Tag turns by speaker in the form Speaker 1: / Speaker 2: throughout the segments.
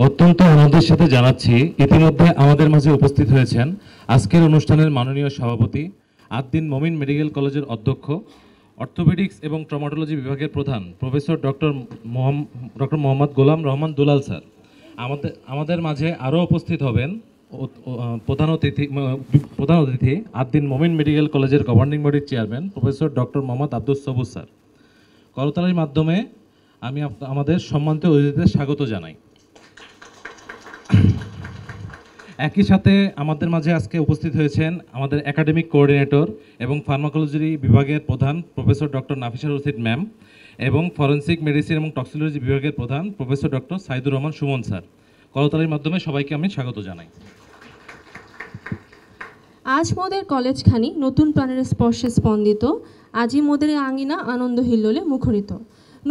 Speaker 1: অত্যন্ত আনন্দের সাথে জানাচ্ছি ইতিমধ্যে আমাদের মাঝে উপস্থিত হয়েছেন আজকের অনুষ্ঠানের মাননীয় সভাপতি, আদ্দিন মোমিন মেডিকেল কলেজের অধ্যক্ষ, অর্থোপেডিক্স এবং ট্রমাটোলজি বিভাগের প্রধান professor doctor Mohammad Golam Rahman Dulal sir. আমাদের মাঝে আরও উপস্থিত হবেন প্রধান অতিথি আদ্দিন মোমিন মেডিকেল কলেজের গভর্নিং বডির chairman professor doctor Mohammad Abdus সবুজ স্যার। করতালির মাধ্যমে আমি আমাদের সম্মানিত অতিথিদের স্বাগত জানাই। একই সাথে আমাদের মাঝে আজকে উপস্থিত হয়েছেন আমাদের একাডেমিক কোঅর্ডিনেটর এবং ফার্মাকোলজি বিভাগের প্রধান professor doctor Nafisa Rashid ma'am এবং ফরেনসিক মেডিসিন এবং টক্সিকোলজি বিভাগের প্রধান professor doctor Saidur Rahman Suman sir. করতালির মাধ্যমে সবাইকে আমি স্বাগত জানাই।
Speaker 2: আজ মোদের কলেজখানি নতুন প্রাণের স্পর্শে স্পন্দিত, আজি মোদের আঙিনা আনন্দ হিল্লোলে মুখরিত।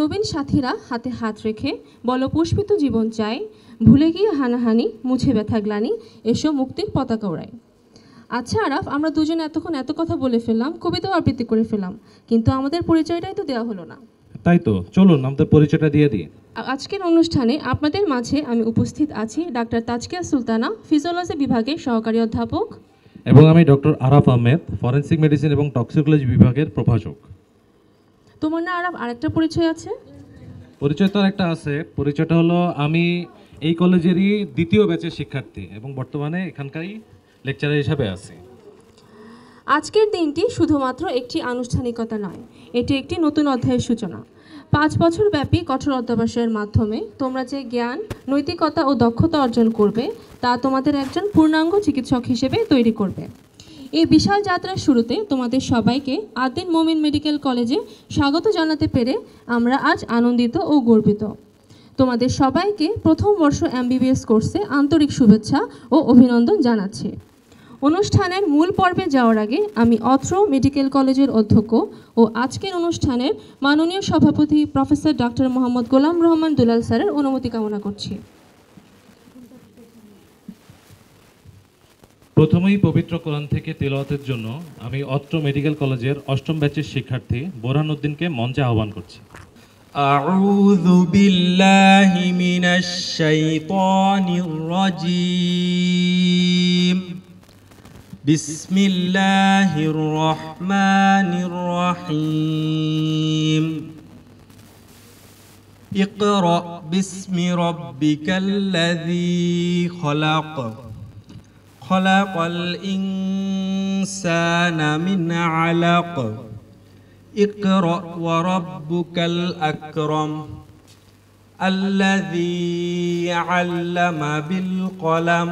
Speaker 2: নবীন সাথীরা হাতে হাত রেখে বলপুষ্পিত জীবন চাই, ভুলে গিয়ে হানাহানি মুছে ব্যথা গ্লানি, এসো মুক্তির পতাকা ওড়াই। আচ্ছা আরাফ, আমরা দুজনে এতক্ষণ এত কথা বলে ফেললাম, কবিতাও আবৃত্তি করে ফেললাম, কিন্তু আমাদের পরিচয়টাই তো দেওয়া হলো না।
Speaker 1: তাই তো, চলুন আমাদের পরিচয়টা দিয়ে দিই।
Speaker 2: আজকের অনুষ্ঠানে আপনাদের মাঝে আমি উপস্থিত আছি ডাক্তার তাজকিয়া সুলতানা, ফিজিওলজি বিভাগের সহকারী অধ্যাপক,
Speaker 1: এবং আমি doctor Araf Ahmed, forensic medicine এবং টক্সিকোলজি বিভাগের প্রভাষক।
Speaker 2: তোমার না আরাফ আরেকটা পরিচয় আছে?
Speaker 1: পরিচয় তো একটা আছে, পরিচয়টা হলো আমি এই কলেজেরই দ্বিতীয় ব্যাচের শিক্ষার্থী এবং বর্তমানে এখানকারই লেকচারার হিসাবে আছি।
Speaker 2: আজকের দিনটি শুধুমাত্র একটি আনুষ্ঠানিকতা নয়, এটি একটি নতুন অধ্যায়ের সূচনা। 5 বছর ব্যাপী কঠোর অধ্যবসায়ের মাধ্যমে তোমরা যে জ্ঞান, নৈতিকতা ও দক্ষতা অর্জন করবে তা তোমাদের একজন পূর্ণাঙ্গ চিকিৎসক হিসেবে তৈরি করবে। এই বিশাল যাত্রার শুরুতে তোমাদের সবাইকে আদ্দিন মোমিন মেডিকেল কলেজে স্বাগত জানাতে পেরে আমরা আজ আনন্দিত ও গর্বিত। তোমাদের সবাইকে প্রথম বর্ষ MBBS কোর্সে আন্তরিক শুভেচ্ছা ও অভিনন্দন জানাচ্ছি। অনুষ্ঠানের মূল পর্বে যাওয়ার আগে আমি অত্র মেডিকেল কলেজের অধ্যক্ষ ও আজকের অনুষ্ঠানের মাননীয় সভাপতি প্রফেসর ডক্টর মোহাম্মদ গোলাম রহমান দুলাল স্যারের অনুমতি কামনা করছি।
Speaker 1: প্রথমেই পবিত্র কোরআন থেকে তিলাওয়াতের জন্য আমি অত্র মেডিকেল কলেজের 8ম ব্যাচের শিক্ষার্থী বোরহান উদ্দিনকে মঞ্চে আহ্বান করছি।
Speaker 3: আউযু বিল্লাহি মিনাশ শাইতানির রাজীম। বিসমিল্লাহির রহমানির রহিম। ইকরা বিসমি রাব্বিকাল্লাযী খলাক। খলাকাল ইনসানা মিন আলাক। ইকরা ওয়া রাব্বুকাল আকরাম। আল্লাযী আল্লামা বিল কলাম।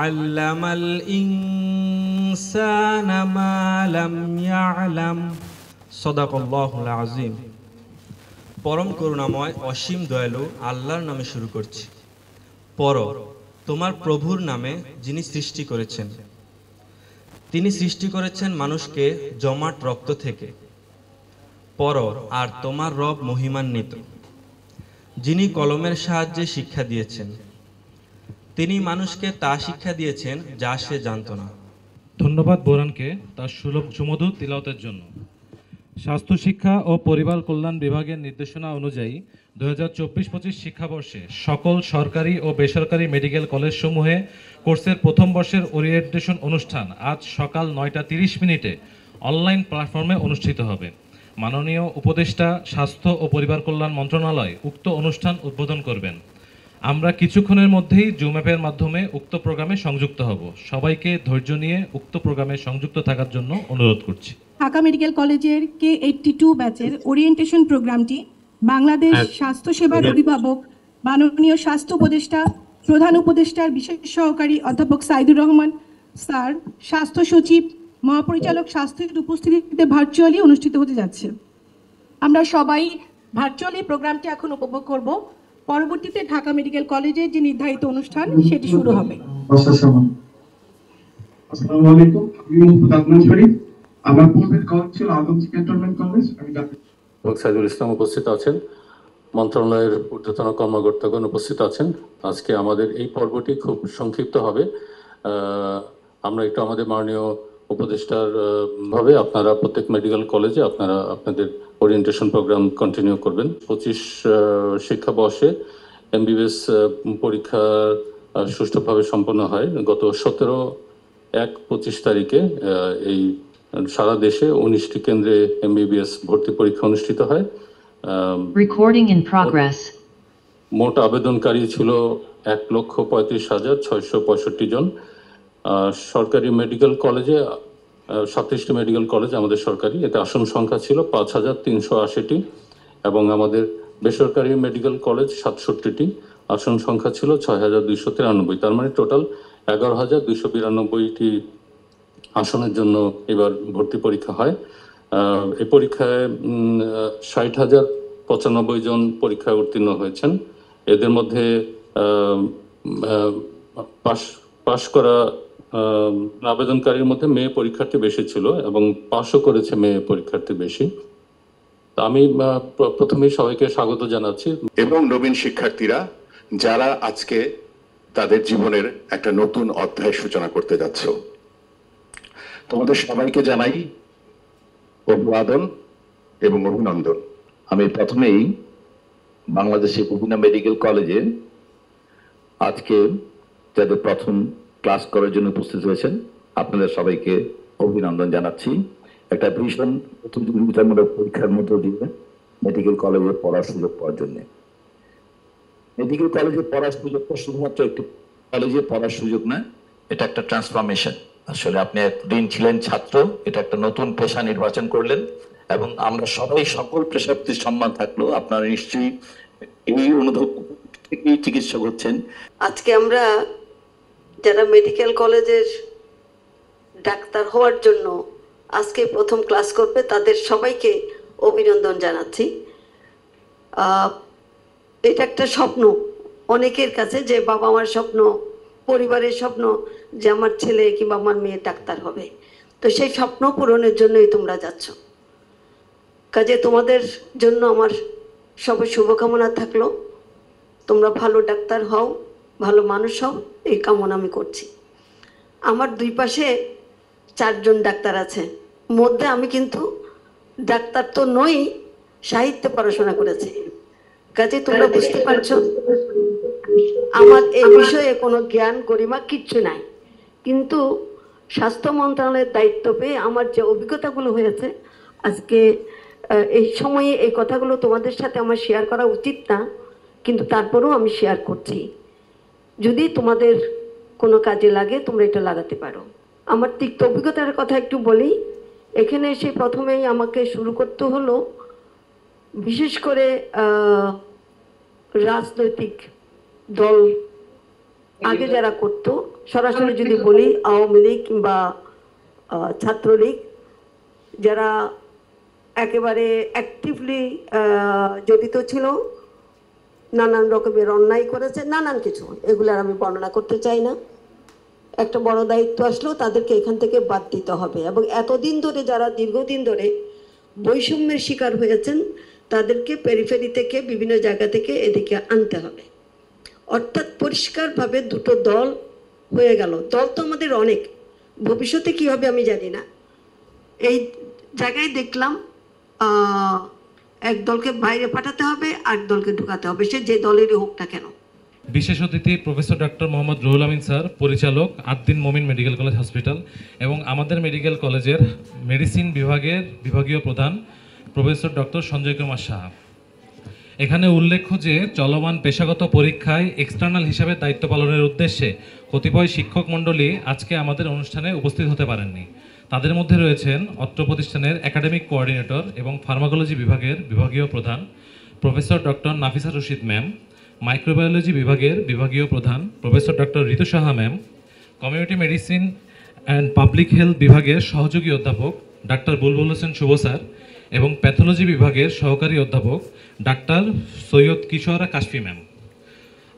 Speaker 3: আল্লামাল ইনসানা মা লাম ইয়ালাম। সাদাকাল্লাহুল আযীম। পরম করুণাময় অসীম দয়ালু আল্লাহর নামে শুরু করছি। পড়ো তোমার প্রভুর নামে, যিনি সৃষ্টি করেছেন। তিনি সৃষ্টি করেছেন মানুষকে জমাট রক্ত থেকে। পড়ো আর তোমার রব মহিমান্বিত, যিনি কলমের সাহায্যে শিক্ষা দিয়েছেন। তিনি মানুষকে তা শিক্ষা দিয়েছেন যা সে জানত না।
Speaker 1: ধন্যবাদ বোরহানকে তার সুমধুর তিলাওয়াতের জন্য। স্বাস্থ্য শিক্ষা ও পরিবার কল্যাণ বিভাগের নির্দেশনা অনুযায়ী 2024-25 শিক্ষাবর্ষে সকল সরকারি ও বেসরকারি মেডিকেল কলেজসমূহে কোর্সের প্রথম বর্ষের ওরিয়েন্টেশন অনুষ্ঠান আজ সকাল 9:30 অনলাইন প্ল্যাটফর্মে অনুষ্ঠিত হবে। মাননীয় উপদেষ্টা স্বাস্থ্য ও পরিবার কল্যাণ মন্ত্রণালয় উক্ত অনুষ্ঠান উদ্বোধন করবেন। আমরা কিছুক্ষণের মধ্যেই জুম অ্যাপের মাধ্যমে উক্ত প্রোগ্রামে সংযুক্ত হব। সবাইকে ধৈর্য নিয়ে উক্ত প্রোগ্রামে সংযুক্ত থাকার জন্য অনুরোধ করছি।
Speaker 4: ঢাকা মেডিকেল কলেজের K82 ব্যাচের ওরিয়েন্টেশন প্রোগ্রামটি বাংলাদেশ স্বাস্থ্যসেবার অভিভাবক মাননীয় স্বাস্থ্য উপদেষ্টা, প্রধান উপদেষ্টার বিশেষ সহকারী অধ্যাপক সাইদুর রহমান স্যার, স্বাস্থ্য সচিব, মহাপরিচালক স্বাস্থ্যের উপস্থিতিতে ভার্চুয়ালি অনুষ্ঠিত হতে যাচ্ছে। আমরা সবাই ভার্চুয়ালি প্রোগ্রামটি এখন উপভোগ করব। পরবর্তীতে ঢাকা মেডিকেল কলেজের যে নির্ধারিত অনুষ্ঠান সেটি শুরু হবে।
Speaker 5: আসসালামু আলাইকুম। আমার পূর্বের কলেজ ছিল আদমজি ক্যান্টনমেন্ট কলেজ। আমি ডাক্তার
Speaker 6: সাইদুল ইসলাম উপস্থিত আছেন, মন্ত্রণালয়ের ঊর্ধ্বতন কর্মকর্তাগণ উপস্থিত আছেন। আজকে আমাদের এই পর্বটি খুব সংক্ষিপ্ত হবে। আমরা একটু আমাদের মাননীয় উপদেষ্টার ভাবে আপনারা প্রত্যেক মেডিকেল কলেজে আপনারা আপনাদের ওরিয়েন্টেশন প্রোগ্রাম কন্টিনিউ করবেন। 25 শিক্ষাবর্ষে MBBS পরীক্ষা সুষ্ঠুভাবে সম্পন্ন হয়। গত 17/1/25 তারিখে এই সারা দেশে 19টি কেন্দ্রে MBBS ভর্তি পরীক্ষা অনুষ্ঠিত হয়।
Speaker 7: Recording in progress.
Speaker 6: মোট আবেদনকারী ছিল 1,35,665 জন। সরকারি মেডিকেল কলেজে 37টি মেডিকেল কলেজ আমাদের সরকারি, এতে আসন সংখ্যা ছিল 5,380টি, এবং আমাদের বেসরকারি মেডিকেল কলেজ 67টি, আসন সংখ্যা ছিল 6,293। তার মানে টোটাল 11,292টি আসনের জন্য এবার ভর্তি পরীক্ষা হয়। এই পরীক্ষায় 60,095 জন পরীক্ষায় উত্তীর্ণ হয়েছেন। এদের মধ্যে পাশ করা আবেদনকারীর মধ্যে মেয়ে পরীক্ষার্থী বেশি ছিল এবং পাশও করেছে মেয়ে পরীক্ষার্থী বেশি। আমি প্রথমেই সবাইকে স্বাগত জানাচ্ছি।
Speaker 8: এবং নবীন শিক্ষার্থীরা যারা আজকে তাদের জীবনের একটা নতুন অধ্যায় সূচনা করতে যাচ্ছ, তোমাদের সবাইকে জানাই অভিবাদন এবং অভিনন্দন।
Speaker 9: আমি প্রথমেই বাংলাদেশের বিভিন্ন মেডিকেল কলেজে আজকে যাদের প্রথম ক্লাস করার জন্য উপস্থিত হয়েছেন আপনাদের সবাইকে অভিনন্দন জানাচ্ছি। একটা ভীষণ প্রতিযোগিতামূলক পরীক্ষার মধ্য দিয়ে মেডিকেল কলেজে পড়ার সুযোগ পাওয়ার জন্য। মেডিকেল কলেজে পড়ার সুযোগটা শুধুমাত্র একটি কলেজে পড়ার সুযোগ না, এটা একটা ট্রান্সফরমেশন। আসলে আপনি একদিন ছিলেন ছাত্র, এটা একটা নতুন পেশা নির্বাচন করলেন, এবং আমরা সবাই সকল পেশার প্রতি সম্মান থাকলো। আপনারা নিশ্চয়ই এই অনুভব থেকেই চিকিৎসক হচ্ছেন।
Speaker 10: আজকে আমরা যারা মেডিকেল কলেজের ডাক্তার হওয়ার জন্য আজকে প্রথম ক্লাস করবে তাদের সবাইকে অভিনন্দন জানাচ্ছি। এটা একটা স্বপ্ন অনেকের কাছে, যে বাবা মার স্বপ্ন, পরিবারের স্বপ্ন যে আমার ছেলে কিংবা আমার মেয়ে ডাক্তার হবে। তো সেই স্বপ্ন পূরণের জন্যই তোমরা যাচ্ছ। কাজে তোমাদের জন্য আমার সবার শুভকামনা থাকলো। তোমরা ভালো ডাক্তার হও, ভালো মানুষ হও, এই কামনা আমি করছি। আমার দুই পাশে 4 জন ডাক্তার আছে, মধ্যে আমি কিন্তু ডাক্তার তো নই, সাহিত্যে পড়াশোনা করেছি। কাজে তোমরা বুঝতে পারছো আমার এই বিষয়ে কোনো জ্ঞান গরিমা কিচ্ছু নাই, কিন্তু স্বাস্থ্য মন্ত্রণালয়ের দায়িত্ব পেয়ে আমার যে অভিজ্ঞতাগুলো হয়েছে আজকে এই সময়ে এই কথাগুলো তোমাদের সাথে আমার শেয়ার করা উচিত না, কিন্তু তারপরেও আমি শেয়ার করছি। যদি তোমাদের কোনো কাজে লাগে তোমরা এটা লাগাতে পারো। আমার তিক্ত অভিজ্ঞতার কথা একটু বলি। এখানে এসে প্রথমেই আমাকে শুরু করতে হলো বিশেষ করে রাজনৈতিক দল আগে যারা করত, সরাসরি যদি বলি আওয়ামী লীগ কিংবা ছাত্রলীগ, যারা একেবারে অ্যাক্টিভলি জড়িত ছিল, নানান রকমের অন্যায় করেছে, নানান কিছু, এগুলার আমি বর্ণনা করতে চাই না। একটা বড় দায়িত্ব আসলেও তাদেরকে এখান থেকে বাদ দিতে হবে, এবং এতদিন ধরে যারা দীর্ঘদিন ধরে বৈষম্যের শিকার হয়েছেন তাদেরকে পেরিফেরি থেকে বিভিন্ন জায়গা থেকে এদিকে আনতে হবে। অর্থাৎ পরিষ্কারভাবে দুটো দল হয়ে গেল। দল তো আমাদের অনেক, ভবিষ্যতে কি হবে আমি জানি না। এই জায়গায় দেখলাম এক দলকে বাইরে পাঠাতে হবে, আর দলকে ঢুকাতে হবে, সে যে দলেরই হোক না কেন।
Speaker 1: বিশেষ অতিথি professor doctor Mohammad Ruhul Amin sir, পরিচালক Ad-din Momin medical college hospital, এবং আমাদের মেডিকেল কলেজের মেডিসিন বিভাগের বিভাগীয় প্রধান প্রফেসর ডক্টর সঞ্জয় কুমার সাহা। এখানে উল্লেখ্য যে চলমান পেশাগত পরীক্ষায় এক্সটার্নাল হিসাবে দায়িত্ব পালনের উদ্দেশ্যে কতিপয় শিক্ষক মণ্ডলী আজকে আমাদের অনুষ্ঠানে উপস্থিত হতে পারেননি। তাদের মধ্যে রয়েছেন অত্র প্রতিষ্ঠানের একাডেমিক কোঅর্ডিনেটর এবং ফার্মাকোলজি বিভাগের বিভাগীয় প্রধান professor doctor Nafisa Rashid ma'am, microbiology বিভাগের বিভাগীয় প্রধান professor doctor Ritu Saha ma'am, community medicine and public health বিভাগের সহযোগী অধ্যাপক ডাক্তার বুলবুল হোসেন শুভ স্যার, এবং প্যাথোলজি বিভাগের সহকারী অধ্যাপক ডাক্তার সৈয়দ কিশোরা কাশফি ম্যাম।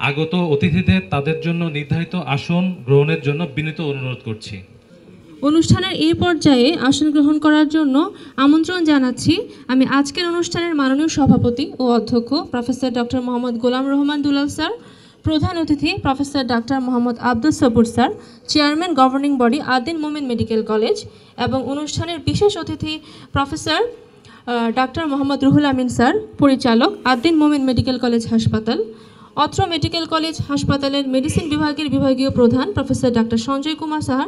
Speaker 1: আগত অতিথিদের তাদের জন্য নির্ধারিত আসন গ্রহণের জন্য বিনীত অনুরোধ করছি।
Speaker 2: অনুষ্ঠানের এই পর্যায়ে আসন গ্রহণ করার জন্য আমন্ত্রণ জানাচ্ছি আমি আজকের অনুষ্ঠানের মাননীয় সভাপতি ও অধ্যক্ষ professor doctor Mohammad Golam Rahman Dulal sir, প্রধান অতিথি professor doctor Mohammad Abdul Sabur sir, chairman governing body Ad-din Momin medical college, এবং অনুষ্ঠানের বিশেষ অতিথি professor doctor Mohammad Ruhul Amin sir, পরিচালক আদ্দিন মোমিন মেডিকেল কলেজ হাসপাতাল। অত্র মেডিকেল কলেজ হাসপাতালের মেডিসিন বিভাগের বিভাগীয় প্রধান professor doctor Sanjay Kumar Saha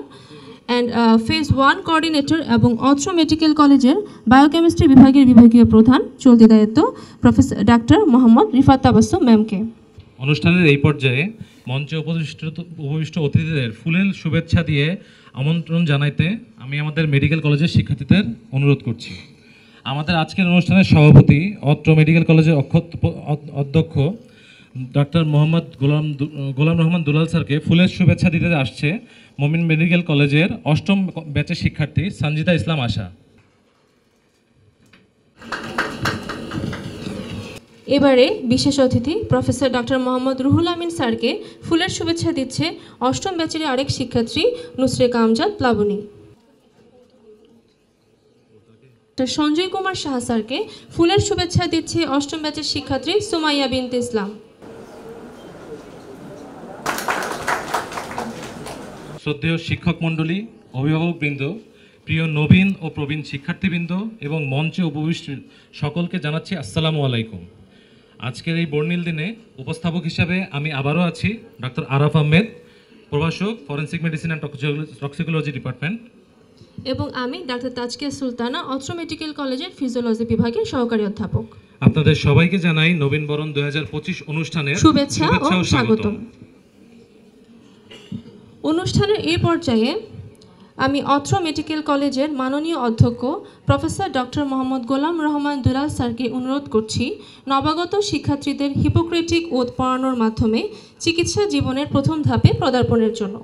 Speaker 2: and phase 1 coordinator এবং অত্র মেডিকেল কলেজের বায়োকেমিস্ট্রি বিভাগের বিভাগীয় প্রধান চলতি দায়িত্ব প্রফেসর ডাক্তার মোহাম্মদ রিফাত তাবাসসুম ম্যামকে।
Speaker 1: অনুষ্ঠানের এই পর্যায়ে মঞ্চে উপবিষ্ট অতিথিদের ফুলেল শুভেচ্ছা দিয়ে আমন্ত্রণ জানাইতে আমি আমাদের মেডিকেল কলেজের শিক্ষার্থীদের অনুরোধ করছি। আমাদের আজকের অনুষ্ঠানের সভাপতি অত্র মেডিকেল কলেজের অধ্যক্ষ ডক্টর মোহাম্মদ গোলাম রহমান দুলাল স্যারকে ফুলের শুভেচ্ছা দিতে আসছে মোমিন মেডিকেল কলেজের 8ম ব্যাচের শিক্ষার্থী সঞ্জিদা ইসলাম আশা।
Speaker 2: এবারে বিশেষ অতিথি প্রফেসর ডক্টর মোহাম্মদ রুহুল আমিন স্যারকে ফুলের শুভেচ্ছা দিচ্ছে 8ম ব্যাচের আরেক শিক্ষার্থী নুসরে কামজাদ প্লাবনী। সঞ্জয় কুমার সাহা স্যারকে ফুলের শুভেচ্ছা দিচ্ছে 8ম ব্যাচের শিক্ষার্থী সুমাইয়া বিনতে ইসলাম।
Speaker 1: শ্রদ্ধেয় শিক্ষক মণ্ডলী, অভিভাবকবৃন্দ, প্রিয় নবীন ও প্রবীণ শিক্ষার্থীবৃন্দ এবং মঞ্চে উপবিষ্ট সকলকে জানাচ্ছি আসসালামু আলাইকুম। আজকের এই বর্ণিল দিনে উপস্থাপক হিসাবে আমি আবারও আছি ডক্টর আরাফ আহমেদ, প্রভাষক, forensic medicine and toxicology department,
Speaker 2: এবং আমি ডাক্তার তাজকিয়া সুলতানা, অত্র মেডিকেল কলেজের ফিজিওলজি বিভাগের সহকারী অধ্যাপক।
Speaker 1: আপনাদের সবাইকে জানাই নবীন বরণ 2025 অনুষ্ঠানের
Speaker 2: শুভেচ্ছা ও স্বাগতম। অনুষ্ঠানের এই পর্যায়ে আমি অত্র মেডিকেল কলেজের মাননীয় অধ্যক্ষ প্রফেসর ডক্টর মোহাম্মদ গোলাম রহমান দুলাল স্যারকে অনুরোধ করছি নবাগত শিক্ষার্থীদের হিপোক্রেটিক ওথ পড়ানোর মাধ্যমে চিকিৎসা জীবনের প্রথম ধাপে পদার্পণের জন্য।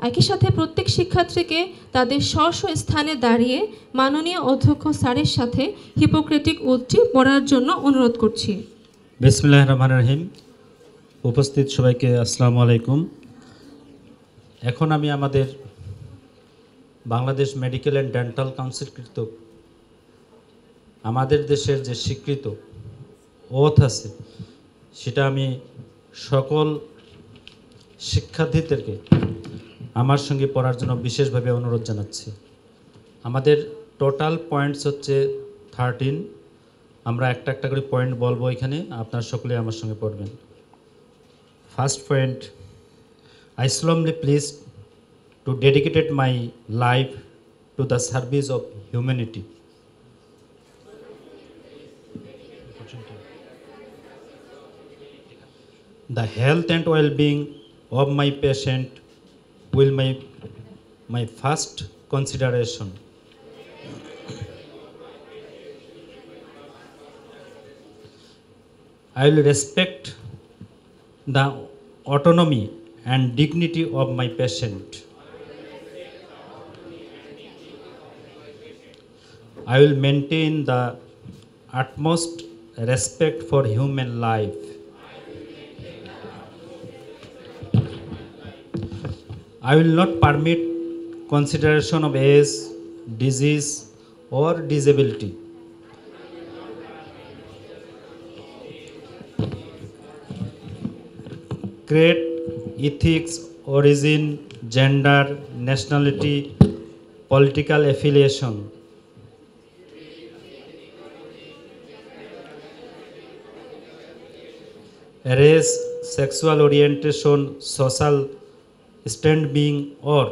Speaker 2: একই সাথে প্রত্যেক শিক্ষার্থীকে তাদের স্ব স্থানে দাঁড়িয়ে মাননীয় অধ্যক্ষ স্যারের সাথে হিপোক্রেটিক ওথটি পড়ার জন্য অনুরোধ করছি।
Speaker 11: বিসমিল্লাহির রহমানির রহিম। উপস্থিত সবাইকে আসসালামু আলাইকুম। এখন আমি আমাদের Bangladesh medical and dental council কর্তৃক আমাদের দেশের যে স্বীকৃত ওথ আছে সেটা আমি সকল শিক্ষার্থীদেরকে আমার সঙ্গে পড়ার জন্য বিশেষভাবে অনুরোধ জানাচ্ছি। আমাদের টোটাল পয়েন্টস হচ্ছে 13। আমরা একটা একটা করে পয়েন্ট বলবো এখানে, আপনারা সকলে আমার সঙ্গে পড়বেন। First point, I solemnly please to dedicate my life to the service of humanity. The health and well-being of my patient will my first consideration. I will respect the autonomy and dignity of my patient. I will maintain the utmost respect for human life. I will not permit consideration of age, disease, or disability. Create ethics, origin, gender, nationality, political affiliation. Race, sexual orientation, social standing, or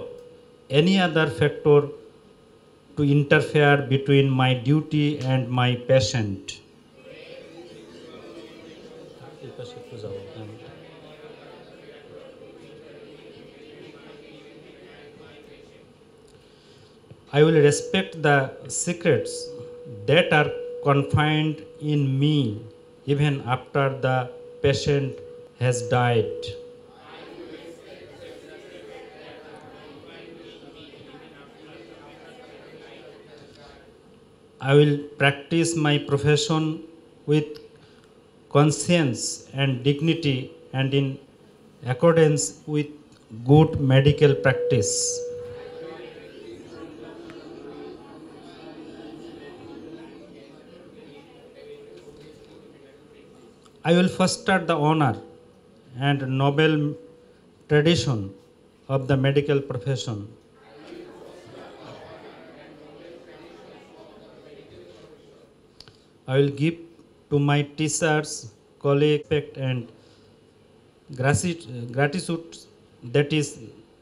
Speaker 11: any other factor to interfere between my duty and my patient. I will respect the secrets that are confined in me even after the patient has died. I will practice my profession with conscience and dignity and in accordance with good medical practice. I will foster the honor and noble tradition of the medical profession. I will give to my teachers, colleagues, respect and gratitude that is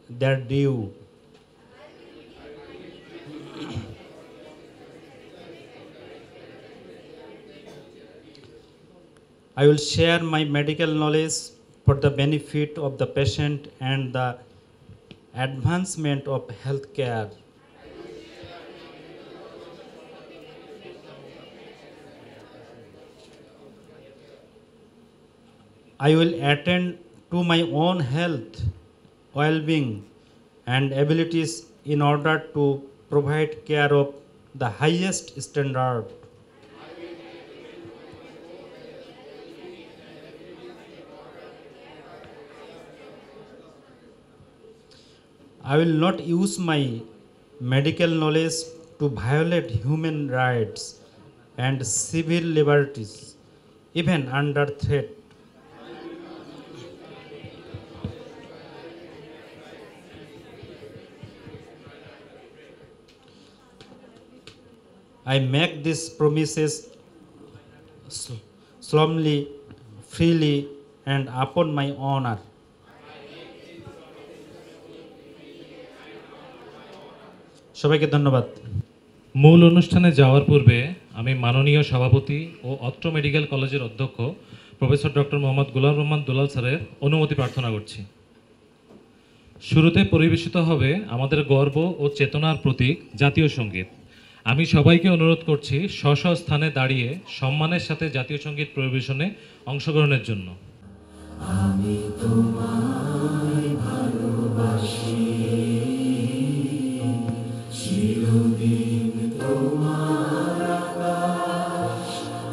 Speaker 11: their due. I will share my medical knowledge for the benefit of the patient and the advancement of healthcare. I will attend to my own health, well-being, and abilities in order to provide care of the highest standard. I will not use my medical knowledge to violate human rights and civil liberties, even under threat. I make these promises solemnly, freely, and upon my honor. সবাইকে ধন্যবাদ।
Speaker 1: মূল অনুষ্ঠানে যাওয়ার পূর্বে আমি মাননীয় সভাপতি ও অত্র মেডিকেল কলেজের অধ্যক্ষ প্রফেসর ডক্টর মোহাম্মদ গোলাম রহমান দুলাল স্যারের অনুমতি প্রার্থনা করছি। শুরুতে পরিবেশিত হবে আমাদের গর্ব ও চেতনার প্রতীক জাতীয় সঙ্গীত। আমি সবাইকে অনুরোধ করছি স্ব স্থানে দাঁড়িয়ে সম্মানের সাথে জাতীয় সঙ্গীত পরিবেশনে অংশগ্রহণের জন্য। আমি তোমায় ভালোবাসি, চিরদিন তোমার আকাশ,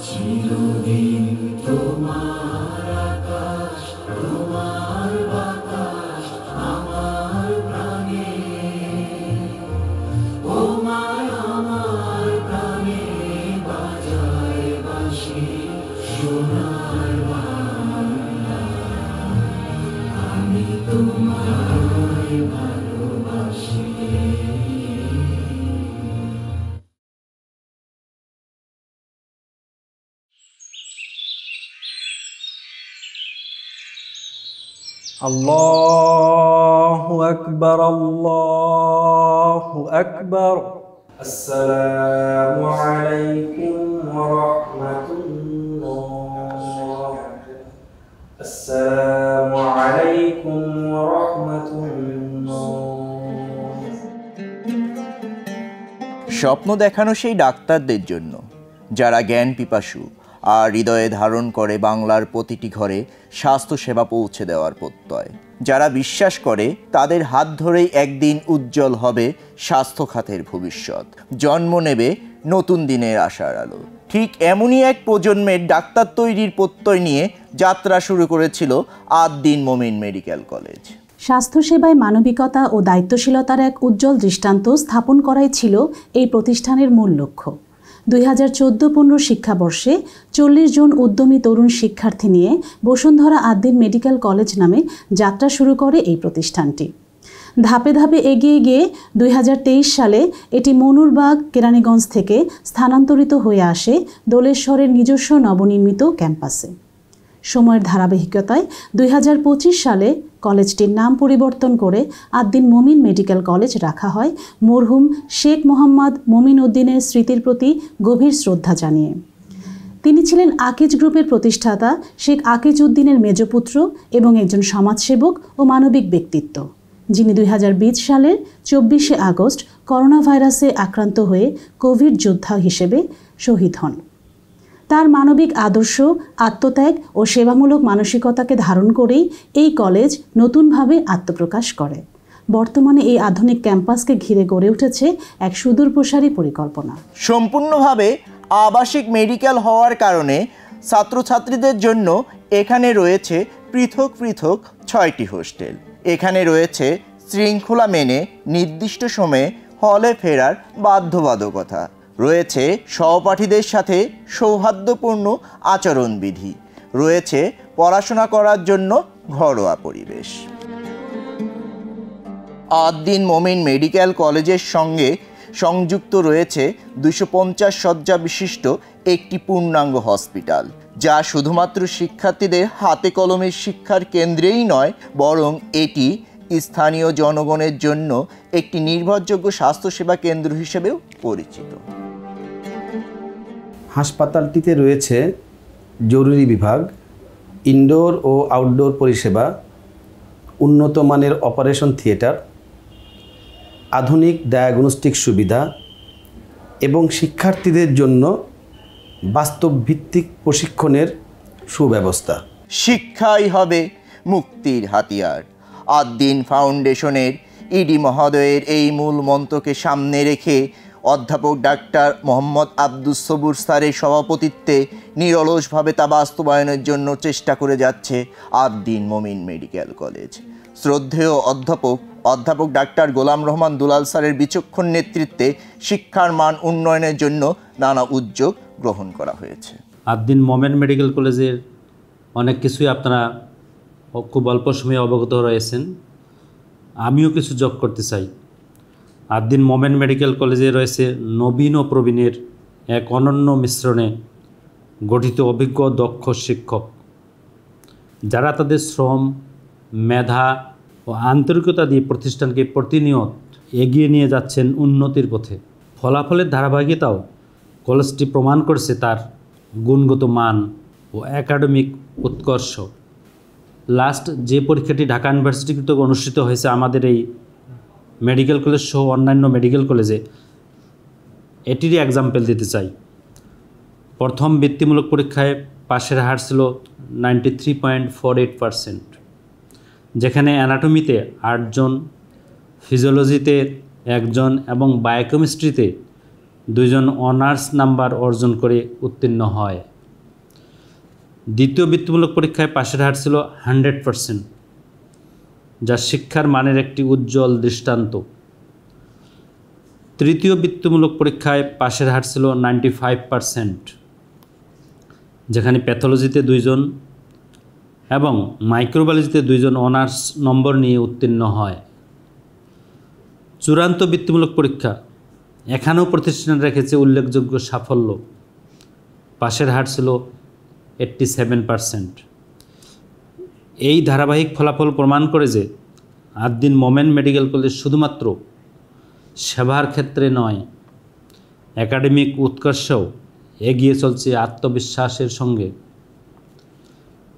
Speaker 1: চিরদিন তোমার আকাশ, তোমার বাতাস আমার প্রাণে, ও মা আমার প্রাণে বাজায় বাঁশি সোনার বাংলা, আমি তোমায় ভালোবাসি।
Speaker 12: আল্লাহু আকবার, আল্লাহু আকবার। আসসালামু আলাইকুম ওয়া রাহমাতুল্লাহ, আসসালামু আলাইকুম ওয়া রাহমাতুল্লাহ।
Speaker 13: স্বপ্ন দেখানো সেই ডাক্তারদের জন্য যারা জ্ঞান পিপাসু আর হৃদয়ে ধারণ করে বাংলার প্রতিটি ঘরে স্বাস্থ্যসেবা পৌঁছে দেওয়ার প্রত্যয়, যারা বিশ্বাস করে তাদের হাত ধরেই একদিন উজ্জ্বল হবে স্বাস্থ্য খাতের ভবিষ্যৎ, জন্ম নেবে নতুন দিনের আশার আলো। ঠিক এমনই এক প্রজন্মের ডাক্তার তৈরির প্রত্যয় নিয়ে যাত্রা শুরু করেছিল আদ-দ্বীন মোমিন মেডিকেল কলেজ।
Speaker 14: স্বাস্থ্যসেবায় মানবিকতা ও দায়িত্বশীলতার এক উজ্জ্বল দৃষ্টান্ত স্থাপন করাই ছিল এই প্রতিষ্ঠানের মূল লক্ষ্য। 2014-15 শিক্ষাবর্ষে 40 জন উদ্যমী তরুণ শিক্ষার্থী নিয়ে বসুন্ধরা আদ-দ্বীন মেডিকেল কলেজ নামে যাত্রা শুরু করে এই প্রতিষ্ঠানটি। ধাপে ধাপে এগিয়ে গিয়ে 2023 সালে এটি মনুরবাগ কেরানীগঞ্জ থেকে স্থানান্তরিত হয়ে আসে দোলেশ্বরের নিজস্ব নবনির্মিত ক্যাম্পাসে। সময়ের ধারাবাহিকতায় 2025 সালে কলেজটির নাম পরিবর্তন করে আদ-দ্বীন মোমিন মেডিকেল কলেজ রাখা হয় মরহুম শেখ মোহাম্মদ মমিন উদ্দিনের স্মৃতির প্রতি গভীর শ্রদ্ধা জানিয়ে। তিনি ছিলেন আকিজ গ্রুপের প্রতিষ্ঠাতা শেখ আকিজ উদ্দিনের মেজপুত্র এবং একজন সমাজসেবক ও মানবিক ব্যক্তিত্ব, যিনি 2020 সালের 24শে আগস্ট করোনা ভাইরাসে আক্রান্ত হয়ে কোভিড যোদ্ধা হিসেবে শহীদ হন। তার মানবিক আদর্শ, আত্মত্যাগ ও সেবামূলক মানসিকতাকে ধারণ করেই এই কলেজ নতুনভাবে আত্মপ্রকাশ করে। বর্তমানে এই আধুনিক ক্যাম্পাসকে ঘিরে গড়ে উঠেছে এক সুদূরপ্রসারী পরিকল্পনা।
Speaker 13: সম্পূর্ণভাবে আবাসিক মেডিকেল হওয়ার কারণে ছাত্রছাত্রীদের জন্য এখানে রয়েছে পৃথক পৃথক 6টি হোস্টেল। এখানে রয়েছে শৃঙ্খলা মেনে নির্দিষ্ট সময়ে হলে ফেরার বাধ্যবাধকতা, রয়েছে সহপাঠীদের সাথে সৌহার্দ্যপূর্ণ আচরণবিধি, রয়েছে পড়াশোনা করার জন্য ঘরোয়া পরিবেশ। আদ-দ্বীন মোমিন মেডিকেল কলেজের সঙ্গে সংযুক্ত রয়েছে 250 শয্যা বিশিষ্ট একটি পূর্ণাঙ্গ হসপিটাল, যা শুধুমাত্র শিক্ষার্থীদের হাতে কলমের শিক্ষার কেন্দ্রেই নয়, বরং এটি স্থানীয় জনগণের জন্য একটি নির্ভরযোগ্য স্বাস্থ্যসেবা কেন্দ্র হিসেবেও পরিচিত।
Speaker 15: হাসপাতালটিতে রয়েছে জরুরি বিভাগ, ইনডোর ও আউটডোর পরিষেবা, উন্নত মানের অপারেশন থিয়েটার, আধুনিক ডায়াগনস্টিক সুবিধা এবং শিক্ষার্থীদের জন্য বাস্তবভিত্তিক প্রশিক্ষণের সুব্যবস্থা।
Speaker 13: শিক্ষাই হবে মুক্তির হাতিয়ার। আদ্দিন ফাউন্ডেশনের ইডি মহোদয়ের এই মূল মন্ত্রকে সামনে রেখে অধ্যাপক ডাক্তার মোহাম্মদ আব্দুস সবুর স্যারের সভাপতিত্বে নিরলসভাবে তা বাস্তবায়নের জন্য চেষ্টা করে যাচ্ছে আদ্দিন মোমিন মেডিকেল কলেজ। শ্রদ্ধেয় অধ্যাপক ডাক্তার গোলাম রহমান দুলাল স্যারের বিচক্ষণ নেতৃত্বে শিক্ষার মান উন্নয়নের জন্য নানা উদ্যোগ গ্রহণ করা হয়েছে।
Speaker 11: আদ্দিন মোমেন মেডিকেল কলেজের অনেক কিছুই আপনারা খুব অল্প সময়ে অবগত রয়েছেন। আমিও কিছু যোগ করতে চাই। আদ্দিন মোমেন মেডিকেল কলেজে রয়েছে নবীন ও প্রবীণের এক অনন্য মিশ্রণে গঠিত অভিজ্ঞ দক্ষ শিক্ষক, যারা তাদের শ্রম, মেধা ও আন্তরিকতা দিয়ে প্রতিষ্ঠানকে প্রতিনিয়ত এগিয়ে নিয়ে যাচ্ছেন উন্নতির পথে। ফলাফলের ধারাবাহিকতাও কলেজটি প্রমাণ করছে তার গুণগত মান ও একাডেমিক উৎকর্ষ। লাস্ট যে পরীক্ষাটি ঢাকা ইউনিভার্সিটি কর্তৃক অনুষ্ঠিত হয়েছে আমাদের এই মেডিকেল কলেজ সহ অন্যান্য মেডিকেল কলেজে, এটিরই এক্সাম্পল দিতে চাই। প্রথম বৃত্তিমূলক পরীক্ষায় পাশের হার ছিল 93.48%, যেখানে অ্যানাটমিতে 8 জন, ফিজিওলজিতে 1 জন এবং বায়োকেমিস্ট্রিতে 2 জন অনার্স নাম্বার অর্জন করে উত্তীর্ণ হয়। দ্বিতীয় বৃত্তিমূলক পরীক্ষায় পাশের হার ছিল 100%, যা শিক্ষার মানের একটি উজ্জ্বল দৃষ্টান্ত। তৃতীয় বৃত্তিমূলক পরীক্ষায় পাশের হার ছিল 95%, যেখানে প্যাথোলজিতে 2 জন এবং মাইক্রোবায়োলজিতে 2 জন অনার্স নম্বর নিয়ে উত্তীর্ণ হয়। চূড়ান্ত বৃত্তিমূলক পরীক্ষা এখানেও প্রতিষ্ঠান রেখেছে উল্লেখযোগ্য সাফল্য। পাশের হার ছিল 87%। এই ধারাবাহিক ফলাফল প্রমাণ করে যে আদ্দিন মোমেন মেডিকেল কলেজ শুধুমাত্র সেবার ক্ষেত্রে নয়, একাডেমিক উৎকর্ষেও এগিয়ে চলছে আত্মবিশ্বাসের সঙ্গে।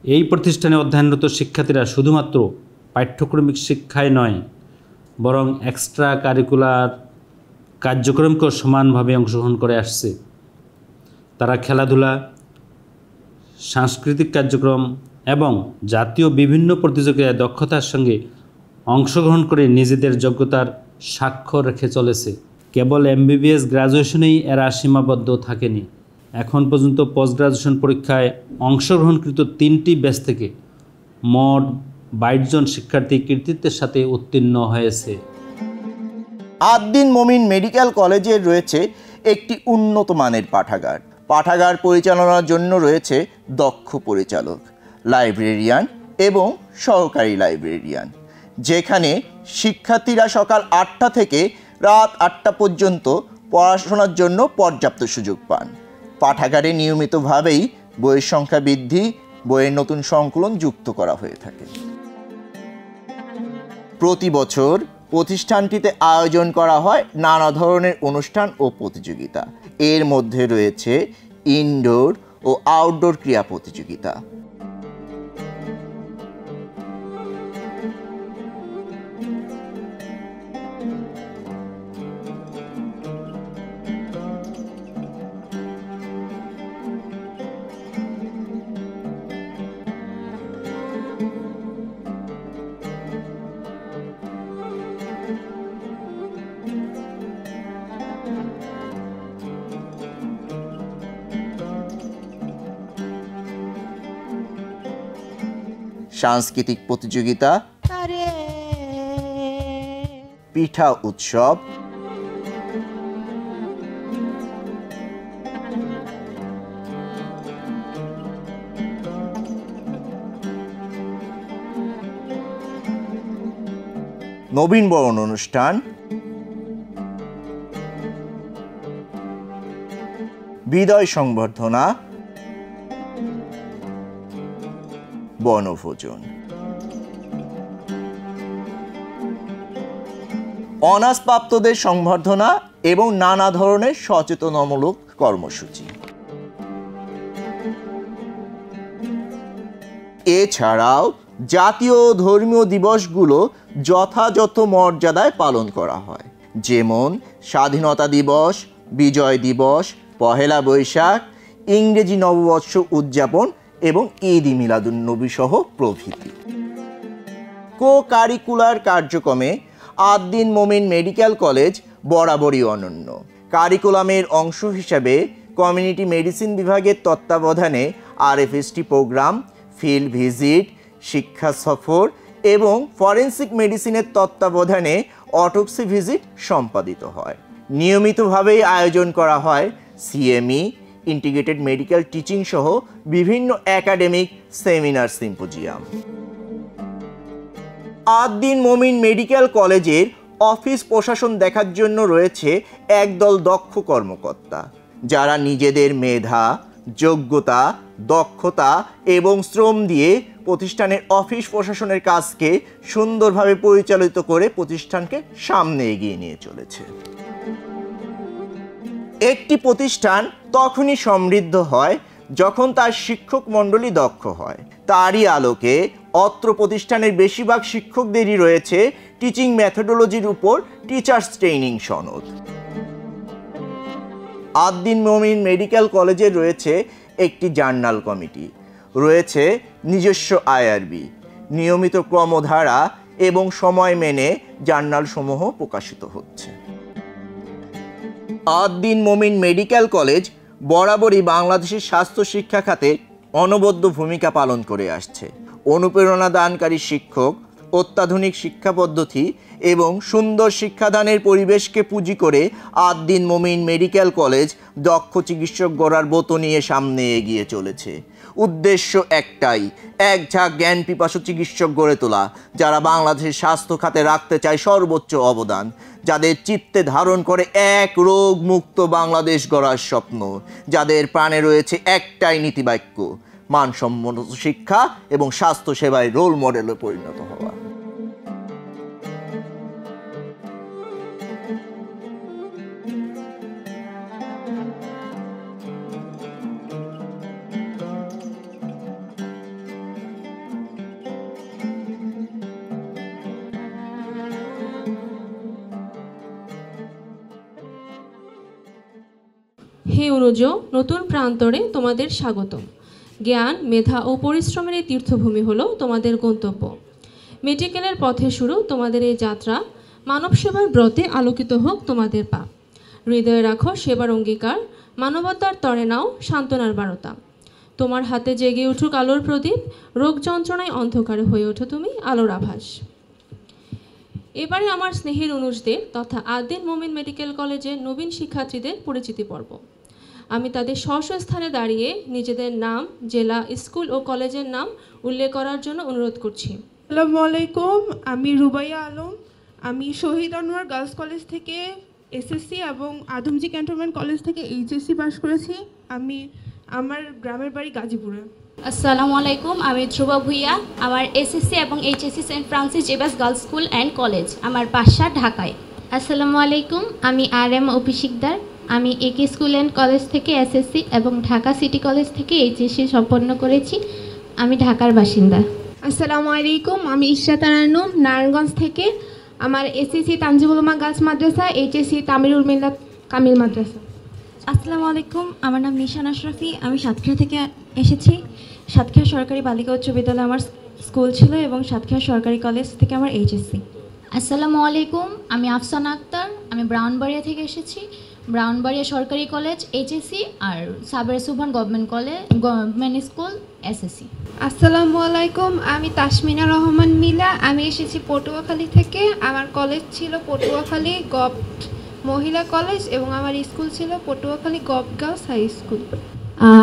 Speaker 11: এই প্রতিষ্ঠানে অধ্যয়নরত শিক্ষার্থীরা শুধুমাত্র পাঠ্যক্রমিক শিক্ষায় নয়, বরং এক্সট্রা কারিকুলার কার্যক্রমকেও সমানভাবে অংশগ্রহণ করে আসছে। তারা খেলাধুলা, সাংস্কৃতিক কার্যক্রম এবং জাতীয় বিভিন্ন প্রতিযোগিতায় দক্ষতার সঙ্গে অংশগ্রহণ করে নিজেদের যোগ্যতার স্বাক্ষর রেখে চলেছে। কেবল MBBS গ্র্যাজুয়েশনেই এরা সীমাবদ্ধ থাকেনি। এখন পর্যন্ত পোস্ট গ্রাজুয়েশন পরীক্ষায় অংশগ্রহণকৃত 3টি ব্যাচ থেকে মোট 22 জন শিক্ষার্থী কৃতিত্বের সাথে উত্তীর্ণ হয়েছে।
Speaker 13: আদ্দিন মোমিন মেডিকেল কলেজের রয়েছে একটি উন্নত মানের পাঠাগার পরিচালনার জন্য রয়েছে দক্ষ পরিচালক, লাইব্রেরিয়ান এবং সহকারী লাইব্রেরিয়ান, যেখানে শিক্ষার্থীরা সকাল 8টা থেকে রাত 8টা পর্যন্ত পড়াশোনার জন্য পর্যাপ্ত সুযোগ পান। পাঠাগারে নিয়মিতভাবেই বইয়ের সংখ্যা বৃদ্ধি, বইয়ের নতুন সংকলন যুক্ত করা হয়ে থাকে। প্রতি বছর প্রতিষ্ঠানটিতে আয়োজন করা হয় নানা ধরনের অনুষ্ঠান ও প্রতিযোগিতা। এর মধ্যে রয়েছে ইনডোর ও আউটডোর ক্রীড়া প্রতিযোগিতা। সাংস্কৃতিক প্রতিযোগিতা, পিঠা উৎসব, নবীনবরণ অনুষ্ঠান, বিদায় সংবর্ধনা, বনভোজন। অনার্স প্রাপ্তদের সংবর্ধনা এবং নানা ধরনের সচেতনমূলক কর্মসূচি। এছাড়াও জাতীয় ধর্মীয় দিবসগুলো যথাযথ মর্যাদায় পালন করা হয়, যেমন স্বাধীনতা দিবস, বিজয় দিবস, পহেলা বৈশাখ, ইংরেজি নববর্ষ উদযাপন এবং ঈদ মিলাদুন্নবী সহ প্রভৃতি। কো কারিকুলার কার্যক্রমে আদ-দ্বীন মোমিন মেডিকেল কলেজ বরাবরই অনন্য। কারিকুলামের অংশ হিসাবে কমিউনিটি মেডিসিন বিভাগের তত্ত্বাবধানে RFST প্রোগ্রাম, ফিল্ড ভিজিট, শিক্ষা সফর এবং ফরেনসিক মেডিসিনের তত্ত্বাবধানে অটোপসি ভিজিট সম্পাদিত হয়। নিয়মিতভাবেই আয়োজন করা হয় CME, ইন্টিগ্রেটেড মেডিকেল টিচিং সহ বিভিন্ন একাডেমিক সেমিনার, সিম্পোজিয়াম। আদ-দ্বীন মোমিন মেডিকেল কলেজের অফিস প্রশাসন দেখার জন্য রয়েছে একদল দক্ষ কর্মকর্তা, যারা নিজেদের মেধা, যোগ্যতা, দক্ষতা এবং শ্রম দিয়ে প্রতিষ্ঠানের অফিস প্রশাসনের কাজকে সুন্দরভাবে পরিচালিত করে প্রতিষ্ঠানকে সামনে এগিয়ে নিয়ে চলেছে। একটি প্রতিষ্ঠান তখনই সমৃদ্ধ হয় যখন তার শিক্ষক মণ্ডলী দক্ষ হয়। তারই আলোকে অত্র প্রতিষ্ঠানের বেশিরভাগ শিক্ষকদেরই রয়েছে টিচিং মেথোডোলজির উপর টিচার্স ট্রেনিং সনদ। আদ-দ্বীন মোমিন মেডিকেল কলেজের রয়েছে একটি জার্নাল কমিটি, রয়েছে নিজস্ব IRB, নিয়মিত ক্রমধারা এবং সময় মেনে জার্নালসমূহ প্রকাশিত হচ্ছে। আদ-দ্বীন মোমিন মেডিকেল কলেজ বরাবরই বাংলাদেশের স্বাস্থ্য শিক্ষা খাতে অনবদ্য ভূমিকা পালন করে আসছে। অনুপ্রেরণা দানকারী শিক্ষক, অত্যাধুনিক শিক্ষা পদ্ধতি এবং সুন্দর শিক্ষাদানের পরিবেশকে পুঁজি করে আদ-দ্বীন মোমিন মেডিকেল কলেজ দক্ষ চিকিৎসক গড়ার ব্রত নিয়ে সামনে এগিয়ে চলেছে। উদ্দেশ্য একটাই, এক ঝাঁক জ্ঞান পিপাসু চিকিৎসক গড়ে তোলা, যারা বাংলাদেশের স্বাস্থ্য খাতে রাখতে চায় সর্বোচ্চ অবদান, যাদের চিত্তে ধারণ করে এক রোগ মুক্ত বাংলাদেশ গড়ার স্বপ্ন, যাদের প্রাণে রয়েছে একটাই নীতিবাক্য, মানসম্মত শিক্ষা এবং স্বাস্থ্য সেবায় রোল মডেলে পরিণত হওয়া।
Speaker 2: হে অনুজ, নতুন প্রান্তরে তোমাদের স্বাগতম। জ্ঞান, মেধা ও পরিশ্রমের এই তীর্থভূমি হলো তোমাদের গন্তব্য। মেডিকেলের পথে শুরু তোমাদের এই যাত্রা। মানব সেবার ব্রতে আলোকিত হোক তোমাদের পা। হৃদয়ে রাখো সেবার অঙ্গীকার, মানবতার তরে নাও সান্ত্বনার বারতা। তোমার হাতে জেগে উঠুক আলোর প্রদীপ, রোগ যন্ত্রণায় অন্ধকারে হয়ে ওঠো তুমি আলোর আভাস। এবারে আমার স্নেহের অনুজদের তথা আদ-দ্বীন মোমিন মেডিকেল কলেজের নবীন শিক্ষার্থীদের পরিচিতি পর্ব। আমি তাদের স্ব স্থানে দাঁড়িয়ে নিজেদের নাম, জেলা, স্কুল ও কলেজের নাম উল্লেখ করার জন্য অনুরোধ করছি।
Speaker 16: আসসালামু আলাইকুম, আমি রুবাইয়া আলম। আমি শহীদ আনোয়ার গার্লস কলেজ থেকে SSC এবং আদমজি ক্যান্টনমেন্ট কলেজ থেকে HSC পাশ করেছি। আমার গ্রামের বাড়ি গাজীপুরে।
Speaker 17: আসসালামু আলাইকুম, আমি ধ্রুবা ভুইয়া। আমার SSC এবং HSC Saint Francis Xavier's girls school and college. আমার বাসা ঢাকায়।
Speaker 18: আসসালামু আলাইকুম, আমি RM অভিষিকদার। আমি AK স্কুল অ্যান্ড কলেজ থেকে SSC এবং ঢাকা সিটি কলেজ থেকে HSC সম্পন্ন করেছি। আমি ঢাকার বাসিন্দা।
Speaker 19: আসসালামু আলাইকুম, আমি ইশরাত তারান্নুম নারায়ণগঞ্জ থেকে। আমার SSC তানজিবুল উলুমা গার্লস মাদ্রাসা, HSC তামিরুল মিল্লাত কামিল মাদ্রাসা।
Speaker 20: আসসালামু আলাইকুম, আমার নাম নিশান আশরাফি। আমি সাতক্ষীরা থেকে এসেছি। সাতক্ষীরা সরকারি বালিকা উচ্চ বিদ্যালয়ে আমার স্কুল ছিল এবং সাতক্ষীরা সরকারি কলেজ থেকে আমার HSC।
Speaker 18: আসসালামু আলাইকুম, আমি আফসানা আক্তার। আমি ব্রাউনবাড়িয়া থেকে এসেছি। ব্রাউনবাড়িয়া সরকারি কলেজ HSC আর সাবের সুবহান গভর্নমেন্ট স্কুল SSC।
Speaker 21: আসসালামু আলাইকুম, আমি তাসমিনা রহমান মিলা। আমি এসেছি পটুয়াখালী থেকে। আমার কলেজ ছিল পটুয়াখালী গভ মহিলা কলেজ এবং আমার স্কুল ছিল Patuakhali gov girls high school.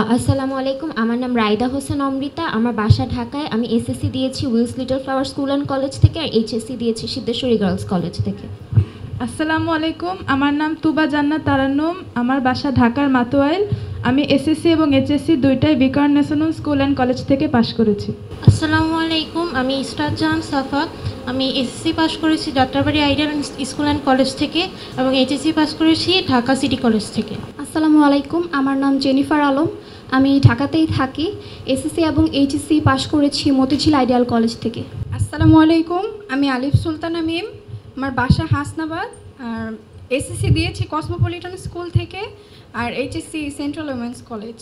Speaker 18: আসসালামু আলাইকুম, আমার নাম রাইদা হোসেন অমৃতা। আমার বাসা ঢাকায়। আমি SSC দিয়েছি Wills little flower school and college থেকে আর HSC দিয়েছি সিদ্ধেশ্বরী গার্লস কলেজ থেকে।
Speaker 22: আসসালামু আলাইকুম, আমার নাম তুবা জান্নাত তারান্নুম। আমার বাসা ঢাকার মাতোয়াইল।
Speaker 16: আমি এসএসসি এবং এইচএসসি দুইটাই বিকার ন্যাশনাল স্কুল অ্যান্ড কলেজ থেকে পাশ করেছি।
Speaker 3: আসসালামু আলাইকুম, আমি ইস্টার জাহান সাফা। আমি এসএসসি পাস করেছি Jatrabari ideal school and college থেকে এবং এইচএসসি পাস করেছি ঢাকা সিটি কলেজ থেকে।
Speaker 22: আসসালামু আলাইকুম, আমার নাম জেনিফার আলম। আমি ঢাকাতেই থাকি। এসএসসি এবং এইচএসসি পাস করেছি মতিঝিল আইডিয়াল কলেজ থেকে।
Speaker 23: আসসালামু আলাইকুম, আমি আলিফ সুলতানা মিম। আমার বাসা হাসনাবাদ। আর এসএসসি দিয়েছি কসমোপলিটন স্কুল থেকে আর এইচএসসি সেন্ট্রাল উইমেন্স কলেজ।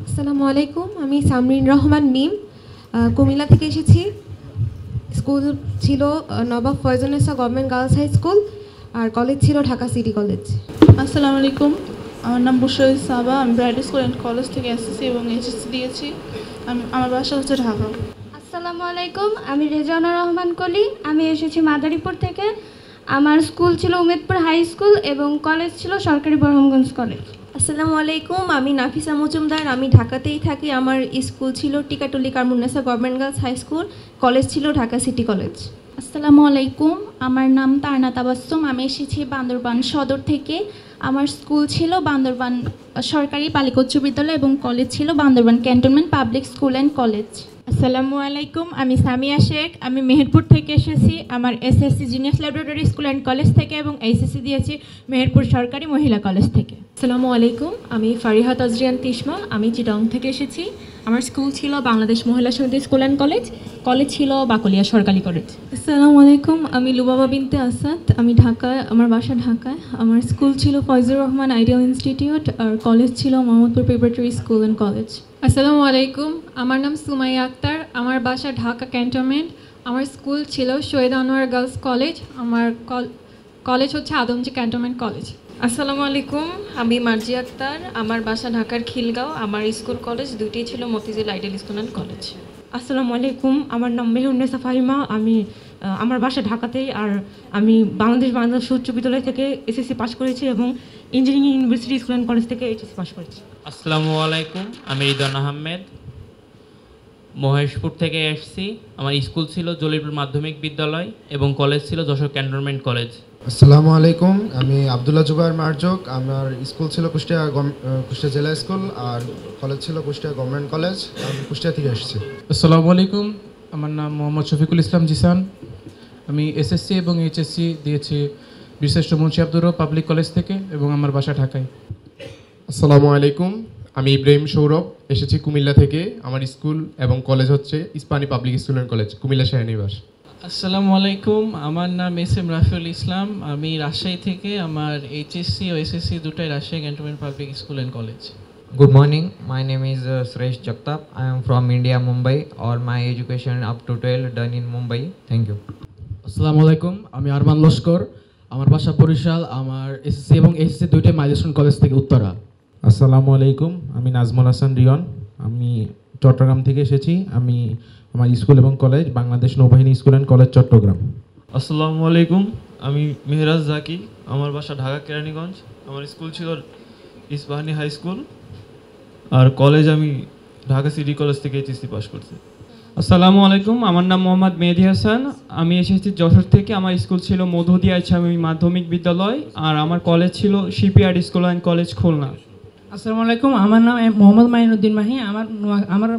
Speaker 19: আসসালামু আলাইকুম, আমি সামরিন রহমান মিম, কুমিল্লা থেকে এসেছি। স্কুল ছিল Nawab Faizunnesa government girls high school আর কলেজ ছিল ঢাকা সিটি কলেজ।
Speaker 16: আসসালামু আলাইকুম, আমার নাম বুশরা সাবা। আমি ব্রাইট স্কুল অ্যান্ড কলেজ থেকে এসএসসি এবং এইচএসসি দিয়েছি। আমার বাসা হচ্ছে ঢাকা।
Speaker 22: আসসালামু আলাইকুম, আমি রেজানা রহমান কলি। আমি এসেছি মাদারীপুর থেকে। আমার স্কুল ছিল উমেদপুর হাই স্কুল এবং কলেজ ছিল সরকারি বরহমগঞ্জ কলেজ।
Speaker 20: আসসালামু আলাইকুম, আমি নাফিসা মজুমদার। আমি ঢাকাতেই থাকি। আমার স্কুল ছিল Tikatuli Kamrunnesa government girls high school, college ছিল ঢাকা সিটি কলেজ।
Speaker 18: আসসালামু আলাইকুম, আমার নাম তারনা তাবাসসুম। আমি এসেছি বান্দরবান সদর থেকে। আমার স্কুল ছিল বান্দরবান সরকারি বালিকা উচ্চ বিদ্যালয় এবং কলেজ ছিল Bandarban cantonment public school and college.
Speaker 16: আসসালামু আলাইকুম, আমি সামিয়া শেখ। আমি মেহেরপুর থেকে এসেছি। আমার SSC genius laboratory school and college থেকে এবং এইচএসসি দিয়েছি মেহেরপুর সরকারি মহিলা কলেজ থেকে।
Speaker 20: আসসালামু আলাইকুম, আমি ফারিহা তাজরিয়ান তিশমা। আমি চিটাং থেকে এসেছি। আমার স্কুল ছিল বাংলাদেশ মহিলা সমিতি স্কুল অ্যান্ড কলেজ, কলেজ ছিল বাকলিয়া সরকারি কলেজ।
Speaker 22: আসসালামু আলাইকুম, আমি লুবাবা বিনতে আসাদ। আমি ঢাকায়, আমার বাসা ঢাকায়। আমার স্কুল ছিল ফয়জুর রহমান আইডিয়াল ইনস্টিটিউট আর কলেজ ছিল Mohammadpur preparatory school and college.
Speaker 16: আসসালামু আলাইকুম, আমার নাম সুমাইয়া আক্তার। আমার বাসা ঢাকা ক্যান্টনমেন্ট। আমার স্কুল ছিল শহীদ আনোয়ার গার্লস কলেজ। আমার কলেজ হচ্ছে আদমজি ক্যান্টনমেন্ট কলেজ।
Speaker 20: আসসালামু আলাইকুম, আমি মার্জি আক্তার। আমার বাসা ঢাকার খিলগাঁও। আমার স্কুল কলেজ দুইটি ছিল Motijheel ideal school and college.
Speaker 24: আসসালামু আলাইকুম, আমার নাম মেহুন্নেসা ফাহিমা। আমার বাসা ঢাকাতেই আর আমি বাংলাদেশ উচ্চ বিদ্যালয় থেকে এসএসসি পাস করেছি এবং engineering university school and college থেকে এইচএসসি পাস করেছি।
Speaker 25: আসসালামু আলাইকুম, আমি রিদন আহমেদ, মহেশপুর থেকে এসেছি। আমার স্কুল ছিল জলিলপুর মাধ্যমিক বিদ্যালয় এবং কলেজ ছিল যশোর ক্যান্টনমেন্ট কলেজ।
Speaker 26: আসসালামু আলাইকুম, আমি আবদুল্লাহ জুবায়ের মার্জক। আমার স্কুল ছিল কুষ্টিয়া জেলা স্কুল আর কলেজ ছিল কুষ্টিয়া গভর্নমেন্ট কলেজ। আমি কুষ্টিয়া থেকে এসেছি।
Speaker 27: আসসালামু আলাইকুম, আমার নাম মোহাম্মদ শফিকুল ইসলাম জিসান। আমি এসএসসি এবং এইচএসসি দিয়েছি বীরশ্রেষ্ঠ মুন্সি আব্দুর রব পাবলিক কলেজ থেকে এবং আমার বাসা ঢাকায়।
Speaker 28: আসসালামু আলাইকুম, আমি ইব্রাহিম সৌরভ, এসেছি কুমিল্লা থেকে। আমার স্কুল এবং কলেজ হচ্ছে Ispahani public school and college, Comilla সেনানিবাস।
Speaker 29: আসসালামু আলাইকুম, আমার নাম এস এম রাফিউল ইসলাম। আমি রাজশাহী থেকে। আমার এইচএসসি ও এসএসসি দুটাই Rajshahi cantonment public school and college.
Speaker 30: Good morning, my name is Suresh Jagtap. I am from India, Mumbai. All my education up to 12 done in Mumbai. Thank you.
Speaker 27: আসসালামু আলাইকুম, আমি আরমান লস্কর। আমার বাসা বরিশাল। আমার এসএসসি এবং এইচএসসি দুইটাই milestone college থেকে উত্তরা।
Speaker 31: আসসালামু আলাইকুম, আমি নাজমুল হাসান রিয়ন। আমি চট্টগ্রাম থেকে এসেছি। আমার স্কুল এবং কলেজ বাংলাদেশ নৌবাহিনী স্কুল অ্যান্ড কলেজ চট্টগ্রাম।
Speaker 32: আসসালামু আলাইকুম, আমি মেহরাজ জাকি। আমার বাসা ঢাকা কেরানীগঞ্জ। আমার স্কুল ছিল ইস্পাহানি হাই স্কুল আর কলেজ আমি ঢাকা সিটি কলেজ থেকে এইচএসসি পাস করছি।
Speaker 33: আসসালামু আলাইকুম, আমার নাম মোহাম্মদ মেহেদি হাসান। আমি এসেছি যশোর থেকে। আমার স্কুল ছিল মধুদিয়া ইসলামী মাধ্যমিক বিদ্যালয় আর আমার কলেজ ছিল shipyard school and college Khulna.
Speaker 34: আসসালামু আলাইকুম, আমার নাম মোহাম্মদ মাইনুদ্দিন মাহি। আমার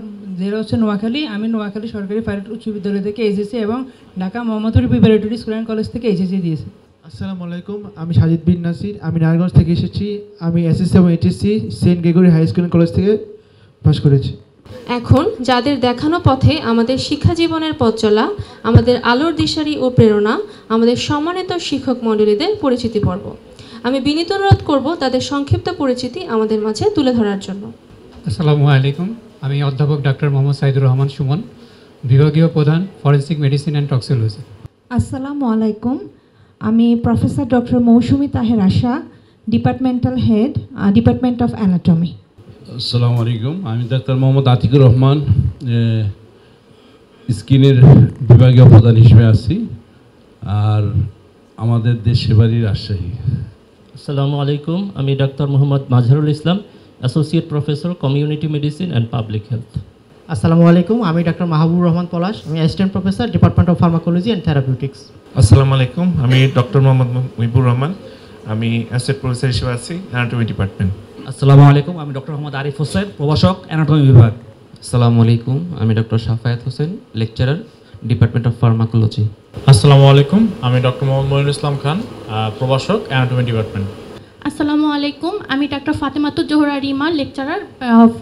Speaker 34: জেলা হচ্ছে নোয়াখালী। আমি নোয়াখালী সরকারি প্রাইভেট উচ্চ বিদ্যালয় থেকে এসএসসি এবং Dhaka Mohammadpur preparatory school and college থেকে এইচএসসি দিয়েছি।
Speaker 31: আসসালামু আলাইকুম, আমি সাজিদ বিন নাসির। আমি নারায়ণগঞ্জ থেকে এসেছি। আমি এসএসসি এবং HSC Saint Gregory high school and college থেকে পাস করেছি।
Speaker 2: এখন যাদের দেখানো পথে আমাদের শিক্ষা জীবনের পথ চলা, আমাদের আলোর দিশারি ও প্রেরণা, আমাদের সম্মানিত শিক্ষক মণ্ডলীদের পরিচিতি পর্ব। আমি বিনীত অনুরোধ করব তাদের সংক্ষিপ্ত পরিচিতি আমাদের মাঝে তুলে ধরার জন্য।
Speaker 35: আসসালামু আলাইকুম, আমি অধ্যাপক ডক্টর মোহাম্মদ সাইদুর রহমান সুমন, বিভাগীয় প্রধান ফরেন্সিক মেডিসিন অ্যান্ড টক্সিওলজি।
Speaker 36: আসসালামু আলাইকুম, আমি professor doctor Mousumi Taher Asha, departmental head, department of anatomy.
Speaker 37: আসসালামু আলাইকুম, আমি ডাক্তার মোহাম্মদ আতিকুর রহমান, স্কিনের বিভাগীয় প্রধান হিসেবে আছি আর আমাদের দেশের বাড়ি রাজশাহী।
Speaker 38: আসসালামু আলাইকুম, আমি doctor Mohammad Mazharul Islam, associate professor community medicine and public health.
Speaker 39: আসসালামু আলাইকুম, আমি ডাক্তার মাহবুব রহমান পলাশ, আমি assistant professor department of pharmacology and therapeutics.
Speaker 40: আসসালামু আলাইকুম, আমি ডক্টর মোহাম্মদ মুহিবুর রহমান, আমি অ্যাসোসিয়েট প্রফেসর হিসেবে আছি অ্যানাটমি ডিপার্টমেন্ট।
Speaker 1: আসসালামু আলাইকুম, আমি ডক্টর মোহাম্মদ আরিফ হোসেন, প্রভাষক, অ্যানাটমি বিভাগ।
Speaker 3: আসসালামু আলাইকুম, আমি doctor Shafayat Hossain, lecturer, department of pharmacology.
Speaker 4: আসসালামু আলাইকুম, আমি ডক্টর মোহাম্মদ মনিরুল ইসলাম খান, প্রভাষক, অ্যানাটমি ডিপার্টমেন্ট।
Speaker 5: আসসালামু আলাইকুম, আমি ডাক্তার Fatematuz Zohra Rima, lecturer,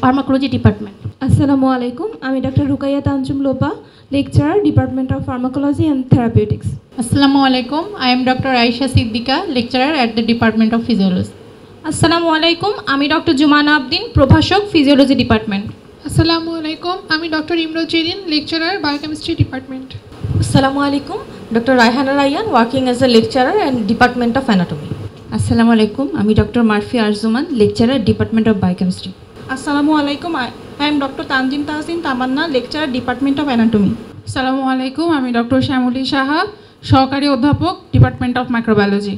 Speaker 5: pharmacology department.
Speaker 36: আসসালামু আলাইকুম, আমি doctor Rukaiya Tanjum Lopa, lecturer, department of pharmacology and therapeutics.
Speaker 6: আসসালামু আলাইকুম, I am doctor Ayesha Siddika, lecturer at the department of physiology.
Speaker 5: আসসালামু আলাইকুম, আমি ডক্টর জুমানা আবদিন, প্রভাষক, ফিজিওলজি ডিপার্টমেন্ট।
Speaker 7: আসসালামু আলাইকুম, আমি doctor Imroz Zerin, lecturer, biochemistry department.
Speaker 8: আসসালামু আলাইকুম, doctor Raihana Rayan, working as a lecturer and department of anatomy.
Speaker 9: আসসালামু আলাইকুম, আমি doctor Marfi Arjuman, lecturer, department of biochemistry.
Speaker 5: আসসালামু আলাইকুম, I am doctor Tanzim Tahsin Tamanna, lecturer, department of anatomy.
Speaker 7: আসসালামু আলাইকুম, আমি ডক্টর শ্যামলী সাহা, সহকারী অধ্যাপক, ডিপার্টমেন্ট অফ মাইক্রোবায়োলজি।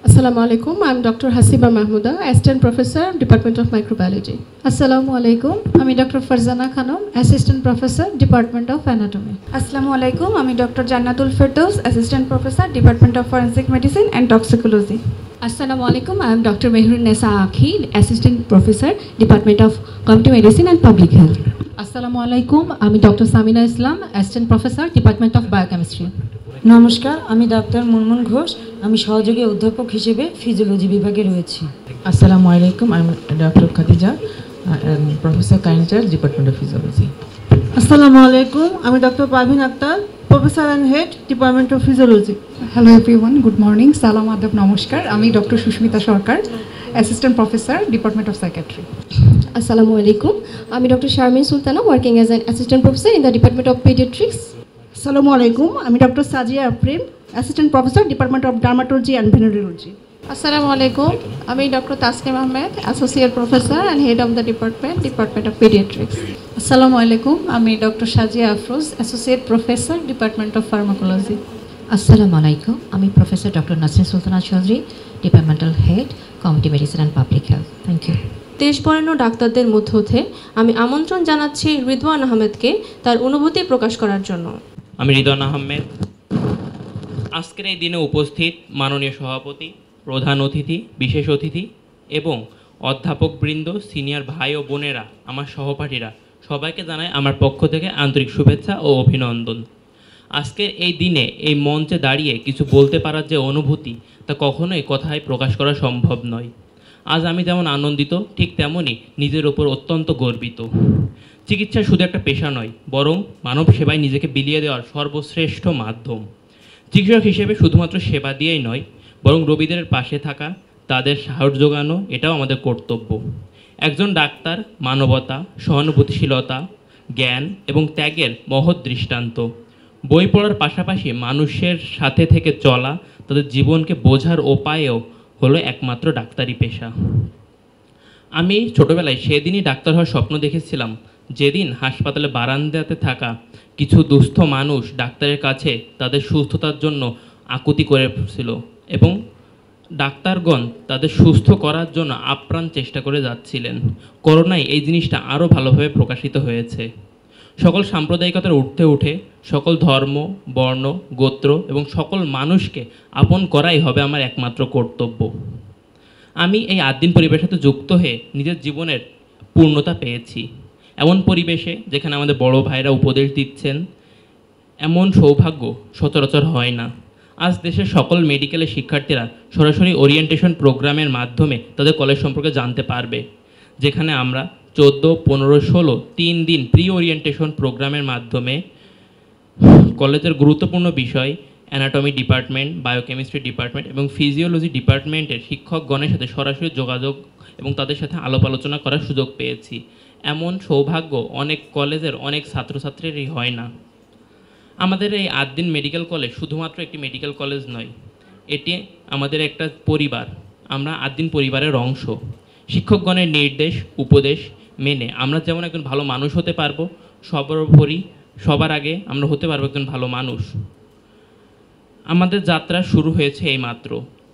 Speaker 10: আসসালামু আলাইকুম, I am doctor Hasiba Mahmuda, assistant professor, department of microbiology.
Speaker 36: আসসালামু আলাইকুম, আমি doctor Farzana Khanam, assistant professor, department of anatomy.
Speaker 9: আসসালামু আলাইকুম, আমি doctor Jannatul Ferdous, assistant professor, department of forensic medicine and toxicology. আসসালামু আলাইকুম, I am doctor Mehrunnesa Akhi, assistant professor, department of community medicine and public health.
Speaker 10: আসসালামু আলাইকুম, আমি doctor Samina Islam, assistant professor, department of biochemistry.
Speaker 11: নমস্কার, আমি ডাক্তার মুনমুন ঘোষ, আমি সহযোগী অধ্যাপক হিসেবে ফিজিওলজি বিভাগে রয়েছি।
Speaker 12: আসসালামু আলাইকুম, I am doctor Khadija, professor কাইন্টার, ডিপার্টমেন্ট অফ ফিজিওলজি।
Speaker 11: আসসালামু আলাইকুম, আমি doctor Parvin Akter, professor and head, department of physiology.
Speaker 13: Hello everyone, good morning, সালাম আদাব, নমস্কার। আমি doctor Susmita Sarkar, assistant professor, department of psychiatry.
Speaker 14: আসসালামু আলাইকুম, আমি doctor Sharmin Sultana, working as an assistant professor in the department of paediatrics.
Speaker 11: আসসালামু আলাইকুম, আমি doctor Sajia Afrin, assistant professor, department of dermatology and ভেনেরোলজি।
Speaker 6: আসসালামু আলাইকুম, আমি doctor Tasnim Ahmed, associate professor and head of the department, department of paediatrics.
Speaker 13: আসসালামু আলাইকুম, আমি doctor Sazia Afroz, associate professor, department of pharmacology.
Speaker 15: আসসালামু আলাইকুম, আমি professor doctor Nasrin Sultana Chowdhury, departmental head, community medicine and public health. Thank you.
Speaker 2: দেশ বরেণ্য ডাক্তারদের মধ্য হতে আমি আমন্ত্রণ জানাচ্ছি রিদওয়ান আহমেদকে তার অনুভূতি প্রকাশ করার জন্য।
Speaker 25: আমি রিদওয়ান আহমেদ। আজকের এই দিনে উপস্থিত মাননীয় সভাপতি, প্রধান অতিথি, বিশেষ অতিথি এবং অধ্যাপকবৃন্দ, সিনিয়র ভাই ও বোনেরা, আমার সহপাঠীরা, সবাইকে জানাই আমার পক্ষ থেকে আন্তরিক শুভেচ্ছা ও অভিনন্দন। আজকের এই দিনে এই মঞ্চে দাঁড়িয়ে কিছু বলতে পারার যে অনুভূতি, তা কখনোই কথায় প্রকাশ করা সম্ভব নয়। আজ আমি যেমন আনন্দিত, ঠিক তেমনই নিজের ওপর অত্যন্ত গর্বিত। চিকিৎসা শুধু একটা পেশা নয়, বরং মানব সেবায় নিজেকে বিলিয়ে দেওয়ার সর্বশ্রেষ্ঠ মাধ্যম। চিকিৎসক হিসেবে শুধুমাত্র সেবা দিয়েই নয়, বরং রোগীদের পাশে থাকা, তাদের সাহস যোগানো, এটাও আমাদের কর্তব্য। একজন ডাক্তার মানবতা, সহানুভূতিশীলতা, জ্ঞান এবং ত্যাগের মহৎ দৃষ্টান্ত। বই পড়ার পাশাপাশি মানুষের সাথে থেকে চলা, তাদের জীবনকে বোঝার উপায়ও হলো একমাত্র ডাক্তারি পেশা। আমি ছোটোবেলায় সেদিনই ডাক্তার হওয়ার স্বপ্ন দেখেছিলাম, যেদিন হাসপাতালে বারান্দাতে থাকা কিছু দুস্থ মানুষ ডাক্তারের কাছে তাদের সুস্থতার জন্য আকুতি করেছিল এবং ডাক্তারগণ তাদের সুস্থ করার জন্য আপ্রাণ চেষ্টা করে যাচ্ছিলেন। করোনায় এই জিনিসটা আরও ভালোভাবে প্রকাশিত হয়েছে। সকল সাম্প্রদায়িকতার ঊর্ধ্বে উঠে সকল ধর্ম, বর্ণ, গোত্র এবং সকল মানুষকে আপন করাই হবে আমার একমাত্র কর্তব্য। আমি এই আদিম পরিবেশের সাথে যুক্ত হয়ে নিজের জীবনের পূর্ণতা পেয়েছি। এমন পরিবেশে যেখানে আমাদের বড় ভাইরা উপদেশ দিচ্ছেন, এমন সৌভাগ্য সচরাচর হয় না। আজ দেশের সকল মেডিকেলের শিক্ষার্থীরা সরাসরি ওরিয়েন্টেশন প্রোগ্রামের মাধ্যমে তাদের কলেজ সম্পর্কে জানতে পারবে, যেখানে আমরা 14, 15, 16 3 দিন প্রি ওরিয়েন্টেশন প্রোগ্রামের মাধ্যমে কলেজের গুরুত্বপূর্ণ বিষয় অ্যানাটমি ডিপার্টমেন্ট, বায়োকেমিস্ট্রি ডিপার্টমেন্ট এবং ফিজিওলজি ডিপার্টমেন্টের শিক্ষকগণের সাথে সরাসরি যোগাযোগ এবং তাদের সাথে আলাপ আলোচনা করার সুযোগ পেয়েছি। এমন সৌভাগ্য অনেক কলেজের অনেক ছাত্রছাত্রীরই হয় না। আমাদের এই আদ্দিন মেডিকেল কলেজ শুধুমাত্র একটি মেডিকেল কলেজ নয়, এটি আমাদের একটা পরিবার। আমরা আদ্দিন পরিবারের অংশ। শিক্ষকগণের নির্দেশ উপদেশ মেনে আমরা যেমন একজন ভালো মানুষ হতে পারবো, সর্বোপরি সবার আগে আমরা হতে পারবো একজন ভালো মানুষ। আমাদের যাত্রা শুরু হয়েছে এইমাত্র।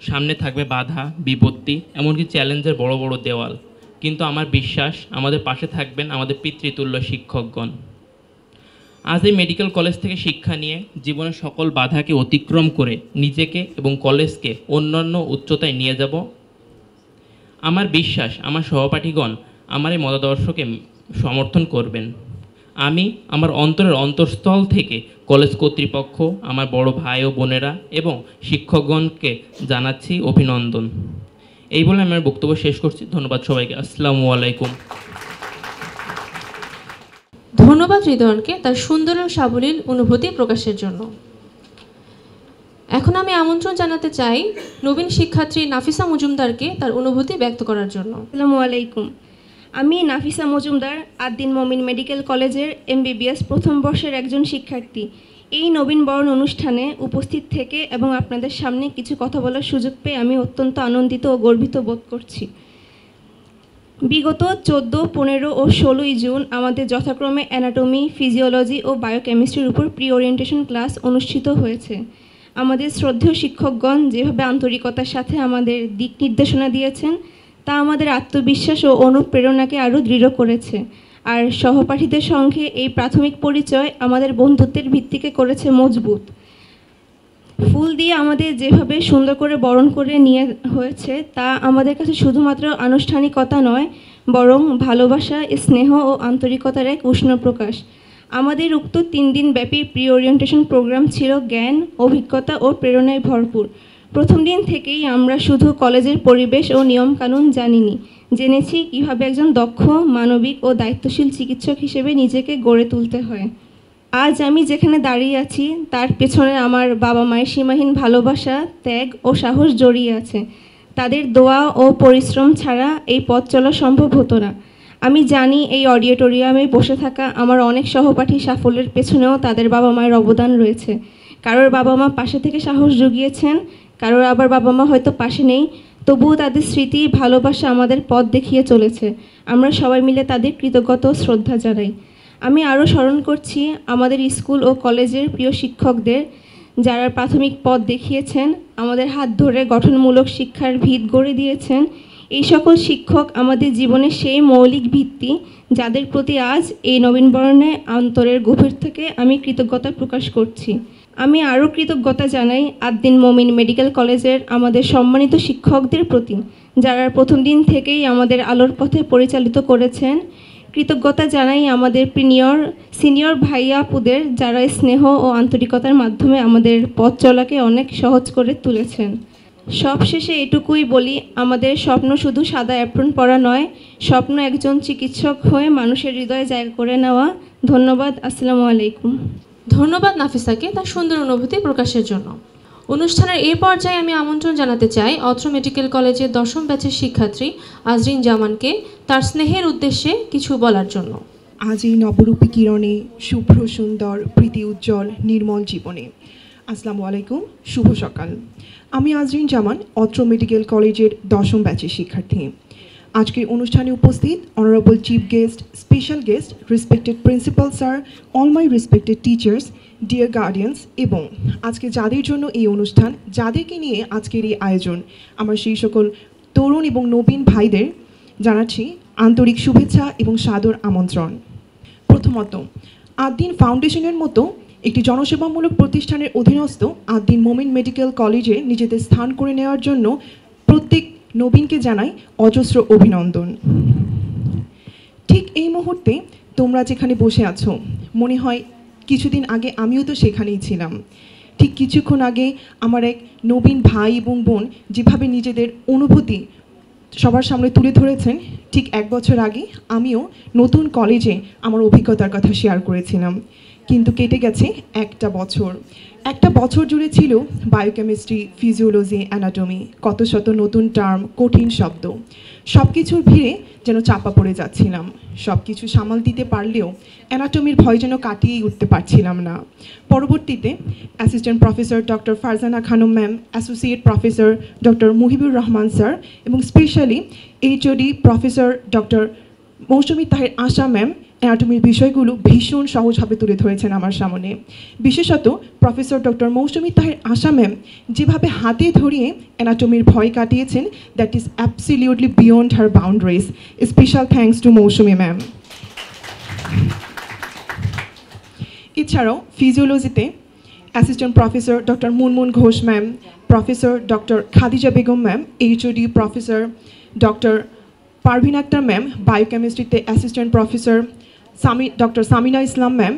Speaker 25: সামনে থাকবে বাধা, বিপত্তি, এমনকি চ্যালেঞ্জের বড় বড় দেওয়াল, কিন্তু আমার বিশ্বাস আমাদের পাশে থাকবেন আমাদের পিতৃতুল্য শিক্ষকগণ। আজ এই মেডিকেল কলেজ থেকে শিক্ষা নিয়ে জীবনের সকল বাধাকে অতিক্রম করে নিজেকে এবং কলেজকে অন্যান্য উচ্চতায় নিয়ে যাব। আমার বিশ্বাস আমার সহপাঠীগণ আমার এই মতাদর্শকে সমর্থন করবেন। আমি আমার অন্তরের অন্তঃস্থল থেকে কলেজ কর্তৃপক্ষ, আমার বড় ভাই ও বোনেরা এবং শিক্ষকগণকে জানাচ্ছি অভিনন্দন। এই বলে আমি আমার বক্তব্য শেষ করছি। ধন্যবাদ সবাইকে। আসসালামু আলাইকুম।
Speaker 2: ধন্যবাদ হৃদয়নকে তার সুন্দর ও সাবলীল অনুভূতি প্রকাশের জন্য। এখন আমি আমন্ত্রণ জানাতে চাই নবীন শিক্ষার্থী নাফিসা মজুমদারকে তার অনুভূতি ব্যক্ত করার জন্য।
Speaker 16: আসসালামু আলাইকুম। আমি নাফিসা মজুমদার আদ্দিন মমিন মেডিকেল কলেজের MBBS প্রথম বর্ষের একজন শিক্ষার্থী। এই নবীনবরণ অনুষ্ঠানে উপস্থিত থেকে এবং আপনাদের সামনে কিছু কথা বলার সুযোগ পেয়ে আমি অত্যন্ত আনন্দিত ও গর্বিত বোধ করছি। বিগত 14, 15 ও 16 জুন আমাদের যথাক্রমে অ্যানাটমি, ফিজিওলজি ও বায়োকেমিস্ট্রির উপর প্রি ওরিয়েন্টেশন ক্লাস অনুষ্ঠিত হয়েছে। আমাদের শ্রদ্ধেয় শিক্ষকগণ যেভাবে আন্তরিকতার সাথে আমাদের দিক নির্দেশনা দিয়েছেন তা আমাদের আত্মবিশ্বাস ও অনুপ্রেরণাকে আরও দৃঢ় করেছে। আর সহপাঠীদের সঙ্গে এই প্রাথমিক পরিচয় আমাদের বন্ধুত্বের ভিত্তিকে করেছে মজবুত। ফুল দিয়ে আমাদের যেভাবে সুন্দর করে বরণ করে নিয়ে হয়েছে তা আমাদের কাছে শুধুমাত্র আনুষ্ঠানিকতা নয়, বরং ভালোবাসা, স্নেহ ও আন্তরিকতার এক উষ্ণ প্রকাশ। আমাদের উক্ত 3 দিন ব্যাপী প্রি ওরিয়েন্টেশন প্রোগ্রাম ছিল জ্ঞান, অভিজ্ঞতা ও প্রেরণায় ভরপুর। প্রথম দিন থেকেই আমরা শুধু কলেজের পরিবেশ ও নিয়মকানুন জানিনি, জেনেছি কিভাবে একজন দক্ষ, মানবিক ও দায়িত্বশীল চিকিৎসক হিসেবে নিজেকে গড়ে তুলতে হয়। আজ আমি যেখানে দাঁড়িয়ে আছি তার পেছনে আমার বাবা মায়ের সীমাহীন ভালোবাসা, ত্যাগ ও সাহস জড়িয়ে আছে। তাদের দোয়া ও পরিশ্রম ছাড়া এই পথ চলা সম্ভব হতো না। আমি জানি এই অডিটোরিয়ামে বসে থাকা আমার অনেক সহপাঠী সাফল্যের পেছনেও তাদের বাবা মায়ের অবদান রয়েছে। কারোর বাবা মা পাশে থেকে সাহস জুগিয়েছেন, কারোর আবার বাবা মা হয়তো পাশে নেই, তবুও তাদের স্মৃতি, ভালোবাসা আমাদের পথ দেখিয়ে চলেছে। আমরা সবাই মিলে তাদের কৃতজ্ঞতা ও শ্রদ্ধা জানাই। আমি আরও স্মরণ করছি আমাদের স্কুল ও কলেজের প্রিয় শিক্ষকদের, যারা প্রাথমিক পথ দেখিয়েছেন, আমাদের হাত ধরে গঠনমূলক শিক্ষার ভিত গড়ে দিয়েছেন। এই সকল শিক্ষক আমাদের জীবনের সেই মৌলিক ভিত্তি যাদের প্রতি আজ এই নবীনবরণে অন্তরের গভীর থেকে আমি কৃতজ্ঞতা প্রকাশ করছি। আমি আরও কৃতজ্ঞতা জানাই আদ্দিন মমিন মেডিকেল কলেজের আমাদের সম্মানিত শিক্ষকদের প্রতি, যারা প্রথম দিন থেকেই আমাদের আলোর পথে পরিচালিত করেছেন। কৃতজ্ঞতা জানাই আমাদের সিনিয়র ভাইয়া আপুদের, যারা স্নেহ ও আন্তরিকতার মাধ্যমে আমাদের পথ চলাকে অনেক সহজ করে তুলেছেন। সবশেষে এটুকুই বলি, আমাদের স্বপ্ন শুধু সাদা অ্যাপ্রন পরা নয়, স্বপ্ন একজন চিকিৎসক হয়ে মানুষের হৃদয়ে জায়গা করে নেওয়া। ধন্যবাদ। আসসালামু আলাইকুম।
Speaker 2: ধন্যবাদ নাফিসাকে তার সুন্দর অনুভূতি প্রকাশের জন্য। অনুষ্ঠানের এই পর্যায়ে আমি আমন্ত্রণ জানাতে চাই অত্র মেডিকেল কলেজের 10ম ব্যাচের শিক্ষার্থী আজরিন জামানকে তার স্নেহের উদ্দেশ্যে কিছু বলার জন্য।
Speaker 17: আজ এই নবরূপী কিরণে, শুভ্র সুন্দর, প্রীতি উজ্জ্বল, নির্মল জীবনে। আসসালামু আলাইকুম, শুভ সকাল। আমি আজরিন জামান, অত্র মেডিকেল কলেজের 10ম ব্যাচের শিক্ষার্থী। আজকের অনুষ্ঠানে উপস্থিত honourable chief guest, special guest, respected principal sir, all my respected teachers, dear guardians, এবং আজকে যাদের জন্য এই অনুষ্ঠান, যাদেরকে নিয়ে আজকের এই আয়োজন, আমার সেই সকল তরুণ এবং নবীন ভাইদের জানাচ্ছি আন্তরিক শুভেচ্ছা এবং সাদর আমন্ত্রণ। প্রথমত, আদ্দিন ফাউন্ডেশনের মতো একটি জনসেবামূলক প্রতিষ্ঠানের অধীনস্থ আদ্দিন মোমিন মেডিকেল কলেজে নিজেদের স্থান করে নেওয়ার জন্য প্রত্যেক নবীনকে জানাই অজস্র অভিনন্দন। ঠিক এই মুহূর্তে তোমরা যেখানে বসে আছো, মনে হয় কিছুদিন আগে আমিও তো সেখানেই ছিলাম। ঠিক কিছুক্ষণ আগে আমার এক নবীন ভাই এবং বোন যেভাবে নিজেদের অনুভূতি সবার সামনে তুলে ধরেছেন, ঠিক 1 বছর আগে আমিও নতুন কলেজে আমার অভিজ্ঞতার কথা শেয়ার করেছিলাম। কিন্তু কেটে গেছে একটা বছর জুড়ে ছিল বায়োকেমিস্ট্রি, ফিজিওলজি, অ্যানাটমি, কত শত নতুন টার্ম, কঠিন শব্দ, সব কিছুর ভিড়ে যেন চাপা পড়ে যাচ্ছিলাম। সব কিছু সামাল দিতে পারলেও অ্যানাটমির ভয় যেন কাটিয়েই উঠতে পারছিলাম না। পরবর্তীতে assistant professor doctor Farzana Khanam ma'am, associate professor doctor Muhibur Rahman sir এবং specially HOD professor doctor Mousumi Taher Asha ma'am অ্যানাটমির বিষয়গুলো ভীষণ সহজভাবে তুলে ধরেছেন আমার সামনে। বিশেষত professor doctor Mousumi Taher Asha ma'am যেভাবে হাতে ধরিয়ে অ্যানাটমির ভয় কাটিয়েছেন, that is absolutely beyond her boundaries. Special thanks to Mousumi ma'am. এছাড়াও ফিজিওলজিতে assistant professor doctor Munmun Ghosh ma'am, professor doctor Khadija Begum ma'am, HOD professor doctor Parvin Akter ma'am বায়োকেমিস্ট্রিতে assistant professor, doctor Samina Islam ma'am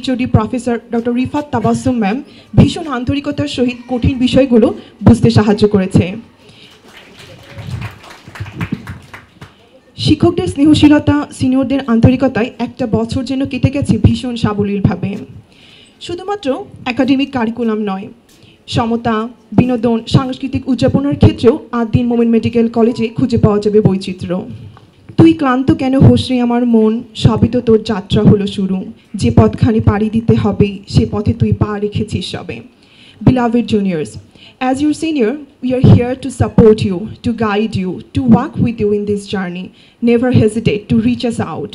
Speaker 17: HOD professor, doctor Rifat Tabassum ma'am ভীষণ আন্তরিকতার সহিত কঠিন বিষয়গুলো বুঝতে সাহায্য করেছে। শিক্ষকদের স্নেহশীলতা, সিনিয়রদের আন্তরিকতায় একটা বছর যেন কেটে গেছে ভীষণ সাবলীলভাবে। শুধুমাত্র একাডেমিক কারিকুলাম নয়, সমতা, বিনোদন, সাংস্কৃতিক উদযাপনের ক্ষেত্রেও আদ্দিন মোমেন মেডিকেল কলেজে খুঁজে পাওয়া যাবে বৈচিত্র্য। তুই ক্লান্ত কেন হোস রে আমার মন, সবই তো তোর যাত্রা হলো শুরু, যে পথখানি পাড়ি দিতে হবে সে পথে তুই পা রেখেছিস সবে। Beloved juniors, as your senior, we are here to support you, to guide you, to walk with you in this journey. Never hesitate to reach us out.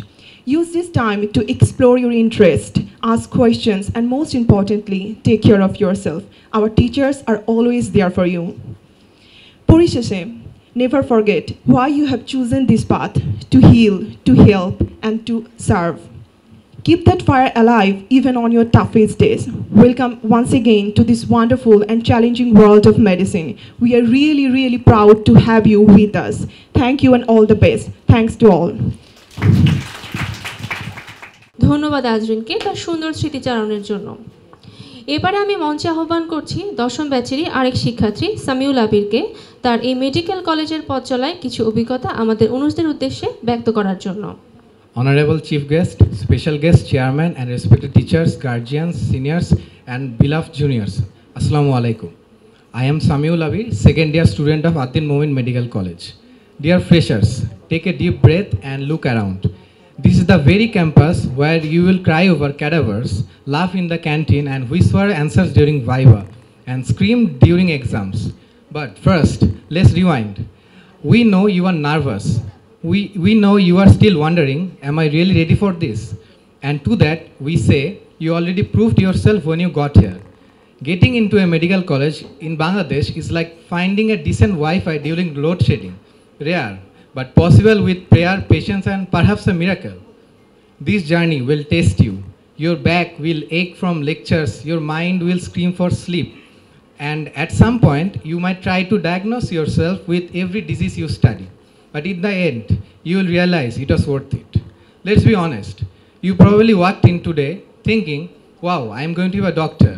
Speaker 17: Use this time to explore your interest, ask questions, and most importantly, take care of yourself. Our teachers are always there for you. Porisheshe, never forget why you have chosen this path, to heal, to help, and to serve. Keep that fire alive even on your toughest days. Welcome once again to this wonderful and challenging world of medicine. We are really, really proud to have you with us. Thank you and all the best. Thanks to all.
Speaker 2: ধন্যবাদ আজরিনকে তার সুন্দর স্মৃতিচারণের জন্য। এবারে আমি মঞ্চে আহ্বান করছি দশম ব্যাচেরই আরেক শিক্ষার্থী সামিউল আবিরকে তার এই মেডিকেল কলেজের পথ চলায় কিছু অভিজ্ঞতা আমাদের অনুষদের উদ্দেশ্যে ব্যক্ত করার জন্য।
Speaker 18: Honorable Chief Guest, Special Guest, Chairman and respected teachers, guardians, seniors and beloved juniors. Assalamu alaikum. I am Sameul Abir, second year student of Addin Momin Medical College. Dear freshers, take a deep breath and look around. This is the very campus where you will cry over cadavers, laugh in the canteen and whisper answers during viva and scream during exams. But first, let's rewind. We know you are nervous. We know you are still wondering, am I really ready for this? And to that, we say, you already proved yourself when you got here. Getting into a medical college in Bangladesh is like finding a decent Wi-Fi during load shedding. Rare, but possible with prayer, patience, and perhaps a miracle. This journey will test you. Your back will ache from lectures, your mind will scream for sleep. And at some point, you might try to diagnose yourself with every disease you study. But in the end, you will realize it was worth it. Let's be honest. You probably walked in today thinking, wow, I'm going to be a doctor.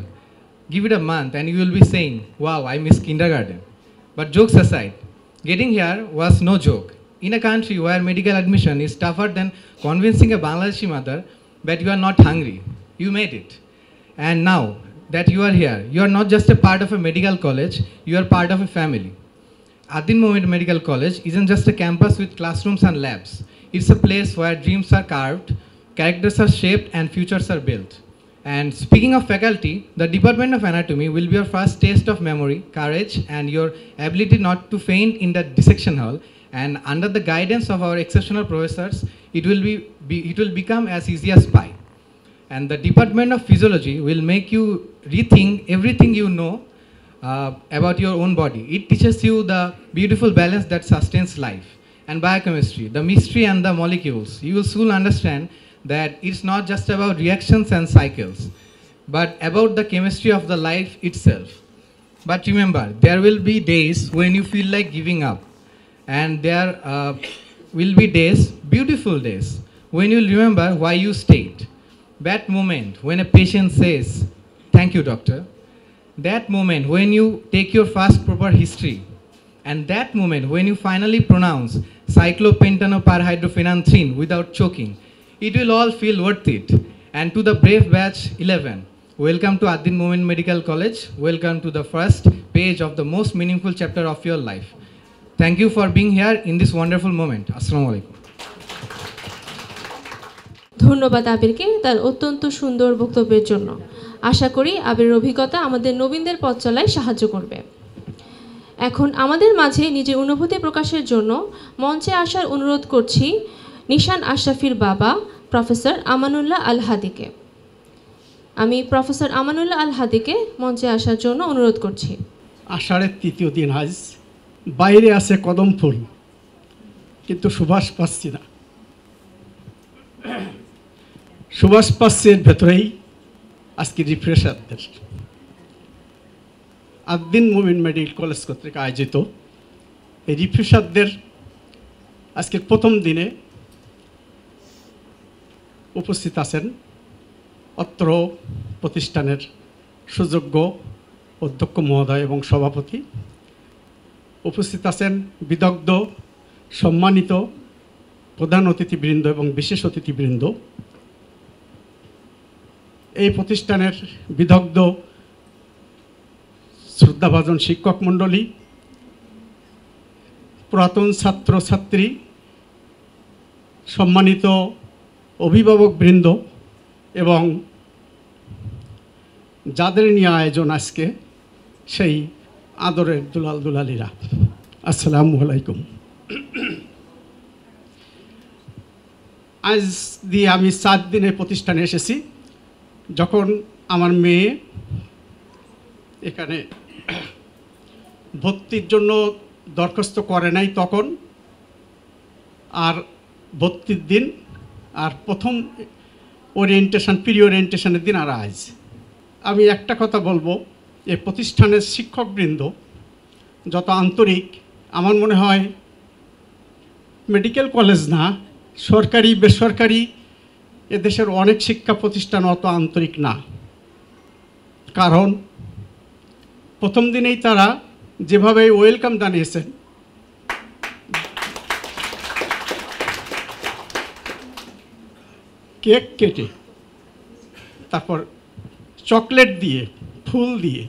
Speaker 18: Give it a month and you will be saying, wow, I miss kindergarten. But jokes aside, getting here was no joke. In a country where medical admission is tougher than convincing a Bangladeshi mother that you are not hungry, you made it. And now that you are here, you are not just a part of a medical college, you are part of a family. Addin Momin Medical College isn't just a campus with classrooms and labs. It's a place where dreams are carved, characters are shaped, and futures are built. And speaking of faculty, the Department of Anatomy will be your first taste of memory, courage, and your ability not to faint in the dissection hall. And under the guidance of our exceptional professors, it will become as easy as pie. And the Department of Physiology will make you rethink everything you know about your own body. It teaches you the beautiful balance that sustains life. And biochemistry, the mystery and the molecules. You will soon understand that it's not just about reactions and cycles, but about the chemistry of the life itself. But remember, there will be days when you feel like giving up. And there will be days, beautiful days, when you'll remember why you stayed. That moment when a patient says, thank you, doctor. That moment when you take your first proper history. And that moment when you finally pronounce cyclopentanoparhydrophenanthrene without choking. It will all feel worth it. And to the brave batch 11, welcome to Addin Momin Medical College. Welcome to the first page of the most meaningful chapter of your life. Thank you for being here in this wonderful moment. Assalamu alaikum.
Speaker 2: ধন্যবাদ আবিরকে তার অত্যন্ত সুন্দর বক্তব্যের জন্য। আশা করি আবিরের অভিজ্ঞতা আমাদের নবীনদের পথ চলায় সাহায্য করবে। এখন আমাদের মাঝে নিজের অনুভূতি প্রকাশের জন্য মঞ্চে আসার অনুরোধ করছি নিশান আশরাফির বাবা প্রফেসর আমানুল্লাহ আল হাদিকে। আমি প্রফেসর আমানুল্লাহ আল হাদিকে মঞ্চে আসার জন্য অনুরোধ করছি।
Speaker 19: আষাঢ়ের তৃতীয় দিন আজ, বাইরে আছে কদম ফুল কিন্তু সুবাস পাচ্ছি না। সুবাস পাচ্ছি এর ভেতরেই আজকে রিফ্রেশারদের আদ্দিন মোমিন মেডিকেল কলেজ কর্তৃক আয়োজিত এই রিফ্রেশারদের আজকের প্রথম দিনে উপস্থিত আছেন অত্র প্রতিষ্ঠানের সুযোগ্য অধ্যক্ষ মহোদয় এবং সভাপতি, উপস্থিত আছেন বিদগ্ধ সম্মানিত প্রধান অতিথিবৃন্দ এবং বিশেষ অতিথিবৃন্দ, এই প্রতিষ্ঠানের বিদগ্ধ শ্রদ্ধাভাজন শিক্ষক মণ্ডলী, পুরাতন ছাত্রছাত্রী, সম্মানিত অভিভাবকবৃন্দ এবং যাদের নিয়ে আয়োজন আজকে সেই আদরের দুলাল দুলালিরা, আসসালামু আলাইকুম। আজ দিয়ে আমি 7 দিনের প্রতিষ্ঠানে এসেছি। যখন আমার মেয়ে এখানে ভর্তির জন্য দরখাস্ত করে নাই তখন, আর ভর্তির দিন, আর প্রথম ওরিয়েন্টেশন প্রি ওরিয়েন্টেশনের দিন, আর আজ আমি একটা কথা বলবো, এই প্রতিষ্ঠানের শিক্ষকবৃন্দ যত আন্তরিক, আমার মনে হয় মেডিকেল কলেজ না, সরকারি বেসরকারি এদেশের অনেক শিক্ষা প্রতিষ্ঠান অত আন্তরিক না। কারণ প্রথম দিনেই তারা যেভাবে ওয়েলকাম জানিয়েছেন, কেক কেটে, তারপর চকলেট দিয়ে, ফুল দিয়ে,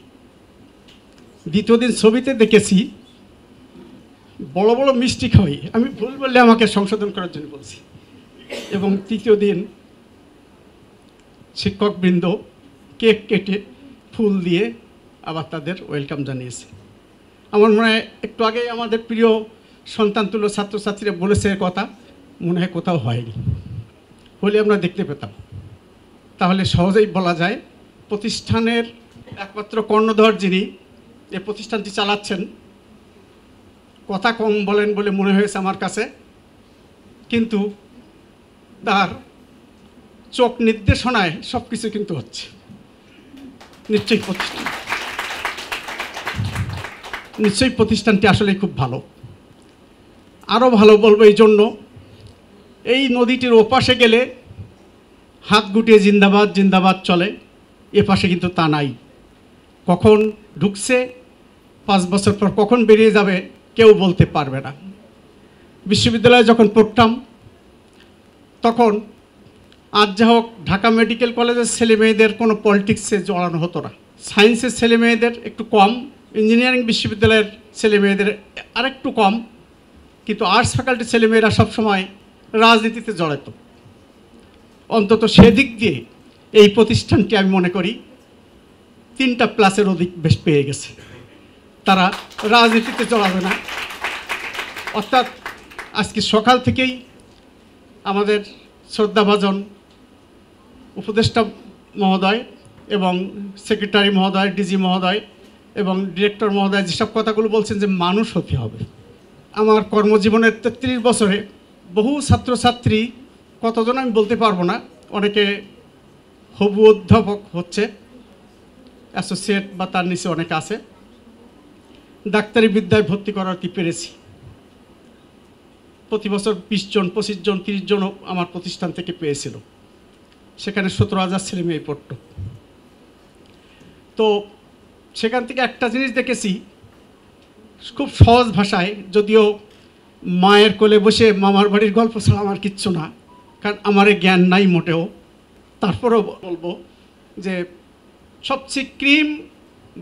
Speaker 19: দ্বিতীয় দিন ছবিতে দেখেছি বড় বড় মিষ্টি খাওয়াই, আমি ভুল বললে আমাকে সংশোধন করার জন্য বলছি, এবং তৃতীয় দিন শিক্ষকবৃন্দ কেক কেটে ফুল দিয়ে আবার তাদের ওয়েলকাম জানিয়েছে। আমার মনে হয় একটু আগে আমাদের প্রিয় সন্তানতুল্য ছাত্রছাত্রীরা বলেছে কথা, মনে হয় কোথাও হয়নি, হলে আমরা দেখতে পেতাম। তাহলে সহজেই বলা যায় প্রতিষ্ঠানের একমাত্র কর্ণধর যিনি এই প্রতিষ্ঠানটি চালাচ্ছেন, কথা কম বলেন বলে মনে হয়েছে আমার কাছে, কিন্তু তার চোখ নির্দেশনায় সব কিছু কিন্তু হচ্ছে। নিশ্চয়ই প্রতিষ্ঠানটি আসলে খুব ভালো। আরও ভালো বলবো এই জন্য, এই নদীটির ওপাশে গেলে হাত গুটিয়ে জিন্দাবাদ জিন্দাবাদ চলে, এ পাশে কিন্তু তা নাই। কখন ঢুকছে, 5 বছর পর কখন বেরিয়ে যাবে কেউ বলতে পারবে না। বিশ্ববিদ্যালয়ে যখন পড়তাম তখন আজ যা হোক ঢাকা মেডিকেল কলেজের ছেলে মেয়েদের কোনো পলিটিক্সে জড়ানো হতো না, সায়েন্সের ছেলে মেয়েদের একটু কম, ইঞ্জিনিয়ারিং বিশ্ববিদ্যালয়ের ছেলে মেয়েদের আরেকটু কম, কিন্তু আর্টস ফ্যাকাল্টির ছেলে মেয়েরা সবসময় রাজনীতিতে জড়াতো। অন্তত সেদিক দিয়ে এই প্রতিষ্ঠানটি আমি মনে করি 3টা প্লাসের অধিক বেশ পেয়ে গেছে, তারা রাজনীতিতে জড়াবে না। অর্থাৎ আজকে সকাল থেকেই আমাদের শ্রদ্ধাভাজন উপদেষ্টা মহোদয় এবং সেক্রেটারি মহোদয়, ডিজি মহোদয় এবং ডিরেক্টর মহোদয় যেসব কথাগুলো বলছেন যে মানুষ হতে হবে। আমার কর্মজীবনের 33 বছরে বহু ছাত্রছাত্রী, কতজন আমি বলতে পারবো না, অনেকে হবু অধ্যাপক হচ্ছে, অ্যাসোসিয়েট বা তার নিচে অনেকে আছে, ডাক্তারি বিদ্যায় ভর্তি করাতে পেরেছি। প্রতি বছর 20 জন, 25 জন, 30 জনও আমার প্রতিষ্ঠান থেকে পেয়েছিল, সেখানে 17,000 ছেলে মেয়ে পড়ত। তো সেখান থেকে একটা জিনিস দেখেছি, খুব সহজ ভাষায়, যদিও মায়ের কোলে বসে মামার বাড়ির গল্প ছাড়া আমার কিচ্ছু না, কারণ আমার জ্ঞান নাই মোটেও, তারপরেও বলবো যে সবচেয়ে ক্রিম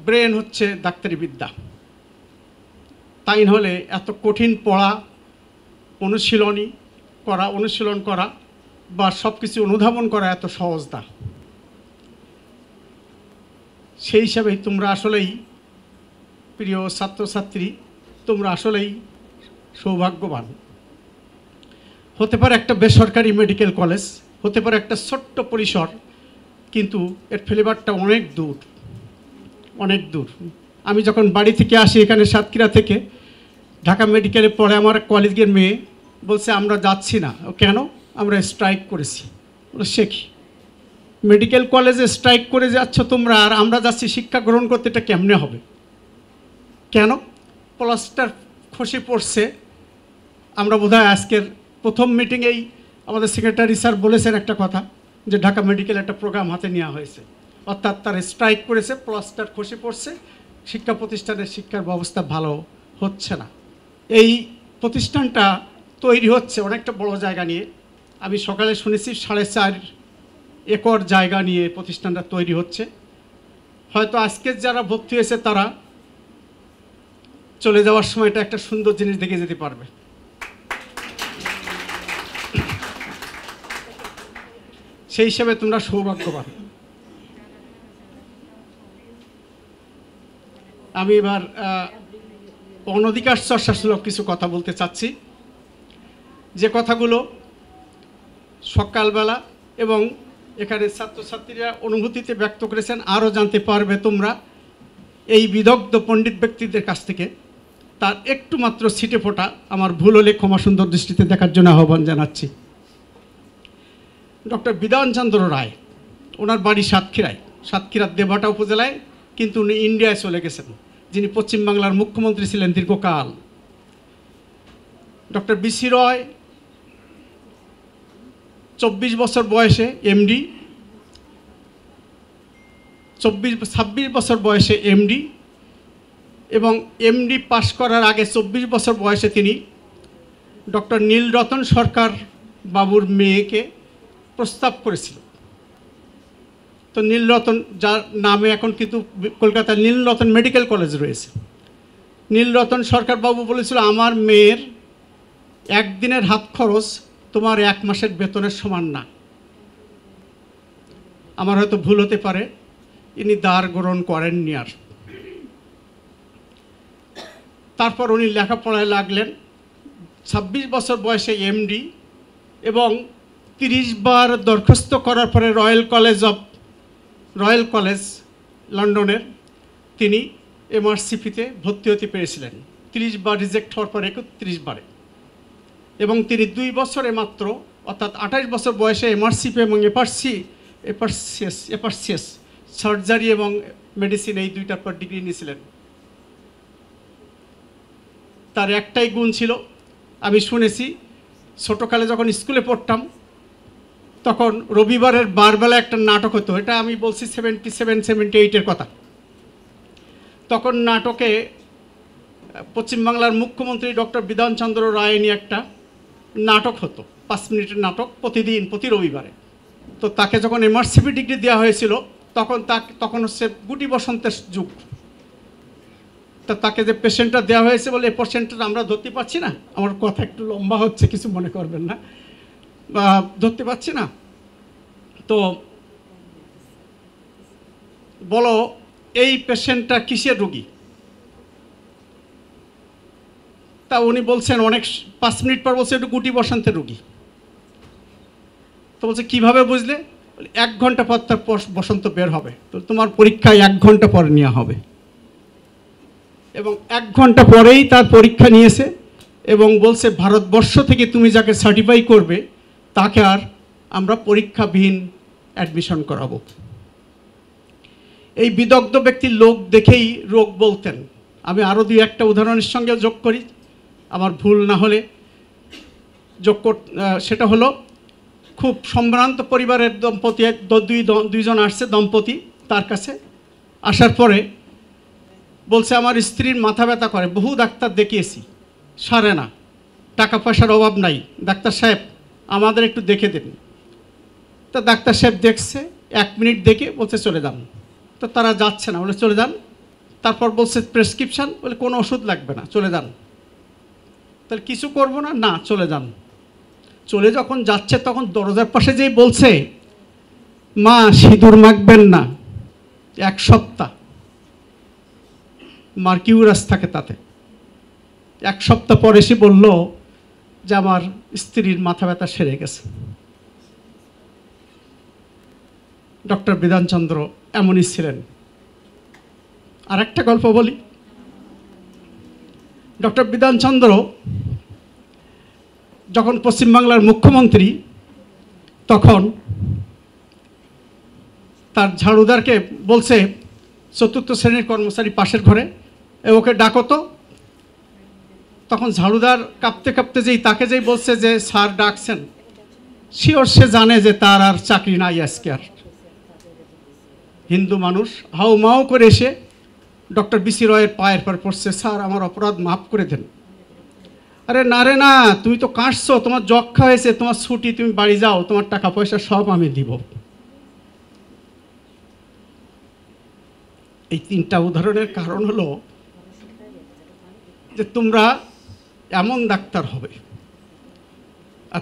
Speaker 19: ব্রেন হচ্ছে ডাক্তারি বিদ্যা। তাই হলে এত কঠিন পড়া, অনুশীলন করা বা সব কিছু অনুধাবন করা এত সহজ না। সেই হিসাবেই তোমরা আসলেই প্রিয় ছাত্রছাত্রী, তোমরা আসলেই সৌভাগ্যবান। হতে পারে একটা বেসরকারি মেডিকেল কলেজ, হতে পারে একটা ছোট্ট পরিসর, কিন্তু এর ফ্লেভারটা অনেক দূর, অনেক দূর। আমি যখন বাড়ি থেকে আসি এখানে সাতক্ষীরা থেকে, ঢাকা মেডিকেলে পড়ে আমার কলেজের মেয়ে বলছে আমরা যাচ্ছি না। কেন? আমরা স্ট্রাইক করেছি। শেখি মেডিকেল কলেজে স্ট্রাইক করে যাচ্ছ তোমরা, আর আমরা যাচ্ছি শিক্ষা গ্রহণ করতে, এটা কেমনে হবে? কেন? প্লাস্টার খসে পড়ছে, আমরা বোধহয় আজকের প্রথম মিটিংয়েই আমাদের সেক্রেটারি স্যার বলেছেন একটা কথা, যে ঢাকা মেডিকেল একটা প্রোগ্রাম হাতে নেওয়া হয়েছে, অর্থাৎ তারা স্ট্রাইক করেছে, প্লাস্টার খসে পড়ছে, শিক্ষা প্রতিষ্ঠানের শিক্ষার ব্যবস্থা ভালো হচ্ছে না। এই প্রতিষ্ঠানটা তৈরি হচ্ছে অনেকটা বড় জায়গা নিয়ে। আমি সকালে শুনেছি 4.5 একর জায়গা নিয়ে প্রতিষ্ঠানটা তৈরি হচ্ছে। হয়তো আজকে যারা ভর্তি হয়েছে তারা চলে যাওয়ার সময় এটা একটা সুন্দর জিনিস দেখে যেতে পারবে। সেই হিসাবে তোমরা সৌভাগ্যবান। আমি এবার অনধিকার চর্চাসূলক কিছু কথা বলতে চাচ্ছি, যে কথাগুলো সকালবেলা এবং এখানে ছাত্রছাত্রীরা অনুভূতিতে ব্যক্ত করেছেন, আরও জানতে পারবে তোমরা এই বিদগ্ধ পণ্ডিত ব্যক্তিদের কাছ থেকে। তার একটু মাত্র ছিটে ফোঁটা আমার ভুল হলে ক্ষমা সুন্দর দৃষ্টিতে দেখার জন্য আহ্বান জানাচ্ছি। ডক্টর বিধানচন্দ্র রায়, ওনার বাড়ি সাতক্ষীরায়, সাতক্ষীরার দেবহাটা উপজেলায়, কিন্তু উনি ইন্ডিয়ায় চলে গেছেন, যিনি পশ্চিমবাংলার মুখ্যমন্ত্রী ছিলেন দীর্ঘকাল। ডক্টর বিসি রয় 24 বছর বয়সে এমডি, 26 বছর বয়সে এমডি, এবং এমডি পাশ করার আগে 24 বছর বয়সে তিনি ডক্টর নীলরতন সরকার বাবুর মেয়েকে প্রস্তাব করেছিল। তো নীলরতন, যার নামে এখন কিন্তু কলকাতার নীলরতন মেডিকেল কলেজ রয়েছে, নীলরতন সরকার বাবু বলেছিল, আমার মেয়ের একদিনের হাত খরচ তোমার 1 মাসের বেতনের সমান না। আমার হয়তো ভুল হতে পারে, ইনি দ্বার গ্রহণ করেননি। আর তারপর উনি লেখাপড়ায় লাগলেন। 26 বছর বয়সে এমডি, এবং 30 বার দরখাস্ত করার পরে রয়্যাল কলেজ লন্ডনের তিনি এমআরসিপিতে ভর্তি হতে পেরেছিলেন। 30 বার রিজেক্ট হওয়ার পরে 31 বারে, এবং তিনি 2 বছরে মাত্র, অর্থাৎ 28 বছর বয়সে এমআরসিপি এবং এপারসিয়াস সার্জারি এবং মেডিসিন, এই 2টার পর ডিগ্রি নিয়েছিলেন। তার একটাই গুণ ছিল, আমি শুনেছি ছোটোকালে যখন স্কুলে পড়তাম তখন রবিবারের বারবেলা একটা নাটক হতো, এটা আমি বলছি 77-78-এর কথা। তখন নাটকে পশ্চিমবাংলার মুখ্যমন্ত্রী ডক্টর বিধানচন্দ্র রায় নিয়ে একটা নাটক হতো, 5 মিনিটের নাটক, প্রতিদিন প্রতি রবিবারে। তো তাকে যখন এমআরসিপি ডিগ্রি দেওয়া হয়েছিল তখন হচ্ছে গুটি বসন্তের যুগ। তা তাকে যে পেশেন্টটা দেওয়া হয়েছে বলে, এই পেশেন্টটা আমরা ধরতে পারছি না, আমার কথা একটু লম্বা হচ্ছে, কিছু মনে করবেন না, বা ধরতে পারছি না, তো বলো এই পেশেন্টটা কিসের রোগী? তা উনি বলছেন, অনেক 5 মিনিট পর বলছে একটু গুটি বসন্তের রোগী। তো বলছে কীভাবে বুঝলে? 1 ঘন্টা পর তার বসন্ত বের হবে, তো তোমার পরীক্ষায় 1 ঘন্টা পরে নেওয়া হবে। এবং 1 ঘন্টা পরেই তার পরীক্ষা নিয়েছে, এবং বলছে ভারতবর্ষ থেকে তুমি যাকে সার্টিফাই করবে তাকে আর আমরা পরীক্ষাবিহীন অ্যাডমিশন করাবো। এই বিদগ্ধ ব্যক্তির লোক দেখেই রোগ বলতেন। আমি আরও 2-1টা উদাহরণের সঙ্গে যোগ করি, আমার ভুল না হলে সেটা হলো, খুব সম্ভ্রান্ত পরিবারের দম্পতি, দুইজন আসছে দম্পতি তার কাছে। আসার পরে বলছে আমার স্ত্রীর মাথা ব্যথা করে, বহু ডাক্তার দেখিয়েছি, সারে না, টাকা পয়সার অভাব নাই, ডাক্তার সাহেব আমাদের একটু দেখে দেন। তো ডাক্তার সাহেব দেখছে, 1 মিনিট দেখে বলছে চলে যান। তো তারা যাচ্ছে না, বলে চলে যান। তারপর বলছে প্রেসক্রিপশান, বলে কোনো ওষুধ লাগবে না, চলে যান। তাহলে কিছু করবো না, না চলে যান। চলে যখন যাচ্ছে তখন দরজার পাশে যেই বলছে, মা সিঁদুর মাখবেন না, 1 সপ্তাহ মার্কিউরাস থাকে তাতে। 1 সপ্তাহ পরে এসে বলল যে আমার স্ত্রীর মাথা ব্যথা সেরে গেছে। ডক্টর বিধানচন্দ্র এমনই ছিলেন। আর একটা গল্প বলি। ডক্টর বিধানচন্দ্র যখন পশ্চিমবাংলার মুখ্যমন্ত্রী, তখন তার ঝাড়ুদারকে বলছে, 4th শ্রেণীর কর্মচারী পাশের ঘরে, ওকে ডাকো তো। তখন ঝাড়ুদার কাঁপতে কাঁপতে তাকে যেই বলছে যে স্যার ডাকছেন, শিওর সে জানে যে তার আর চাকরি নাই আজকে আর। হিন্দু মানুষ হাউ মাউ করে এসে ডক্টর বিসি রয়ের পায়ের পর পড়ছে, স্যার আমার অপরাধ মাফ করে দেন। আরে না রে না, তুমি তো কাঁদছো, তোমার যক্ষা হয়েছে, তোমার ছুটি, তুমি বাড়ি যাও, তোমার টাকা পয়সা সব আমি দিব। এই 3টা উদাহরণের কারণ হলো যে তোমরা এমন ডাক্তার হবে, আর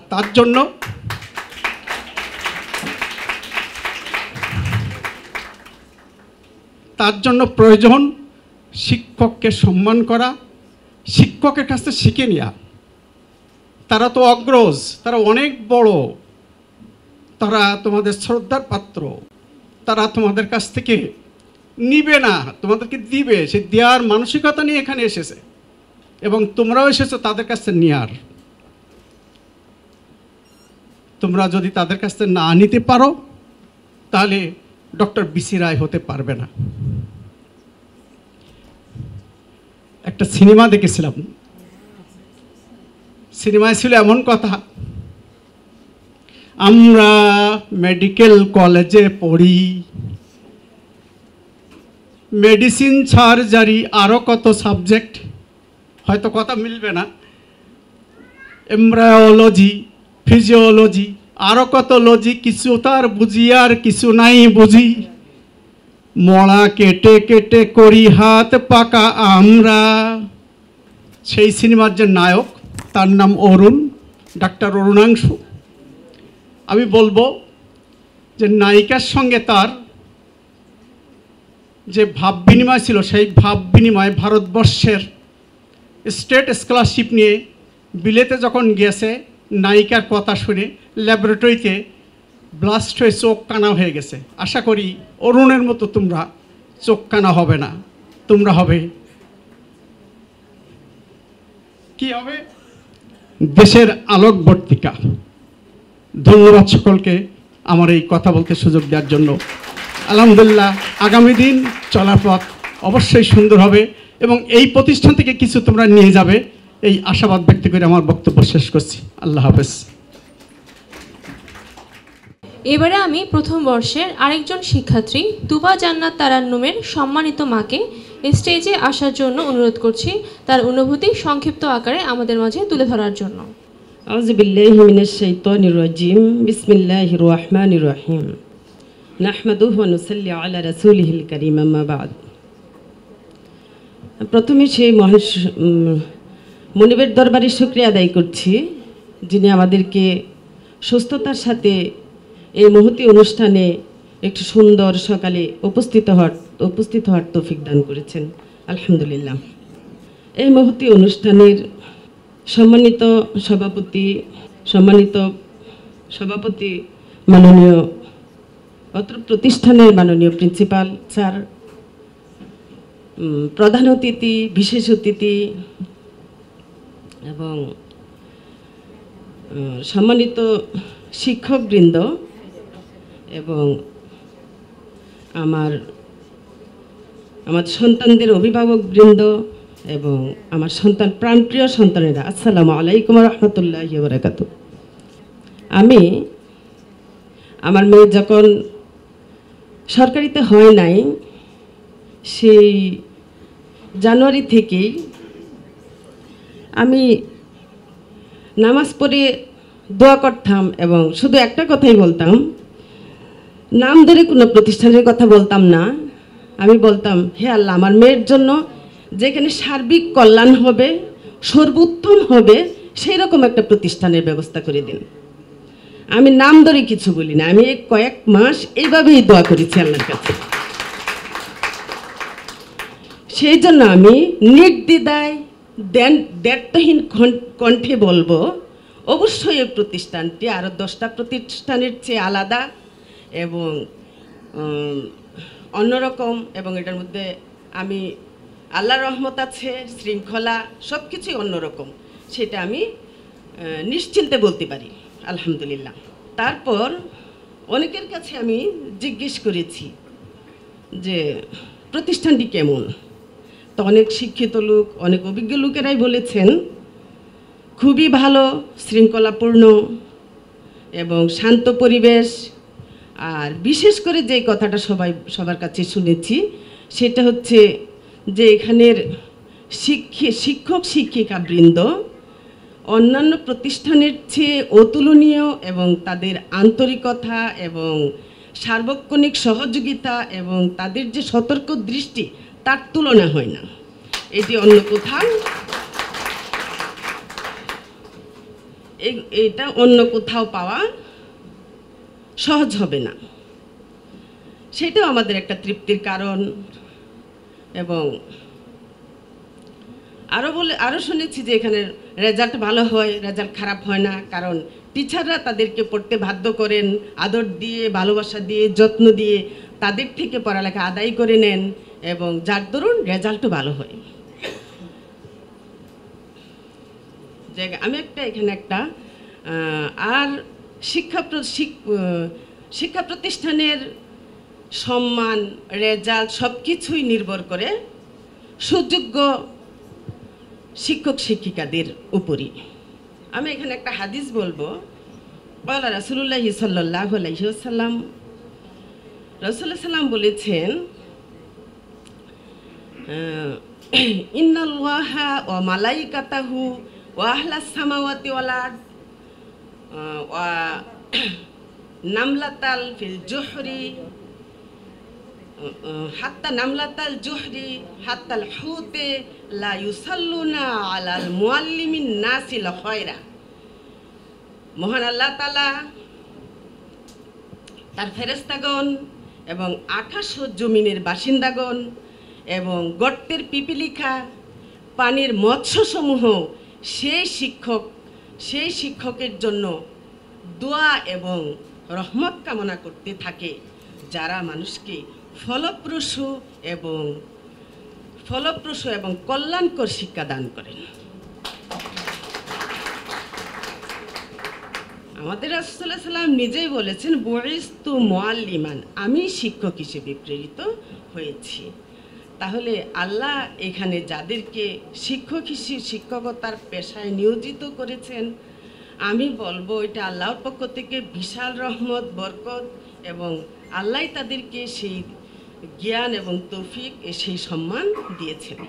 Speaker 19: তার জন্য প্রয়োজন শিক্ষককে সম্মান করা, শিক্ষকের কাছ থেকে শিখে নেওয়া। তারা তো অগ্রজ, তারা অনেক বড়, তারা তোমাদের শ্রদ্ধার পাত্র, তারা তোমাদের কাছ থেকে নিবে না, তোমাদেরকে দিবে। সে দেওয়ার মানসিকতা নিয়ে এখানে এসেছে এবং তোমরাও এসেছো তাদের কাছ থেকে নেওয়ার। তোমরা যদি তাদের কাছ থেকে না নিতে পারো তাহলে ডক্টর বিসি রায় হতে পারবে না। একটা সিনেমা দেখেছিলাম, সিনেমায় ছিল এমন কথা, আমরা মেডিকেল কলেজে পড়ি, মেডিসিন, সার্জারি, আরও কত সাবজেক্ট, হয়তো কথা মিলবে না, এমব্রায়োলজি, ফিজিওলজি, আরও কত লজি, কিছু তার বুঝি আর কিছু নাই বুঝি, মড়া কেটে কেটে করি হাত পাকা আমরা। সেই সিনেমার যে নায়ক তার নাম অরুণ, ডাক্তার অরুণাংশু। আমি বলবো যে নায়িকার সঙ্গে তার যে ভাব বিনিময় ছিল, সেই ভাব বিনিময় ভারতবর্ষের স্টেট স্কলারশিপ নিয়ে বিলেতে যখন গিয়েছে, নায়িকার কথা শুনে ল্যাবরেটরিতে ব্লাস্ট হয়ে চোখ কানা হয়ে গেছে। আশা করি অরুণের মতো তোমরা চোখ কানা হবে না, তোমরা হবে কি হবে, দেশের আলোকবর্তিকা। ধন্যবাদ সকলকে আমার এই কথা বলতে সুযোগ দেওয়ার জন্য। আলহামদুলিল্লাহ, আগামী দিন চলার পথ অবশ্যই সুন্দর হবে এবং এই প্রতিষ্ঠান থেকে কিছু তোমরা নিয়ে যাবে, এই আশাবাদ ব্যক্ত করে আমার বক্তব্য শেষ করছি। আল্লাহ হাফেজ।
Speaker 2: এবারে আমি প্রথম বর্ষের আরেকজন শিক্ষার্থী তুবা জান্নাত তারান্নুমের সম্মানিত মাকে স্টেজে আসার জন্য অনুরোধ করছি, তার অনুভূতি সংক্ষিপ্ত আকারে আমাদের মাঝে তুলে ধরার জন্য।
Speaker 1: আউযু বিল্লাহি মিনাশ শাইতানির রাজিম, বিসমিল্লাহির রহমানির রহিম, নাহমাদুহু ওয়া নুসাল্লি আলা রাসূলিহিল কারীম, আম্মা বা'দ। প্রথমে সেই মনিবের দরবারে শুকরিয়া আদায় করছি, যিনি আমাদেরকে সুস্থতার সাথে এই মহতী অনুষ্ঠানে একটু সুন্দর সকালে উপস্থিত হওয়ার তৌফিক দান করেছেন। আলহামদুলিল্লাহ। এই মহতী অনুষ্ঠানের সম্মানিত সভাপতি মাননীয় অত্র প্রতিষ্ঠানের মাননীয় প্রিন্সিপাল স্যার, প্রধান অতিথি, বিশেষ অতিথি এবং সম্মানিত শিক্ষকবৃন্দ এবং আমার সন্তানদের অভিভাবকবৃন্দ এবং আমার প্রাণপ্রিয় সন্তানেরা, আসসালামু আলাইকুম ওয়া রাহমাতুল্লাহি ওয়া বারাকাতুহু। আমার মেয়ে যখন সরকারিতে হয় নাই, সেই জানুয়ারি থেকেই আমি নামাজ পড়ে দোয়া করতাম এবং শুধু একটা কথাই বলতাম, নাম ধরে কোনো প্রতিষ্ঠানের কথা বলতাম না। আমি বলতাম, হে আল্লাহ, আমার মেয়ের জন্য যেখানে সার্বিক কল্যাণ হবে, সর্বোত্তম হবে, সেই রকম একটা প্রতিষ্ঠানের ব্যবস্থা করে দিন। আমি নাম ধরে কিছু বলি না, আমি কয়েক মাস এইভাবেই দোয়া করেছি আল্লাহর কাছে। সেই জন্য আমি নির্দ্বিধায় দ্ব্যর্থহীন কণ্ঠে বলবো, অবশ্যই এই প্রতিষ্ঠানটি আরও 10টা প্রতিষ্ঠানের চেয়ে আলাদা এবং অন্যরকম, এবং এটার মধ্যে আমি আল্লাহর রহমত আছে, শৃঙ্খলা, সব কিছুই অন্যরকম, সেটা আমি নিশ্চিন্তে বলতে পারি। আলহামদুলিল্লাহ। তারপর অনেকের কাছে আমি জিজ্ঞেস করেছি যে প্রতিষ্ঠানটি কেমন। তো অনেক শিক্ষিত লোক, অনেক অভিজ্ঞ লোকেরাই বলেছেন খুবই ভালো, শৃঙ্খলাপূর্ণ এবং শান্ত পরিবেশ। আর বিশেষ করে যে কথাটা সবার কাছে শুনেছি সেটা হচ্ছে যে এখানের শিক্ষক শিক্ষিকা বৃন্দ অন্যান্য প্রতিষ্ঠানের চেয়ে অতুলনীয় এবং তাদের আন্তরিকতা এবং সার্বক্ষণিক সহযোগিতা এবং তাদের যে সতর্ক দৃষ্টি তার তুলনা হয় না। এটি অন্য কোথাও এটা অন্য কোথাও পাওয়া সহজ হবে না। সেটাও আমাদের একটা তৃপ্তির কারণ। এবং আরও শুনেছি যে এখানে রেজাল্ট ভালো হয়, রেজাল্ট খারাপ হয় না, কারণ টিচাররা তাদেরকে পড়তে বাধ্য করেন, আদর দিয়ে, ভালোবাসা দিয়ে, যত্ন দিয়ে তাদের থেকে পড়ালেখা আদায় করে নেন এবং যার দরুন রেজাল্টও ভালো হয়। আমি এখানে একটা আর শিক্ষা প্রতিষ্ঠানের সম্মান, রেজাল্ট সব কিছুই নির্ভর করে সুযোগ্য শিক্ষক শিক্ষিকাদের উপরই। আমি এখানে একটা হাদিস বলবো। বলা রাসূলুল্লাহি সাল্লাল্লাহু আলাইহি ওয়াসাল্লাম, রাসূলুল্লাহ সাল্লাম বলেছেন, ইন্নাল্লাহা ওয়া মালাইকাতাহু ওয়া আহলাস সামাওয়াতি ওয়াল আরদ ওয়া নামলাতাল ফিল জুহরি হাত্তা নামলাতাল জুহরি হাত্তাল হুতে লা ইউসাল্লুনা আলাল মুআল্লিমিন নাসিল খায়রা। মহান আল্লাহ তাআলা তার ফেরেশতাগণ এবং আকাশ ও জমিনের বাসিন্দাগণ এবং গর্তের পিপিলিকা, পানির মৎস্যসমূহ সেই শিক্ষকের জন্য দোয়া এবং রহমত কামনা করতে থাকে, যারা মানুষকে ফলপ্রসূ এবং কল্যাণকর শিক্ষা দান করেন। আমাদের রাসূল সাল্লাল্লাহু আলাইহি ওয়াসাল্লাম নিজেই বলেছেন, বুইস্তু মুআল্লিমান, আমি শিক্ষক হিসেবে প্রেরিত হয়েছি। তাহলে আল্লাহ এখানে যাদেরকে শিক্ষকতার পেশায় নিয়োজিত করেছেন, আমি বলবো এটা আল্লাহর পক্ষ থেকে বিশাল রহমত, বরকত, এবং আল্লাহ তাদেরকে সেই জ্ঞান এবং তৌফিক, সেই সম্মান দিয়েছেন।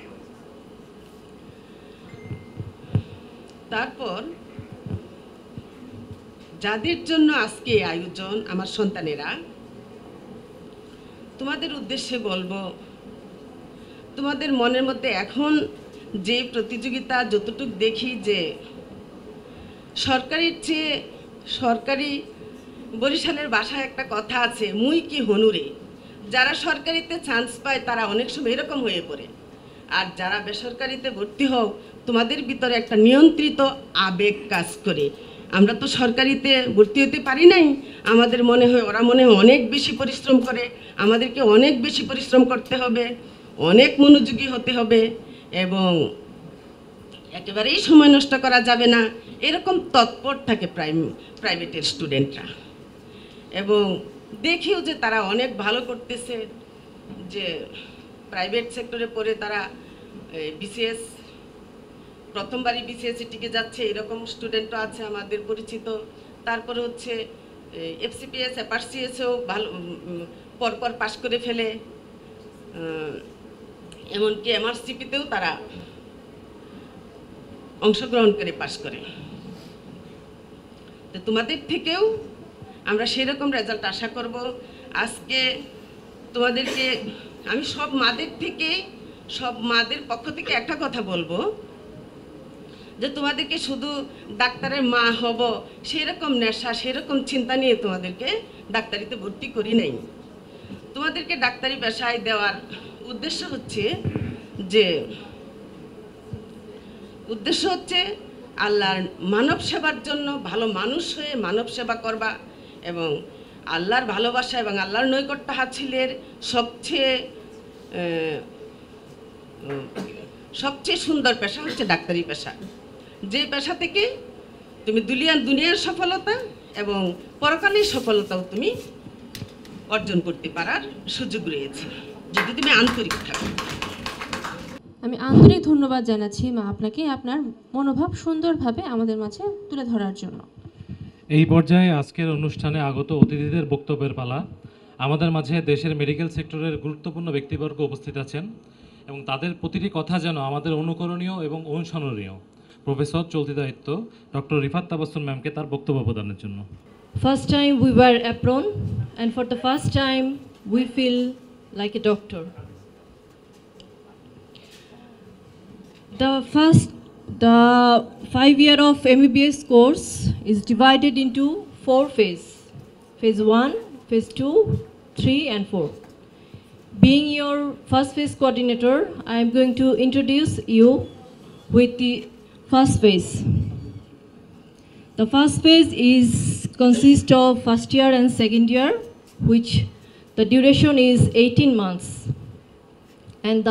Speaker 1: তারপর যাদের জন্য আজকে আয়োজন, আমার সন্তানেরা, তোমাদের উদ্দেশ্যে বলবো, তোমাদের মনের মধ্যে এখন যে প্রতিযোগিতা যতটুকু দেখি যে সরকারির চেয়ে সরকারি, বরিশালের ভাষায় একটা কথা আছে, মুই কি হনুরে। যারা সরকারিতে চান্স পায় তারা অনেক সময় এরকম হয়ে পড়ে, আর যারা বেসরকারিতে ভর্তি হও তোমাদের ভিতরে একটা নিয়ন্ত্রিত আবেগ কাজ করে। আমরা তো সরকারিতে ভর্তি হতে পারি নাই, আমাদের মনে হয় ওরা মনে হয় অনেক বেশি পরিশ্রম করে, আমাদেরকে অনেক বেশি পরিশ্রম করতে হবে, অনেক মনোযোগী হতে হবে এবং একেবারেই সময় নষ্ট করা যাবে না, এরকম তৎপর থাকে প্রাইভেটের স্টুডেন্টরা। এবং দেখিও যে তারা অনেক ভালো করতেছে, যে প্রাইভেট সেক্টরে পড়ে তারা বিসিএস, প্রথমবারই বিসিএসে টিকে যাচ্ছে, এরকম স্টুডেন্টও আছে আমাদের পরিচিত। তারপরে হচ্ছে এফসিপিএস, এপারসিএসও ভালো পরপর পাশ করে ফেলে, এমনকি এমআরসিপিতেও তারা অংশগ্রহণ করে পাশ করে। তো তোমাদের থেকেও আমরা সেরকম রেজাল্ট আশা করব। আজকে তোমাদেরকে আমি সব মাদের পক্ষ থেকে একটা কথা বলবো, যে তোমাদেরকে শুধু ডাক্তারের মা হব সেরকম নেশা, সেরকম চিন্তা নিয়ে তোমাদেরকে ডাক্তারিতে ভর্তি করি নাই। তোমাদেরকে ডাক্তারি পেশায় দেওয়ার উদ্দেশ্য হচ্ছে আল্লাহর মানব সেবার জন্য, ভালো মানুষ হয়ে মানব সেবা করবা এবং আল্লাহর ভালোবাসা এবং আল্লাহর নৈকট্য হাসিলের সবচেয়ে সুন্দর পেশা হচ্ছে ডাক্তারি পেশা, যে পেশা থেকে তুমি দুনিয়ার সফলতা এবং পরকালের সফলতাও তুমি অর্জন করতে পারার সুযোগ রয়েছে, যদি তুমি আন্তরিক থাকো।
Speaker 2: আমি আন্তরিক ধন্যবাদ জানাচ্ছি মা আপনাকে আপনার মনোভাব সুন্দরভাবে আমাদের মাঝে তুলে ধরার জন্য।
Speaker 3: এই পর্যায়ে আজকের অনুষ্ঠানে আগত অতিথিদের বক্তব্যের পালা। আমাদের মাঝে দেশের মেডিকেল সেক্টরের গুরুত্বপূর্ণ ব্যক্তিবর্গ উপস্থিত আছেন এবং তাদের প্রতিটি কথা যেন আমাদের অনুকরণীয় এবং অনুসরণীয়। প্রফেসর চলতি দায়িত্ব ডক্টর রিফাত তাবাসসুম ম্যামকে তার বক্তব্য প্রদানের জন্য।
Speaker 8: First time we wear apron, and for the first time we feel like a doctor. The 5 year of MBBS course is divided into 4 phases. Phase 1, phase 2, 3 and 4. Being your first phase coordinator, I am going to introduce you with the first phase. The first phase consists of first year and second year, which the duration is 18 months. And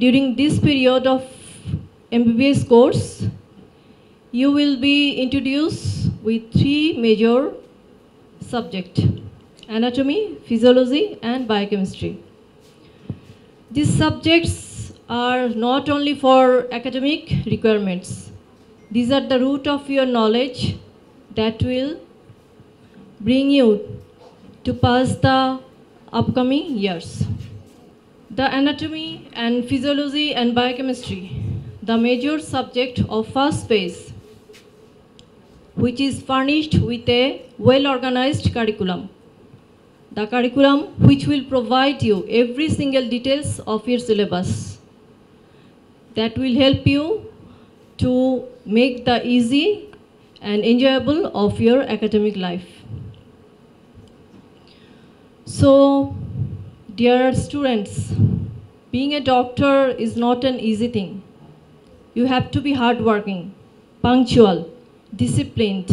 Speaker 8: during this period of MBBS course, you will be introduced with 3 major subjects: anatomy, physiology and biochemistry. These subjects are not only for academic requirements. These are the root of your knowledge that will bring you to pass the upcoming years. The anatomy and physiology and biochemistry, the major subject of first phase, which is furnished with a well-organized curriculum. The curriculum which will provide you every single details of your syllabus. That will help you to make the easy and enjoyable of your academic life. So, dear students, being a doctor is not an easy thing. You have to be hardworking, punctual, disciplined,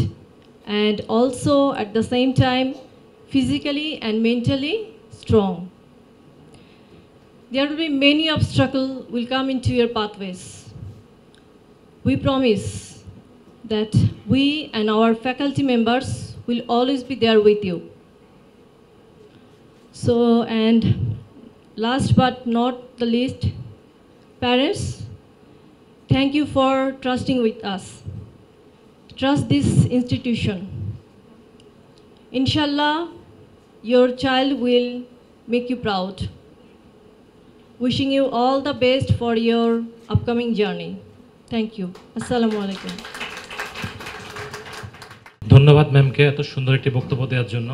Speaker 8: and also at the same time physically and mentally strong. There will be many obstacles will come into your pathways. We promise that we and our faculty members will always be there with you. So, and last but not the least, parents, thank you for trusting with us. Trust this institution. Inshallah, your child will make you proud. Wishing you all the best for your upcoming journey. Thank you. Assalamu alaikum.
Speaker 3: ধন্যবাদ ম্যামকে এত সুন্দর একটি বক্তব্য দেওয়ার জন্য।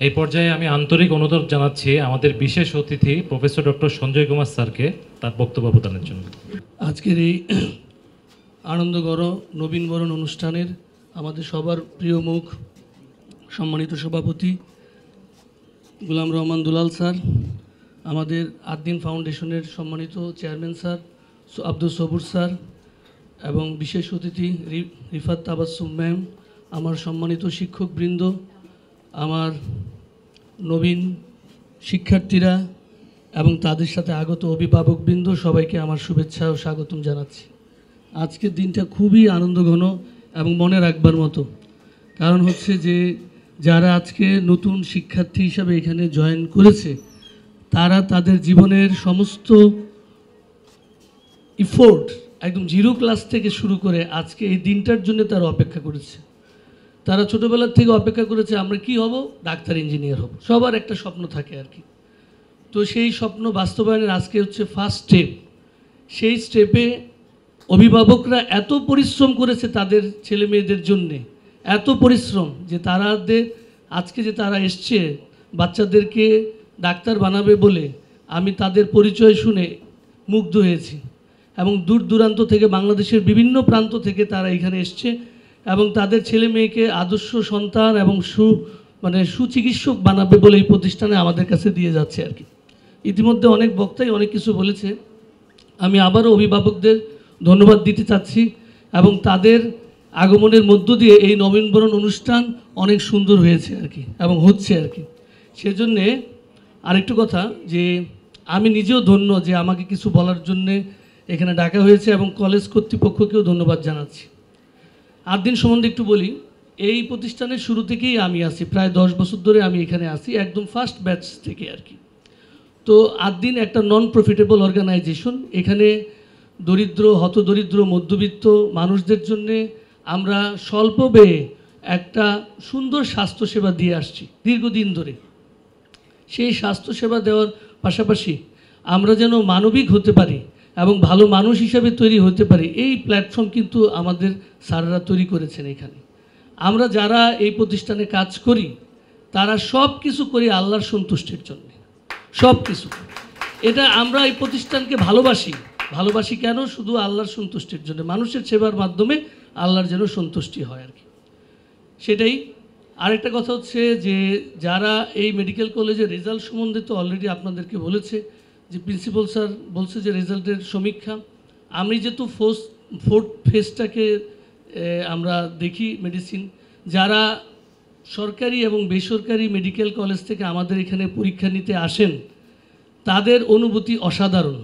Speaker 3: এই পর্যায়ে আমি আন্তরিক অনুরোধ জানাচ্ছি আমাদের বিশেষ অতিথি প্রফেসর ডক্টর সঞ্জয় কুমার স্যারকে তার বক্তব্য প্রদানের জন্য।
Speaker 20: আজকের এই আনন্দঘন নবীনবরণ অনুষ্ঠানের আমাদের সবার প্রিয় মুখ সম্মানিত সভাপতি গোলাম রহমান দুলাল স্যার, আমাদের আদ্দিন ফাউন্ডেশনের সম্মানিত chairman sir Abdul Sabur sir এবং বিশেষ অতিথি রিফাত তাবাসসুম ম্যাম, আমার সম্মানিত শিক্ষকবৃন্দ, আমার নবীন শিক্ষার্থীরা এবং তাদের সাথে আগত অভিভাবকবৃন্দ, সবাইকে আমার শুভেচ্ছা ও স্বাগতম জানাচ্ছি। আজকের দিনটা খুবই আনন্দঘন এবং মনে রাখবার মতো। কারণ হচ্ছে যে যারা আজকে নতুন শিক্ষার্থী হিসাবে এখানে জয়েন করেছে, তারা তাদের জীবনের সমস্ত ইফোর্ট একদম জিরো ক্লাস থেকে শুরু করে আজকে এই দিনটার জন্য তারা অপেক্ষা করেছে। তারা ছোটোবেলার থেকে অপেক্ষা করেছে আমরা কি হব, ডাক্তার ইঞ্জিনিয়ার হব, সবার একটা স্বপ্ন থাকে আর কি। তো সেই স্বপ্ন বাস্তবায়নের আজকে হচ্ছে ফার্স্ট স্টেপ। সেই স্টেপে অভিভাবকরা এত পরিশ্রম করেছে তাদের ছেলে মেয়েদের জন্যে, এত পরিশ্রম যে আজকে যে তারা এসছে বাচ্চাদেরকে ডাক্তার বানাবে বলে, আমি তাদের পরিচয় শুনে মুগ্ধ হয়েছি। এবং দূর দূরান্ত থেকে বাংলাদেশের বিভিন্ন প্রান্ত থেকে তারা এখানে এসছে এবং তাদের ছেলে মেয়েকে আদর্শ সন্তান এবং সুচিকিৎসক বানাবে বলে এই প্রতিষ্ঠানে আমাদের কাছে দিয়ে যাচ্ছে আর কি। ইতিমধ্যে অনেক বক্তাই অনেক কিছু বলেছে, আমি আবারও অভিভাবকদের ধন্যবাদ দিতে চাচ্ছি এবং তাদের আগমনের মধ্য দিয়ে এই নবীনবরণ অনুষ্ঠান অনেক সুন্দর হয়েছে আর কি এবং হচ্ছে আর কি। সেজন্যে আরেকটু কথা যে আমি নিজেও ধন্য যে আমাকে কিছু বলার জন্যে এখানে ডাকা হয়েছে এবং কলেজ কর্তৃপক্ষকেও ধন্যবাদ জানাচ্ছি। আদ্দিন সম্বন্ধে একটু বলি, এই প্রতিষ্ঠানের শুরু থেকেই আমি আছি, প্রায় 10 বছর ধরে আমি এখানে আছি, একদম ফার্স্ট ব্যাচ থেকে আর কি। তো আদ্দিন একটা নন প্রফিটেবল অর্গানাইজেশন। এখানে দরিদ্র, হতদরিদ্র, মধ্যবিত্ত মানুষদের জন্যে আমরা স্বল্প ব্যয়ে একটা সুন্দর স্বাস্থ্যসেবা দিয়ে আসছি দীর্ঘদিন ধরে। সেই স্বাস্থ্যসেবা দেওয়ার পাশাপাশি আমরা যেন মানবিক হতে পারি এবং ভালো মানুষ হিসাবে তৈরি হতে পারি, এই প্ল্যাটফর্ম কিন্তু আমাদের স্যাররা তৈরি করেছেন। এখানে আমরা যারা এই প্রতিষ্ঠানে কাজ করি তারা সব কিছু করি আল্লাহর সন্তুষ্টির জন্য, সব কিছু। এটা আমরা এই প্রতিষ্ঠানকে ভালোবাসি কেন? শুধু আল্লাহর সন্তুষ্টির জন্য, মানুষের সেবার মাধ্যমে আল্লাহর যেন সন্তুষ্টি হয় আর কি, সেটাই। আরেকটা কথা হচ্ছে যে যারা এই মেডিকেল কলেজের রেজাল্ট সম্বন্ধে তো অলরেডি আপনাদেরকে বলেছে যে প্রিন্সিপাল স্যার বলছে যে রেজাল্টের সমীক্ষা। আমি যেহেতু ফোর্থ ফেজটাকে আমরা দেখি মেডিসিন, যারা সরকারি এবং বেসরকারি মেডিকেল কলেজ থেকে আমাদের এখানে পরীক্ষা নিতে আসেন তাদের অনুভূতি অসাধারণ।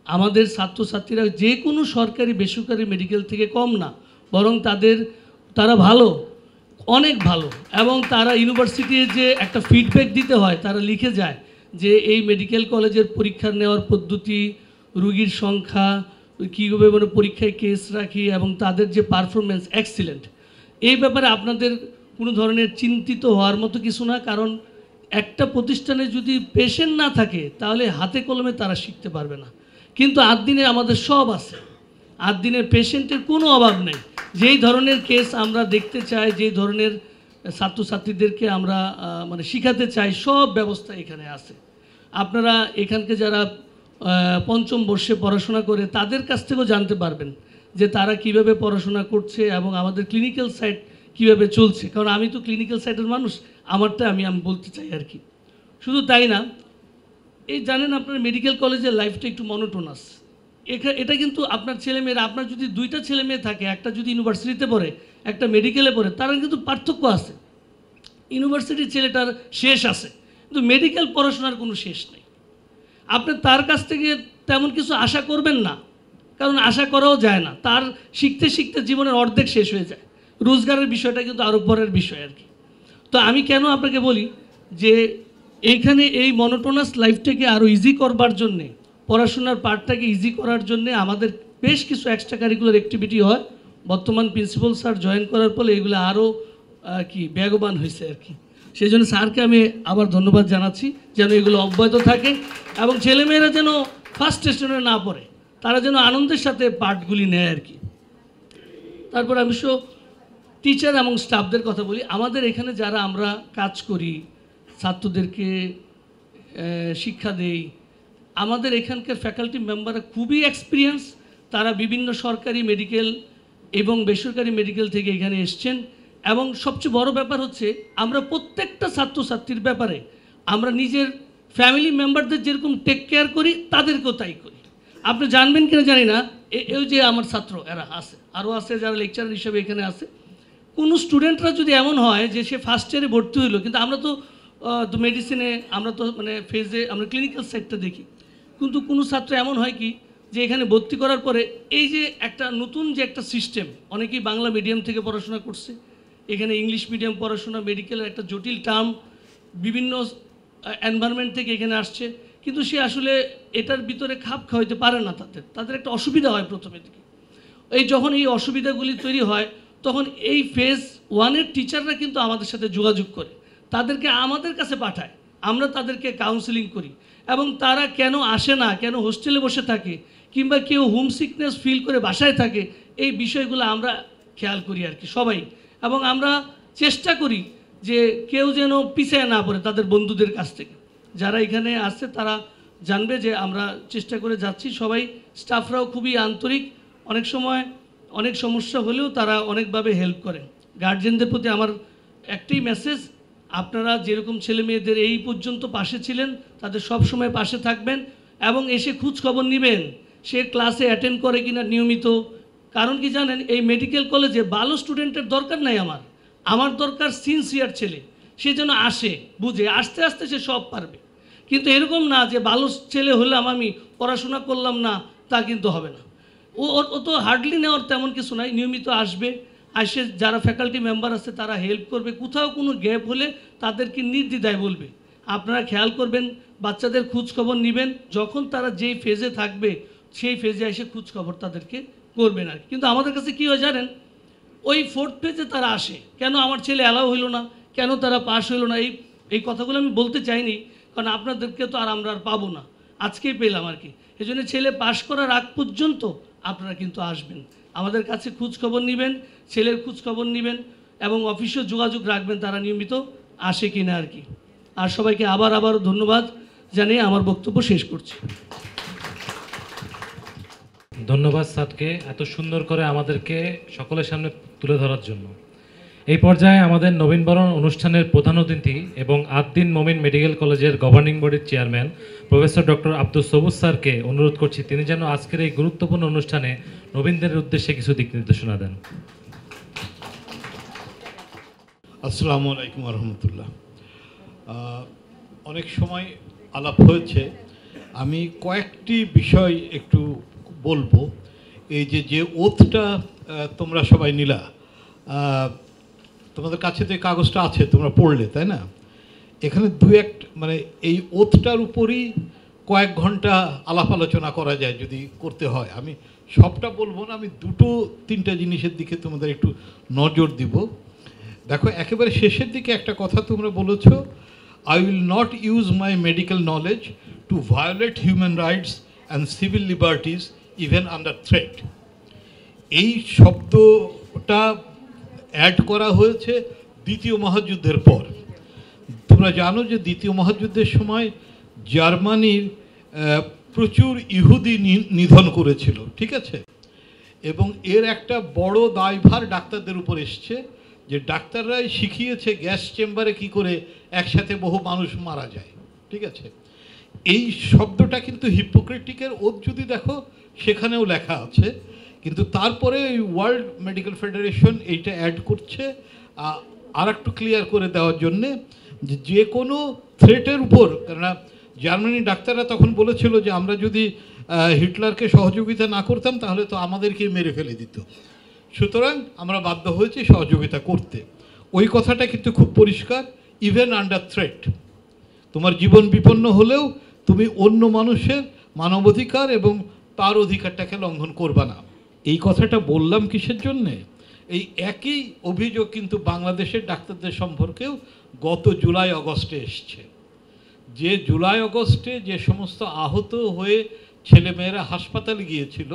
Speaker 20: আমাদের ছাত্রছাত্রীরা যে কোনো সরকারি বেসরকারি মেডিকেল থেকে কম না, বরং তারা ভালো, অনেক ভালো। এবং তারা ইউনিভার্সিটির যে একটা ফিডব্যাক দিতে হয়, তারা লিখে যায় যে এই মেডিকেল কলেজের পরীক্ষা নেওয়ার পদ্ধতি, রুগীর সংখ্যা, কীভাবে মানে পরীক্ষায় কেস রাখি এবং তাদের যে পারফরমেন্স এক্সিলেন্ট। এই ব্যাপারে আপনাদের কোনো ধরনের চিন্তিত হওয়ার মতো কিছু না, কারণ একটা প্রতিষ্ঠানে যদি পেশেন্ট না থাকে তাহলে হাতে কলমে তারা শিখতে পারবে না। কিন্তু আদ্দিনে আমাদের সব আছে, আদ্দিনের পেশেন্টের কোনো অভাব নেই। যেই ধরনের কেস আমরা দেখতে চাই, যেই ধরনের ছাত্রছাত্রীদেরকে আমরা মানে শিখাতে চাই, সব ব্যবস্থা এখানে আছে। আপনারা এখানকে যারা পঞ্চম বর্ষে পড়াশোনা করে তাদের কাছ থেকেও জানতে পারবেন যে তারা কিভাবে পড়াশোনা করছে এবং আমাদের ক্লিনিক্যাল সাইড কীভাবে চলছে। কারণ আমি তো ক্লিনিক্যাল সাইডের মানুষ, আমারটা আমি বলতে চাই আর কি। শুধু তাই না, এই জানেন আপনার মেডিকেল কলেজের লাইফটা একটু মনোটোনাস। এটা কিন্তু আপনার ছেলেমেয়েরা, আপনার যদি দুইটা ছেলে মেয়ে থাকে, একটা যদি ইউনিভার্সিটিতে পড়ে একটা মেডিকেলে পড়ে, তার কিন্তু পার্থক্য আছে। ইউনিভার্সিটির ছেলেটার শেষ আছে, কিন্তু মেডিকেল পড়াশোনার কোনো শেষ নেই। আপনি তার কাছ থেকে তেমন কিছু আশা করবেন না, কারণ আশা করাও যায় না। তার শিখতে শিখতে জীবনের অর্ধেক শেষ হয়ে যায়। রোজগারের বিষয়টা কিন্তু আরও পরের বিষয় আর কি। তো আমি কেন আপনাকে বলি যে এইখানে এই মনোটোনাস লাইফটাকে আরও ইজি করবার জন্যে, পড়াশোনার পার্টটাকে ইজি করার জন্যে আমাদের বেশ কিছু এক্সট্রা কারিকুলার অ্যাক্টিভিটি হয়। বর্তমান প্রিন্সিপাল স্যার জয়েন করার ফলে এগুলো আরও কি বেগবান হয়েছে আর কি। সেই জন্য স্যারকে আমি আবার ধন্যবাদ জানাচ্ছি, যেন এগুলো অব্যাহত থাকে এবং ছেলেমেয়েরা যেন ফার্স্ট স্টেশনে না পড়ে, তারা যেন আনন্দের সাথে পার্টগুলি নেয় আর কি। তারপর আমি টিচার এবং স্টাফদের কথা বলি। আমাদের এখানে যারা আমরা কাজ করি, ছাত্রদেরকে শিক্ষা দেই, আমাদের এখানকার ফ্যাকাল্টি মেম্বাররা খুবই এক্সপিরিয়েন্স। তারা বিভিন্ন সরকারি মেডিকেল এবং বেসরকারি মেডিকেল থেকে এখানে এসছেন। এবং সবচেয়ে বড় ব্যাপার হচ্ছে আমরা প্রত্যেকটা ছাত্রছাত্রীর ব্যাপারে আমরা নিজের ফ্যামিলি মেম্বারদের যেরকম টেক কেয়ার করি, তাদেরকেও তাই করি। আপনি জানবেন কিনা জানি না, এই যে আমার ছাত্র এরা আছে, আরও আছে যারা লেকচারার হিসেবে এখানে আছে। কোনো স্টুডেন্টরা যদি এমন হয় যে সে ফার্স্ট ইয়ারে ভর্তি হইলো, কিন্তু আমরা তো মেডিসিনে আমরা তো মানে ফেজে আমরা ক্লিনিক্যাল সাইডটা দেখি, কিন্তু কোনো ছাত্র এমন হয় কি যে এখানে ভর্তি করার পরে এই যে একটা নতুন যে একটা সিস্টেম, অনেকেই বাংলা মিডিয়াম থেকে পড়াশোনা করছে, এখানে ইংলিশ মিডিয়াম পড়াশোনা, মেডিকেলের একটা জটিল টার্ম, বিভিন্ন এনভায়রনমেন্ট থেকে এখানে আসছে, কিন্তু সে আসলে এটার ভিতরে খাপ খাওয়াইতে পারে না। তাদের একটা অসুবিধা হয় প্রথমে থেকে। যখন এই অসুবিধাগুলি তৈরি হয়, তখন এই ফেজ ওয়ানের টিচাররা কিন্তু আমাদের সাথে যোগাযোগ করে, তাদেরকে আমাদের কাছে পাঠায়, আমরা তাদেরকে কাউন্সেলিং করি। এবং তারা কেন আসে না, কেন হোস্টেলে বসে থাকে, কিংবা কেউ হোম সিকনেস ফিল করে বাসায় থাকে, এই বিষয়গুলো আমরা খেয়াল করি আর কি সবাই। এবং আমরা চেষ্টা করি যে কেউ যেন পিছিয়ে না পড়ে তাদের বন্ধুদের কাছ থেকে। যারা এখানে আসছে তারা জানবে যে আমরা চেষ্টা করে যাচ্ছি। সবাই স্টাফরাও খুবই আন্তরিক, অনেক সময় অনেক সমস্যা হলেও তারা অনেকভাবে হেল্প করেন। গার্জেনদের প্রতি আমার একটাই মেসেজ, আপনারা যেরকম ছেলে মেয়েদের এই পর্যন্ত পাশে ছিলেন, তাদের সব সময় পাশে থাকবেন এবং এসে খোঁজ খবর নেবেন সে ক্লাসে অ্যাটেন্ড করে কিনা নিয়মিত। কারণ কি জানেন, এই মেডিকেল কলেজে ভালো স্টুডেন্টের দরকার নাই, আমার দরকার সিনসিয়ার ছেলে। সে যেন আসে, বুঝে, আস্তে আস্তে সে সব পারবে। কিন্তু এরকম না যে ভালো ছেলে হলাম আমি, পড়াশোনা করলাম না, তা কিন্তু হবে না। ও তো হার্ডলি নেওয়ার তেমন কিছু নাই, নিয়মিত আসবে, আসে যারা ফ্যাকাল্টি মেম্বার আছে তারা হেল্প করবে, কোথাও কোনো গ্যাপ হলে তাদেরকে নির্দ্বিধায় বলবে। আপনারা খেয়াল করবেন, বাচ্চাদের খোঁজ খবর নেবেন, যখন তারা যেই ফেজে থাকবে সেই ফেজে এসে খোঁজ খবর তাদেরকে করবেন আর কি। কিন্তু আমাদের কাছে কী হয় জানেন, ওই 4th ফেজে তারা আসে, কেন আমার ছেলে অ্যালাউ হইলো না, কেন তারা পাস হইলো না, এই কথাগুলো আমি বলতে চাইনি, কারণ আপনাদেরকে তো আর আমরা আর পাবো না, আজকেই পেলাম আর কি। এই জন্য ছেলে পাস করার আগ পর্যন্ত আপনারা কিন্তু আসবেন, আমাদের কাছে খোঁজ খবর নেবেন, ছেলের খোঁজ খবর নেবেন এবং অফিসেও যোগাযোগ রাখবেন তারা নিয়মিত আসে কিনা আর কি। আর সবাইকে আবারও ধন্যবাদ জানিয়ে আমার বক্তব্য শেষ করছি।
Speaker 3: ধন্যবাদ স্যারকে এত সুন্দর করে আমাদেরকে সকলের সামনে তুলে ধরার জন্য। এই পর্যায়ে আমাদের নবীনবরণ অনুষ্ঠানের প্রধান অতিথি এবং আদ্দিন মোমিন মেডিকেল কলেজের গভর্নিং বডির চেয়ারম্যান প্রফেসর ডক্টর আব্দুস সবুজ স্যারকে অনুরোধ করছি তিনি যেন আজকের এই গুরুত্বপূর্ণ অনুষ্ঠানে নবীনদের উদ্দেশ্যে কিছু দিক নির্দেশনা দেন।
Speaker 4: আসসালামু আলাইকুম রহমতুল্লাহ। অনেক সময় আলাপ হয়েছে, আমি কয়েকটি বিষয় একটু বলবো। এই যে ওথটা তোমরা সবাই নিলা, তোমাদের কাছে তো এই কাগজটা আছে, তোমরা পড়লে, তাই না? এখানে মানে এই ওথটার উপরই কয়েক ঘন্টা আলাপ আলোচনা করা যায় যদি করতে হয়। আমি সবটা বলবো না, আমি 2-3টা জিনিসের দিকে তোমাদের একটু নজর দিব। দেখো, একেবারে শেষের দিকে একটা কথা তোমরা বলেছো, I will not use my medical knowledge to violate human rights and civil liberties even under threat. এই শব্দটা অ্যাড করা হয়েছে দ্বিতীয় মহাযুদ্ধের পর। তোমরা জানো যে দ্বিতীয় মহাযুদ্ধের সময় জার্মানির প্রচুর ইহুদি নিধন করেছিল, ঠিক আছে? এবং এর একটা বড় দায়ভার ডাক্তারদের উপর এসছে, যে ডাক্তাররাই শিখিয়েছে গ্যাস চেম্বারে কি করে একসাথে বহু মানুষ মারা যায়, ঠিক আছে? এই শব্দটা কিন্তু হিপোক্রেটিকের ওথ যদি দেখো সেখানেও লেখা আছে, কিন্তু তারপরে ওয়ার্ল্ড মেডিকেল ফেডারেশন এইটা অ্যাড করছে আর একটু ক্লিয়ার করে দেওয়ার জন্যে, যে কোনো থ্রেটের উপর, কেননা জার্মানির ডাক্তাররা তখন বলেছিল যে আমরা যদি হিটলারকে সহযোগিতা না করতাম তাহলে তো আমাদেরকে মেরে ফেলে দিত, সুতরাং আমরা বাধ্য হয়েছি সহযোগিতা করতে। ওই কথাটা কিন্তু খুব পরিষ্কার, ইভেন আন্ডার থ্রেট, তোমার জীবন বিপন্ন হলেও তুমি অন্য মানুষের মানবাধিকার এবং তার অধিকারটাকে লঙ্ঘন করবা না। এই কথাটা বললাম কিসের জন্যে? এই একই অভিযোগ কিন্তু বাংলাদেশের ডাক্তারদের সম্পর্কেও গত জুলাই আগস্টে এসছে। যে জুলাই আগস্টে যে সমস্ত আহত হয়ে ছেলেমেয়েরা হাসপাতালে গিয়েছিল,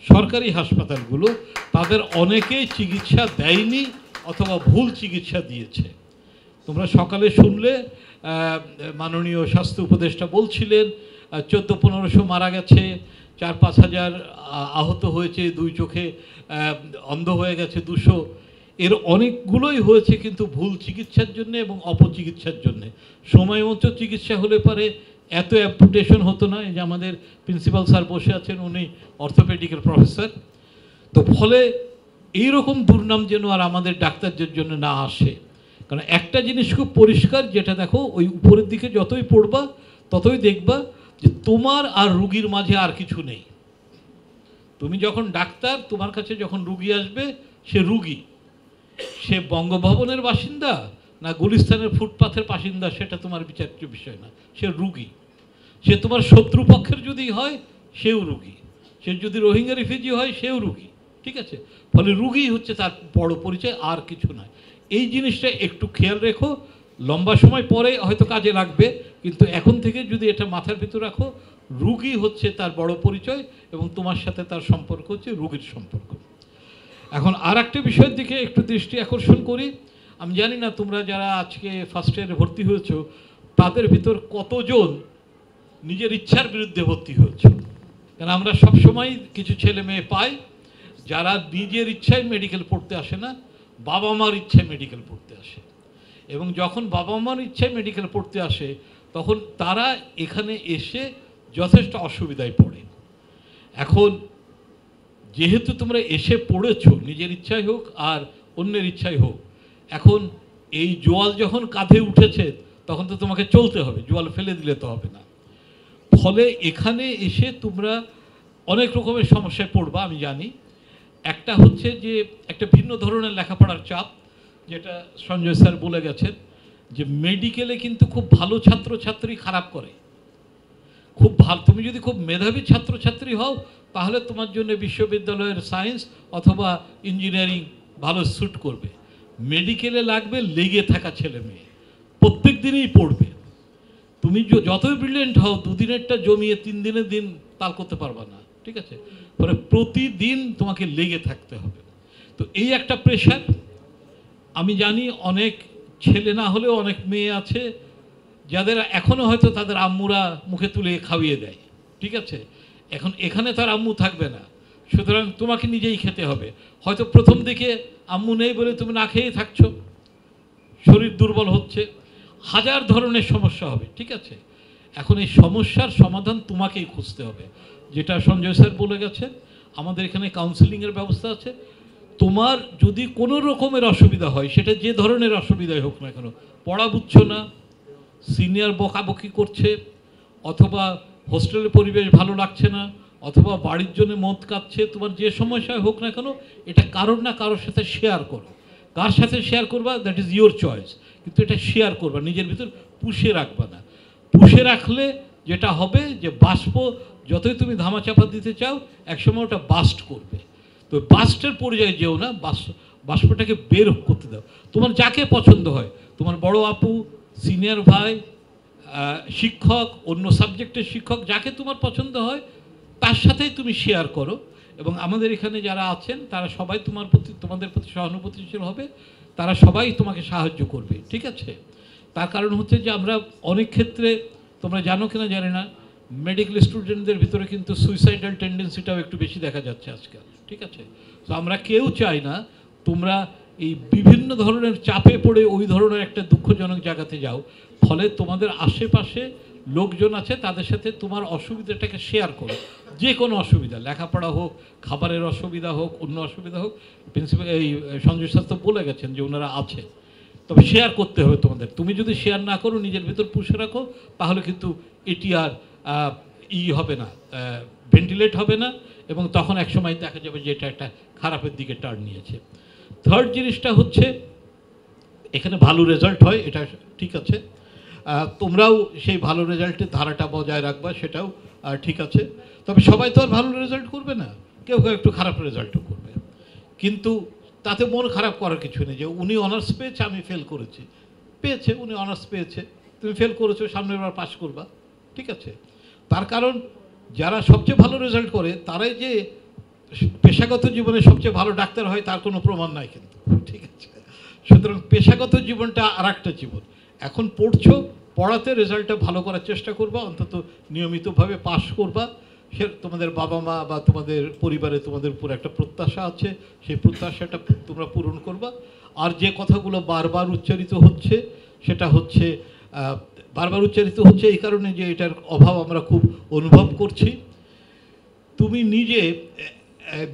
Speaker 4: সরকারি হাসপাতালগুলো, তাদের অনেকেই চিকিৎসা দেয়নি অথবা ভুল চিকিৎসা দিয়েছে। তোমরা সকালে শুনলে মাননীয় স্বাস্থ্য উপদেষ্টা বলছিলেন 1400-1500 মারা গেছে, 4-5 হাজার আহত হয়েছে, 2 চোখে অন্ধ হয়ে গেছে 200। এর অনেকগুলোই হয়েছে কিন্তু ভুল চিকিৎসার জন্য এবং অপচিকিৎসার জন্য। সময় মতো চিকিৎসা হলে পারে এত অ্যাম্পুটেশন হতো না। এই যে আমাদের প্রিন্সিপাল স্যার বসে আছেন, উনি অর্থোপেডিকের প্রফেসর। তো ফলে এইরকম দুর্নাম যেন আর আমাদের ডাক্তারদের জন্য না আসে। কারণ একটা জিনিস খুব পরিষ্কার, যেটা দেখো ওই উপরের দিকে যতই পড়বা ততই দেখবা যে তোমার আর রুগীর মাঝে আর কিছু নেই। তুমি যখন ডাক্তার, তোমার কাছে যখন রুগী আসবে, সে রুগী, সে বঙ্গভবনের বাসিন্দা না গুলিস্তানের ফুটপাথের বাসিন্দা সেটা তোমার বিচার্য বিষয় না, সে রুগী। সে তোমার শত্রুপক্ষের যদি হয় সেও রুগী, সে যদি রোহিঙ্গা রিফিউজি হয় সেও রুগী, ঠিক আছে? ফলে রুগী হচ্ছে তার বড় পরিচয়, আর কিছু নয়। এই জিনিসটা একটু খেয়াল রেখো, লম্বা সময় পরে হয়তো কাজে লাগবে, কিন্তু এখন থেকে যদি এটা মাথার ভিতর রাখো, রুগী হচ্ছে তার বড় পরিচয় এবং তোমার সাথে তার সম্পর্ক হচ্ছে রুগীর সম্পর্ক। এখন আর একটা বিষয়ের দিকে একটু দৃষ্টি আকর্ষণ করি। আমি জানি না তোমরা যারা আজকে ফার্স্ট ইয়ারে ভর্তি হয়েছো তাদের ভিতর কতজন নিজের ইচ্ছার বিরুদ্ধে ভর্তি হয়েছ। কারণ আমরা সবসময় কিছু ছেলে মেয়ে পাই যারা নিজের ইচ্ছায় মেডিকেল পড়তে আসে না, বাবা মার ইচ্ছায় মেডিকেল পড়তে আসে। এবং যখন বাবা মার ইচ্ছায় মেডিকেল পড়তে আসে তখন তারা এখানে এসে যথেষ্ট অসুবিধায় পড়ে। এখন যেহেতু তোমরা এসে পড়েছো নিজের ইচ্ছাই হোক আর অন্যের ইচ্ছাই হোক, এখন এই জোয়াল যখন কাঁধে উঠেছে তখন তো তোমাকে চলতে হবে, জোয়াল ফেলে দিলে তো হবে না। ফলে এখানে এসে তোমরা অনেক রকমের সমস্যায় পড়বা, আমি জানি। একটা হচ্ছে যে একটা ভিন্ন ধরনের লেখাপড়ার চাপ, যেটা সঞ্জয় স্যার বলে গেছেন, যে মেডিকেলে কিন্তু খুব ভালো ছাত্রছাত্রী খারাপ করে, খুব ভালো, তুমি যদি খুব মেধাবী ছাত্রছাত্রী হও তাহলে তোমার জন্য বিশ্ববিদ্যালয়ের সায়েন্স অথবা ইঞ্জিনিয়ারিং ভালো স্যুট করবে। মেডিকেলে লাগবে লেগে থাকা ছেলে মেয়ে, প্রত্যেক দিনই পড়বে। তুমি যতই ব্রিলিয়েন্ট হও, দুদিনেরটা জমিয়ে 3 দিনের দিন তাল করতে পারবা না, ঠিক আছে? পরে প্রতিদিন তোমাকে লেগে থাকতে হবে। তো এই একটা প্রেশার। আমি জানি অনেক ছেলে না হলেও অনেক মেয়ে আছে যাদের এখনও হয়তো তাদের আম্মুরা মুখে তুলে খাইয়ে দেয়, ঠিক আছে? এখন এখানে তার আম্মু থাকবে না, সুতরাং তোমাকে নিজেই খেতে হবে। হয়তো প্রথম দিকে আম্মু নেই বলে তুমি না খেয়েই থাকছো, শরীর দুর্বল হচ্ছে, হাজার ধরনের সমস্যা হবে, ঠিক আছে? এখন এই সমস্যার সমাধান তোমাকেই খুঁজতে হবে। যেটা সঞ্জয় স্যার বলে গেছে, আমাদের এখানে কাউন্সেলিংয়ের ব্যবস্থা আছে। তোমার যদি কোনো রকমের অসুবিধা হয়, সেটা যে ধরনের অসুবিধাই হোক না কেন, পড়া বুঝছো না, সিনিয়র বকাবকি করছে, অথবা হোস্টেলের পরিবেশ ভালো লাগছে না, অথবা বাড়ির জন্য মদ কাচ্ছে, তোমার যে সমস্যায় হোক না কেন, এটা কারোর না কারোর সাথে শেয়ার করো। কার সাথে শেয়ার করবা দ্যাট ইজ ইয়োর চয়েস, কিন্তু এটা শেয়ার করবা, নিজের ভিতর পুষে রাখবা না। পুষে রাখলে যেটা হবে যে বাষ্প যতই তুমি ধামাচাপা দিতে চাও, একসময় ওটা বাস্ট করবে। তো বাস্টের পর্যায়ে যেও না, বাষ্পটাকে বের করতে দাও। তোমার যাকে পছন্দ হয়, তোমার বড় আপু, সিনিয়র ভাই, শিক্ষক, অন্য সাবজেক্টের শিক্ষক, যাকে তোমার পছন্দ হয় তার সাথেই তুমি শেয়ার করো। এবং আমাদের এখানে যারা আছেন তারা সবাই তোমাদের প্রতি সহানুভূতিশীল হবে, তারা সবাই তোমাকে সাহায্য করবে, ঠিক আছে? তার কারণ হচ্ছে যে আমরা অনেক ক্ষেত্রে, তোমরা জানো কিনা জানি না, মেডিকেল স্টুডেন্টদের ভিতরে কিন্তু সুইসাইডাল টেন্ডেন্সিটাও একটু বেশি দেখা যাচ্ছে আজকাল, ঠিক আছে? তো আমরা কেউ চাই না তোমরা এই বিভিন্ন ধরনের চাপে পড়ে ওই ধরনের একটা দুঃখজনক জায়গাতে যাও। ফলে তোমাদের আশেপাশে লোকজন আছে, তাদের সাথে তোমার অসুবিধাটাকে শেয়ার করো। যে কোনো অসুবিধা, লেখাপড়া হোক, খাবারের অসুবিধা হোক, অন্য অসুবিধা হোক, প্রিন্সিপাল এই সঞ্জয় স্যার তো বলে গেছেন যে ওনারা আছে, তবে শেয়ার করতে হবে তোমাদের। তুমি যদি শেয়ার না করো, নিজের ভিতর পুষে রাখো, তাহলে কিন্তু এটি আর হবে না, ভেন্টিলেট হবে না, এবং তখন একসময় দেখা যাবে যে এটা একটা খারাপের দিকে টার্ন নিয়েছে। থার্ড জিনিসটা হচ্ছে, এখানে ভালো রেজাল্ট হয়, এটা ঠিক আছে, তোমরাও সেই ভালো রেজাল্টের ধারাটা বজায় রাখবা, সেটাও ঠিক আছে। তবে সবাই তো আর ভালো রেজাল্ট করবে না, কেউ কেউ একটু খারাপ রেজাল্টও করবে, কিন্তু তাতে মন খারাপ করার কিছু নেই যে উনি অনার্স পেয়েছে, আমি ফেল করেছি। পেয়েছে, উনি অনার্স পেয়েছে, তুমি ফেল করেছো, সামনের বার পাস করবা, ঠিক আছে? তার কারণ যারা সবচেয়ে ভালো রেজাল্ট করে তারাই যে পেশাগত জীবনে সবচেয়ে ভালো ডাক্তার হয় তার কোনো প্রমাণ নাই কিন্তু, ঠিক আছে? সুতরাং পেশাগত জীবনটা আর একটা জীবন। এখন পড়ছো, পড়াতে রেজাল্টটা ভালো করার চেষ্টা করবা, অন্তত নিয়মিতভাবে পাস করবা। সে তোমাদের বাবা মা বা তোমাদের পরিবারে তোমাদের উপর একটা প্রত্যাশা আছে, সেই প্রত্যাশাটা তোমরা পূরণ করবা। আর যে কথাগুলো বারবার উচ্চারিত হচ্ছে, সেটা হচ্ছে বারবার উচ্চারিত হচ্ছে এই কারণে যে এটার অভাব আমরা খুব অনুভব করছি। তুমি নিজে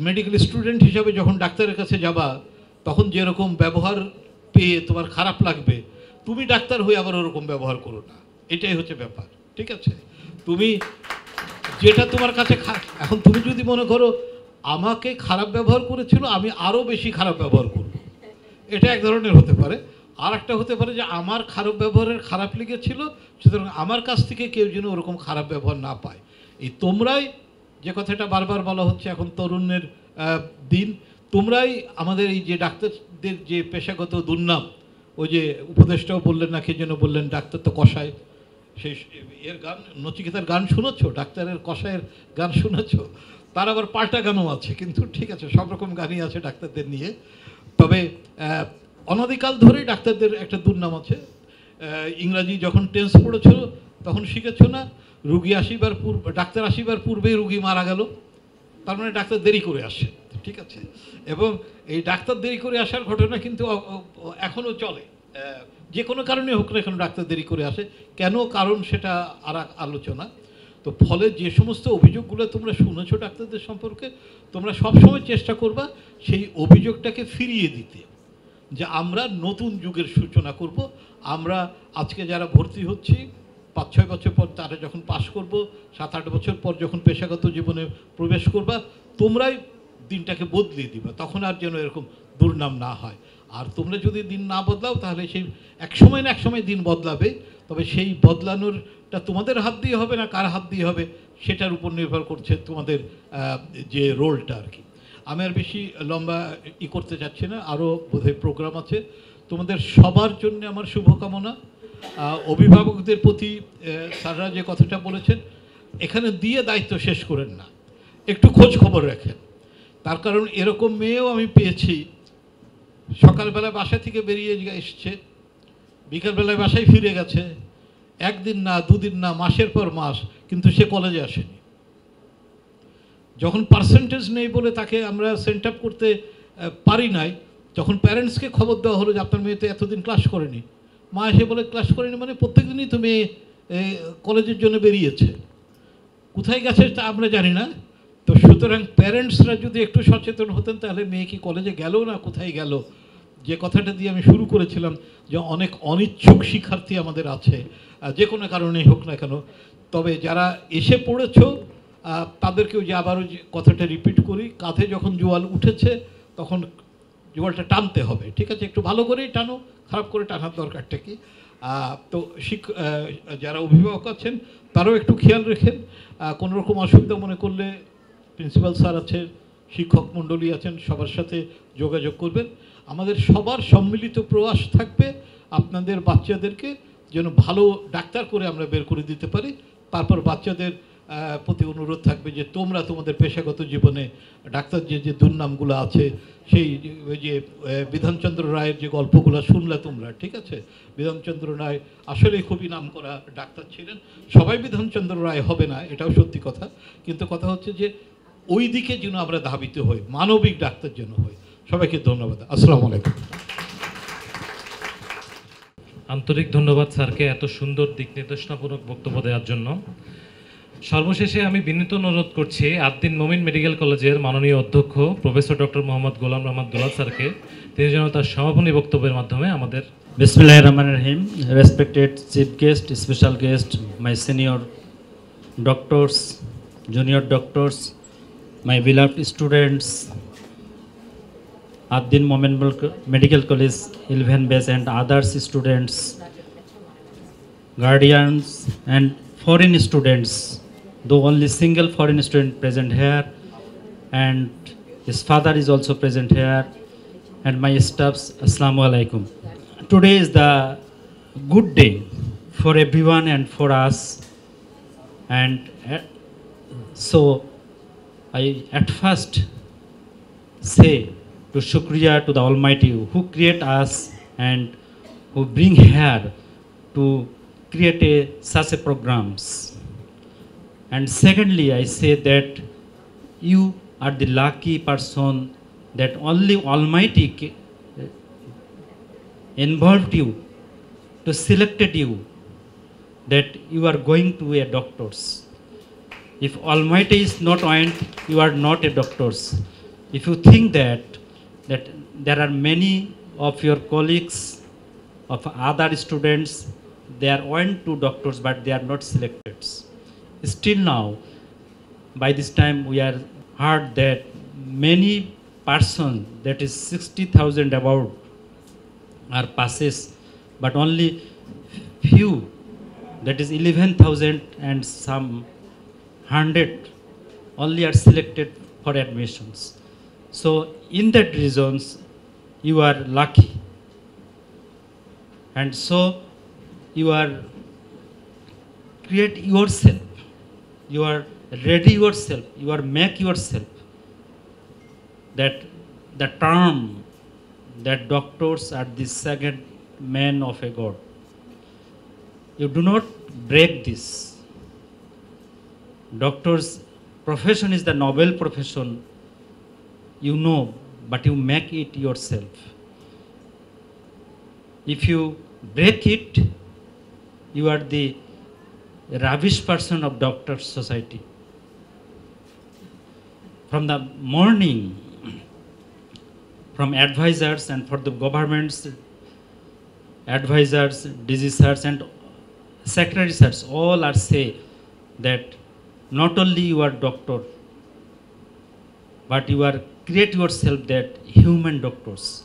Speaker 4: মেডিকেল স্টুডেন্ট হিসাবে যখন ডাক্তারের কাছে যাবা, তখন যেরকম ব্যবহার পেয়ে তোমার খারাপ লাগবে, তুমি ডাক্তার হয়ে আবার ওরকম ব্যবহার করো না, এটাই হচ্ছে ব্যাপার, ঠিক আছে? তুমি যেটা তোমার কাছে এখন তুমি যদি মনে করো আমাকে খারাপ ব্যবহার করেছিল, আমি আরও বেশি খারাপ ব্যবহার করব, এটা এক ধরনের হতে পারে। আর একটা হতে পারে যে আমার খারাপ ব্যবহারের খারাপ লেগেছিল, সুতরাং আমার কাছ থেকে কেউ যেন ওরকম খারাপ ব্যবহার না পায়। এই তোমরাই, যে কথাটা বারবার বলা হচ্ছে, এখন তরুণের দিন, তোমরাই আমাদের এই যে ডাক্তারদের যে পেশাগত দুর্নাম, ওই যে উপদেষ্টাও বললেন না, কে যেন বললেন ডাক্তার তো কষায়, সেই এর গান, নচিকেতার গান শুনেছ, ডাক্তারের কষায়ের গান শুনেছ? তার আবার পাল্টা গানও আছে, কিন্তু ঠিক আছে, সব রকম গানই আছে ডাক্তারদের নিয়ে। তবে অনাদিকাল ধরেই ডাক্তারদের একটা দুর্নাম আছে। ইংরাজি যখন টেন্স পড়েছিল তখন শিখেছ না, রুগী আসিবার ডাক্তার আসিবার পূর্বেই রুগী মারা গেল, তার মানে ডাক্তার দেরি করে আসে, ঠিক আছে? এবং এই ডাক্তার দেরি করে আসার ঘটনা কিন্তু এখনও চলে, যে কোনো কারণে হোক না কেন ডাক্তার দেরি করে আসে, কেন কারণ সেটা আর আলোচনা। তো ফলে যে সমস্ত অভিযোগগুলো তোমরা শুনেছো ডাক্তারদের সম্পর্কে, তোমরা সবসময় চেষ্টা করবা সেই অভিযোগটাকে ফিরিয়ে দিতে, যে আমরা নতুন যুগের সূচনা করব। আমরা আজকে যারা ভর্তি হচ্ছি, 5-6 বছর পর তারা যখন পাশ করব, 7-8 বছর পর যখন পেশাগত জীবনে প্রবেশ করবা, তোমরাই দিনটাকে বদলিয়ে দিবা, তখন আর যেন এরকম দুর্নাম না হয়। আর তোমরা যদি দিন না বদলাও তাহলে সেই এক সময় না এক সময় দিন বদলাবে, তবে সেই বদলানোরটা তোমাদের হাত দিয়ে হবে না কার হাত দিয়ে হবে সেটার উপর নির্ভর করছে তোমাদের যে রোলটা আর কি। আমি আর বেশি লম্বা করতে চাচ্ছি না, আরও বোধহয় প্রোগ্রাম আছে। তোমাদের সবার জন্য আমার শুভকামনা। অভিভাবকদের প্রতি স্যাররা যে কথাটা বলেছেন, এখানে দিয়ে দায়িত্ব শেষ করেন না, একটু খোঁজ খবর রাখেন। তার কারণ এরকম মেয়েও আমি পেয়েছি, সকালবেলা বাসা থেকে বেরিয়ে এসছে, বিকালবেলায় বাসায় ফিরে গেছে, একদিন না দুদিন না মাসের পর মাস, কিন্তু সে কলেজে আসেনি। যখন পার্সেন্টেজ নেই বলে তাকে আমরা সেন্ট আপ করতে পারি নাই, যখন প্যারেন্টসকে খবর দেওয়া হলো যে আপনার মেয়ে তো এতদিন ক্লাস করেনি, মা এসে বলে ক্লাস করেনি মানে প্রত্যেক দিনই তো মেয়ে কলেজের জন্য বেরিয়েছে, কোথায় গেছে তা আমরা জানি না। তো সুতরাং প্যারেন্টসরা যদি একটু সচেতন হতেন তাহলে মেয়ে কি কলেজে গেল না কোথায় গেল। যে কথাটা দিয়ে আমি শুরু করেছিলাম যে অনেক অনিচ্ছুক শিক্ষার্থী আমাদের আছে, যে কোনো কারণেই হোক না কেন, তবে যারা এসে পড়েছ তাদেরকেও যে আবারও যে কথাটা রিপিট করি, কাঁধে যখন জোয়াল উঠেছে তখন জোয়ালটা টানতে হবে, ঠিক আছে? একটু ভালো করেই টানো, খারাপ করে টানার দরকারটা কি। তো যারা অভিভাবক আছেন তারাও একটু খেয়াল রেখেন, কোনো রকম অসুবিধা মনে করলে প্রিন্সিপাল স্যার আছেন, শিক্ষক মণ্ডলী আছেন, সবার সাথে যোগাযোগ করবেন। আমাদের সবার সম্মিলিত প্রয়াস থাকবে আপনাদের বাচ্চাদেরকে যেন ভালো ডাক্তার করে আমরা বের করে দিতে পারি। তারপর বাচ্চাদের প্রতি অনুরোধ থাকবে যে তোমরা তোমাদের পেশাগত জীবনে ডাক্তার যে দুর্নামগুলো আছে, সেই যে বিধানচন্দ্র রায়ের যে গল্পগুলো শুনলে তোমরা, ঠিক আছে? বিধানচন্দ্র রায় আসলেই খুবই নাম করা ডাক্তার ছিলেন। সবাই বিধানচন্দ্র রায় হবে না, এটাও সত্যি কথা, কিন্তু কথা হচ্ছে যে ওই দিকে যেন আমরা ধাবিত হই, মানবিক ডাক্তার যেন হই। সবাইকে ধন্যবাদ। আসসালামু আলাইকুম।
Speaker 3: আন্তরিক ধন্যবাদ স্যারকে এত সুন্দর দিক নির্দেশনামূলক বক্তব্য দেওয়ার জন্য। সর্বশেষে আমি বিনীত অনুরোধ করছি আদ্দিন মোমিন মেডিকেল কলেজের মাননীয় অধ্যক্ষ প্রফেসর ডক্টর মোহাম্মদ গোলাম রহমান দুলাল স্যারকে, তিনি যেন তার সমাপনী বক্তব্যের মাধ্যমে আমাদের
Speaker 5: বিসমিল্লাহির রহমানির রহিম। Respected chief guest, special guest, my senior doctors, junior doctors, my beloved students, Addin Momin Medical College 11 batch and others students, guardians and foreign students, though only single foreign student present here, and his father is also present here, and my staffs, Assalamu alaikum. Today is the good day for everyone and for us, and so I at first say to Shukriya to the Almighty who create us and who bring here to create such a programs. And secondly, I say that you are the lucky person that only Almighty involved you, to selected you, that you are going to a doctors. If Almighty is not want, you are not a doctors. If you think that there are many of your colleagues, of other students, they are went to doctors but they are not selected. Still now, by this time we are heard that many person, that is 60,000 about, are passes, but only few, that is 11,000 and some 100 only are selected for admissions. So in that reasons you are lucky, and so you are create yourself, you are ready yourself, you are make yourself that the term that doctors are the second man of a God. You do not break this. Doctor's profession is the noble profession, you know, but you make it yourself. If you break it, you are the rubbish person of doctor society. From the morning, from advisors and for the government's advisors, DGs and secretaries, all are say that not only you are doctor, but you are create yourself that human doctors.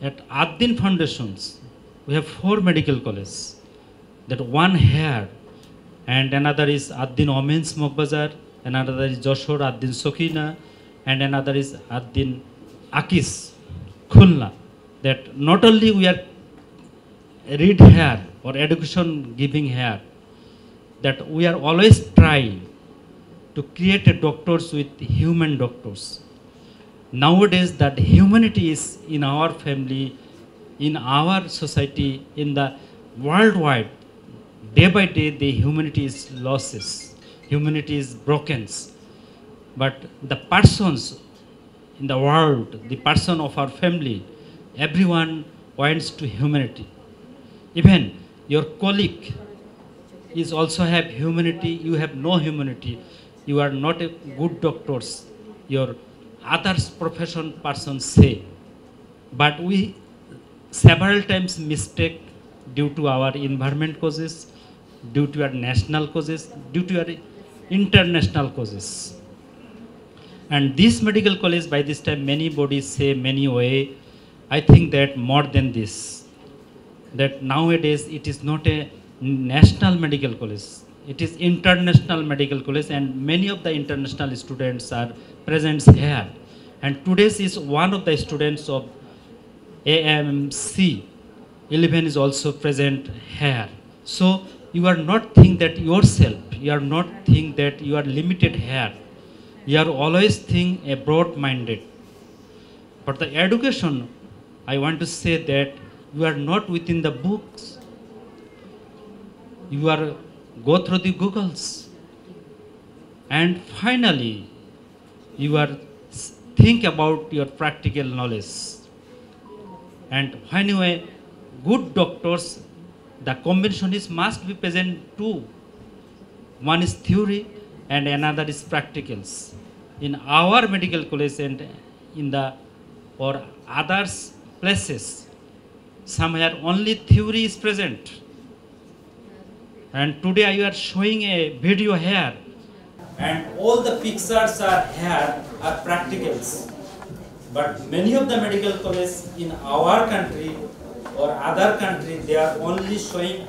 Speaker 5: At Ad-Din Foundations, we have 4 medical colleges. That one here, and another is Ad-Din Women's Mogbazar, another is Joshor Ad-Din Sokina, and another is Ad-Din Akis, Khulna. That not only we are read here or education giving here, that we are always trying to create a doctors with human doctors. Nowadays that humanity is in our family, in our society, in the worldwide, day by day the humanity is losses, humanity is broken. But the persons in the world, the person of our family, everyone points to humanity. Even your colleague is also have humanity, you have no humanity, you are not a good doctors, your others profession persons say. But we several times mistake due to our environment causes, due to our national causes, due to our international causes. And this medical college by this time many bodies say many way. I think that more than this, that nowadays it is not a national medical college, it is international medical college, and many of the international students are present here. And today's is one of the students of AMC 11 is also present here. So you are not think that yourself, you are not think that you are limited here. You are always think a broad-minded. But the education, I want to say that you are not within the books. You are go through the Googles. And finally, you are think about your practical knowledge. And when you are good doctors, the combination is must be present too. One is theory and another is practicals. In our medical college and in the or others places, somewhere only theory is present. And today I are showing a video here, and all the pictures are here are practicals. But many of the medical colleges in our country or other country, they are only showing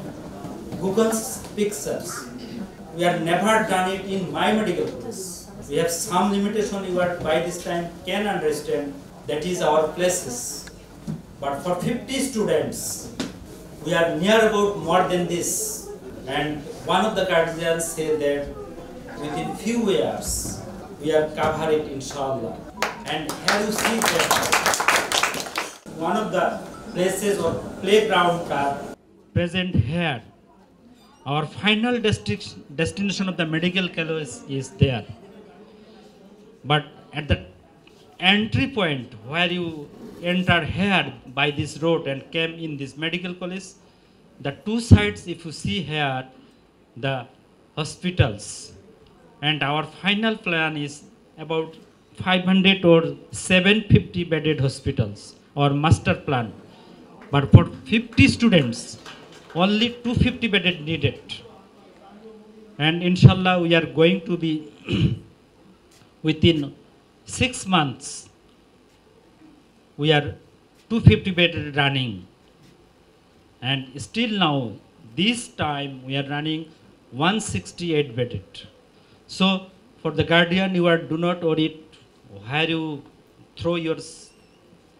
Speaker 5: Google's pictures. We have never done it in my medical college. We have some limitation you are by this time can understand, that is our places. But for 50 students, we are near about more than this. And one of the guardians said that within few years, we have covered it, inshallah. And here you see that one of the places or playground are present here. Our final destination of the medical college is there. But at the entry point where you enter here by this road and came in this medical college, the two sides, if you see here, the hospitals. And our final plan is about 500 or 750 bedded hospitals or master plan. But for 50 students, only 250 bedded needed. And inshallah, we are going to be within 6 months, we are 250 bedded running. And still now, this time we are running 168 bedded. So for the guardian, you are do not worry where you throw your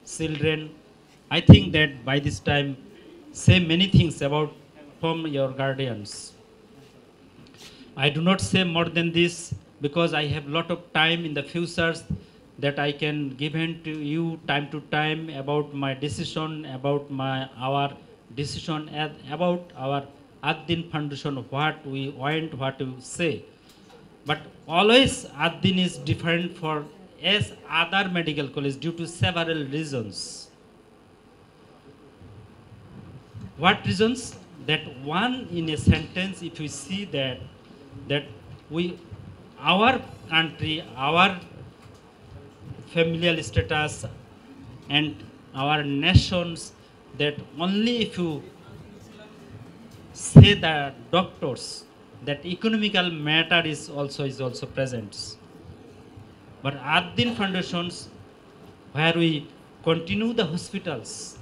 Speaker 5: children. I think that by this time, say many things about from your guardians. I do not say more than this because I have lot of time in the futures that I can give in to you time to time about my decision, about our decision about our Ad-Din Foundation, what we want, what to say. But always Ad-Din is different for as other medical colleges due to several reasons. What reasons? That one in a sentence, if we see that our country, our familial status and our nations, that only if you say that doctors, that economical matter is also present. But Ad-Din Foundations, where we continue the hospitals,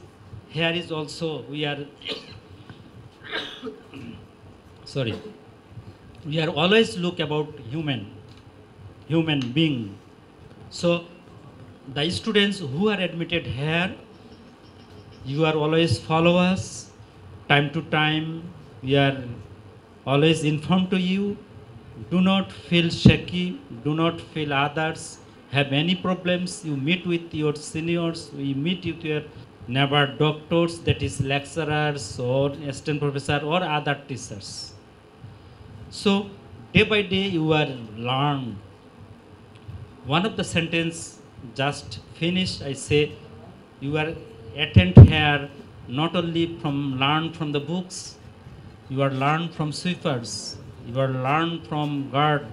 Speaker 5: here is also we are sorry, we are always look about human being. So the students who are admitted here, you are always follow us time to time. We are always informed to you. Do not feel shaky, do not feel others have any problems. You meet with your seniors, we meet with your neighbor doctors, that is lecturers or assistant professor or other teachers. So day by day you are learn. One of the sentence just finished, I say you are attend here not only from learn from the books, you are learn from sweepers, you are learn from guard,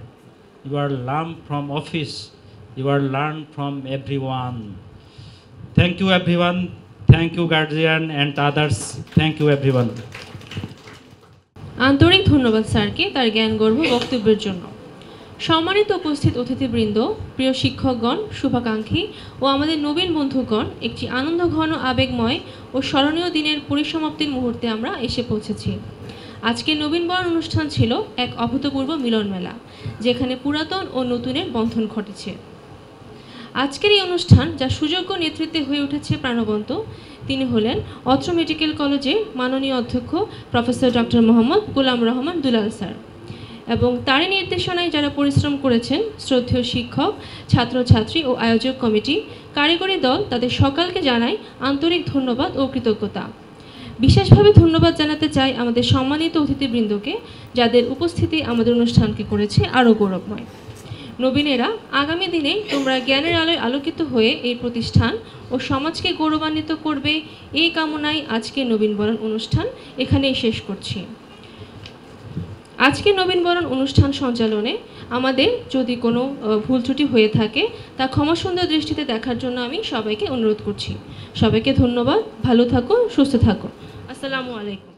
Speaker 5: you are learn from office, you are learn from everyone. Thank you everyone, thank you guardian and others, thank you everyone.
Speaker 2: আন্তরিক ধন্যবাদ স্যারকে তার জ্ঞানগর্ভ বক্তব্যের জন্য। সম্মানিত উপস্থিত অতিথিবৃন্দ, প্রিয় শিক্ষকগণ, শুভাকাঙ্ক্ষী ও আমাদের নবীন বন্ধুগণ, একটি আনন্দঘন আবেগময় ও স্মরণীয় দিনের পরিসমাপ্তির মুহূর্তে আমরা এসে পৌঁছেছি। আজকের নবীনবরণ অনুষ্ঠান ছিল এক অভূতপূর্ব মিলন মেলা, যেখানে পুরাতন ও নতুনের বন্ধন ঘটেছে। আজকের এই অনুষ্ঠান যা সুযোগ্য নেতৃত্বে হয়ে উঠেছে প্রাণবন্ত, তিনি হলেন অত্র মেডিকেল কলেজের মাননীয় অধ্যক্ষ professor doctor Mohammad Golam Rahman Dulal sir এবং তারই নির্দেশনায় যারা পরিশ্রম করেছেন শ্রদ্ধেয় শিক্ষক, ছাত্রছাত্রী ও আয়োজক কমিটি, কারিগরি দল, তাদের সকলকে জানাই আন্তরিক ধন্যবাদ ও কৃতজ্ঞতা। বিশেষভাবে ধন্যবাদ জানাতে চাই আমাদের সম্মানিত অতিথিবৃন্দকে, যাদের উপস্থিতি আমাদের অনুষ্ঠানকে করেছে আরও গৌরবময়। নবীনেরা, আগামী দিনে তোমরা জ্ঞানের আলোয় আলোকিত হয়ে এই প্রতিষ্ঠান ও সমাজকে গৌরবান্বিত করবে, এই কামনায় আজকে নবীনবরণ অনুষ্ঠান এখানেই শেষ করছি। আজকে নবীনবরণ অনুষ্ঠান সঞ্চালনে আমাদের যদি কোনো ভুল ত্রুটি হয়ে থাকে তা ক্ষমাসুন্দর দৃষ্টিতে দেখার জন্য আমি সবাইকে অনুরোধ করছি। সবাইকে ধন্যবাদ, ভালো থাকো, সুস্থ থাকো। আসসালামু আলাইকুম।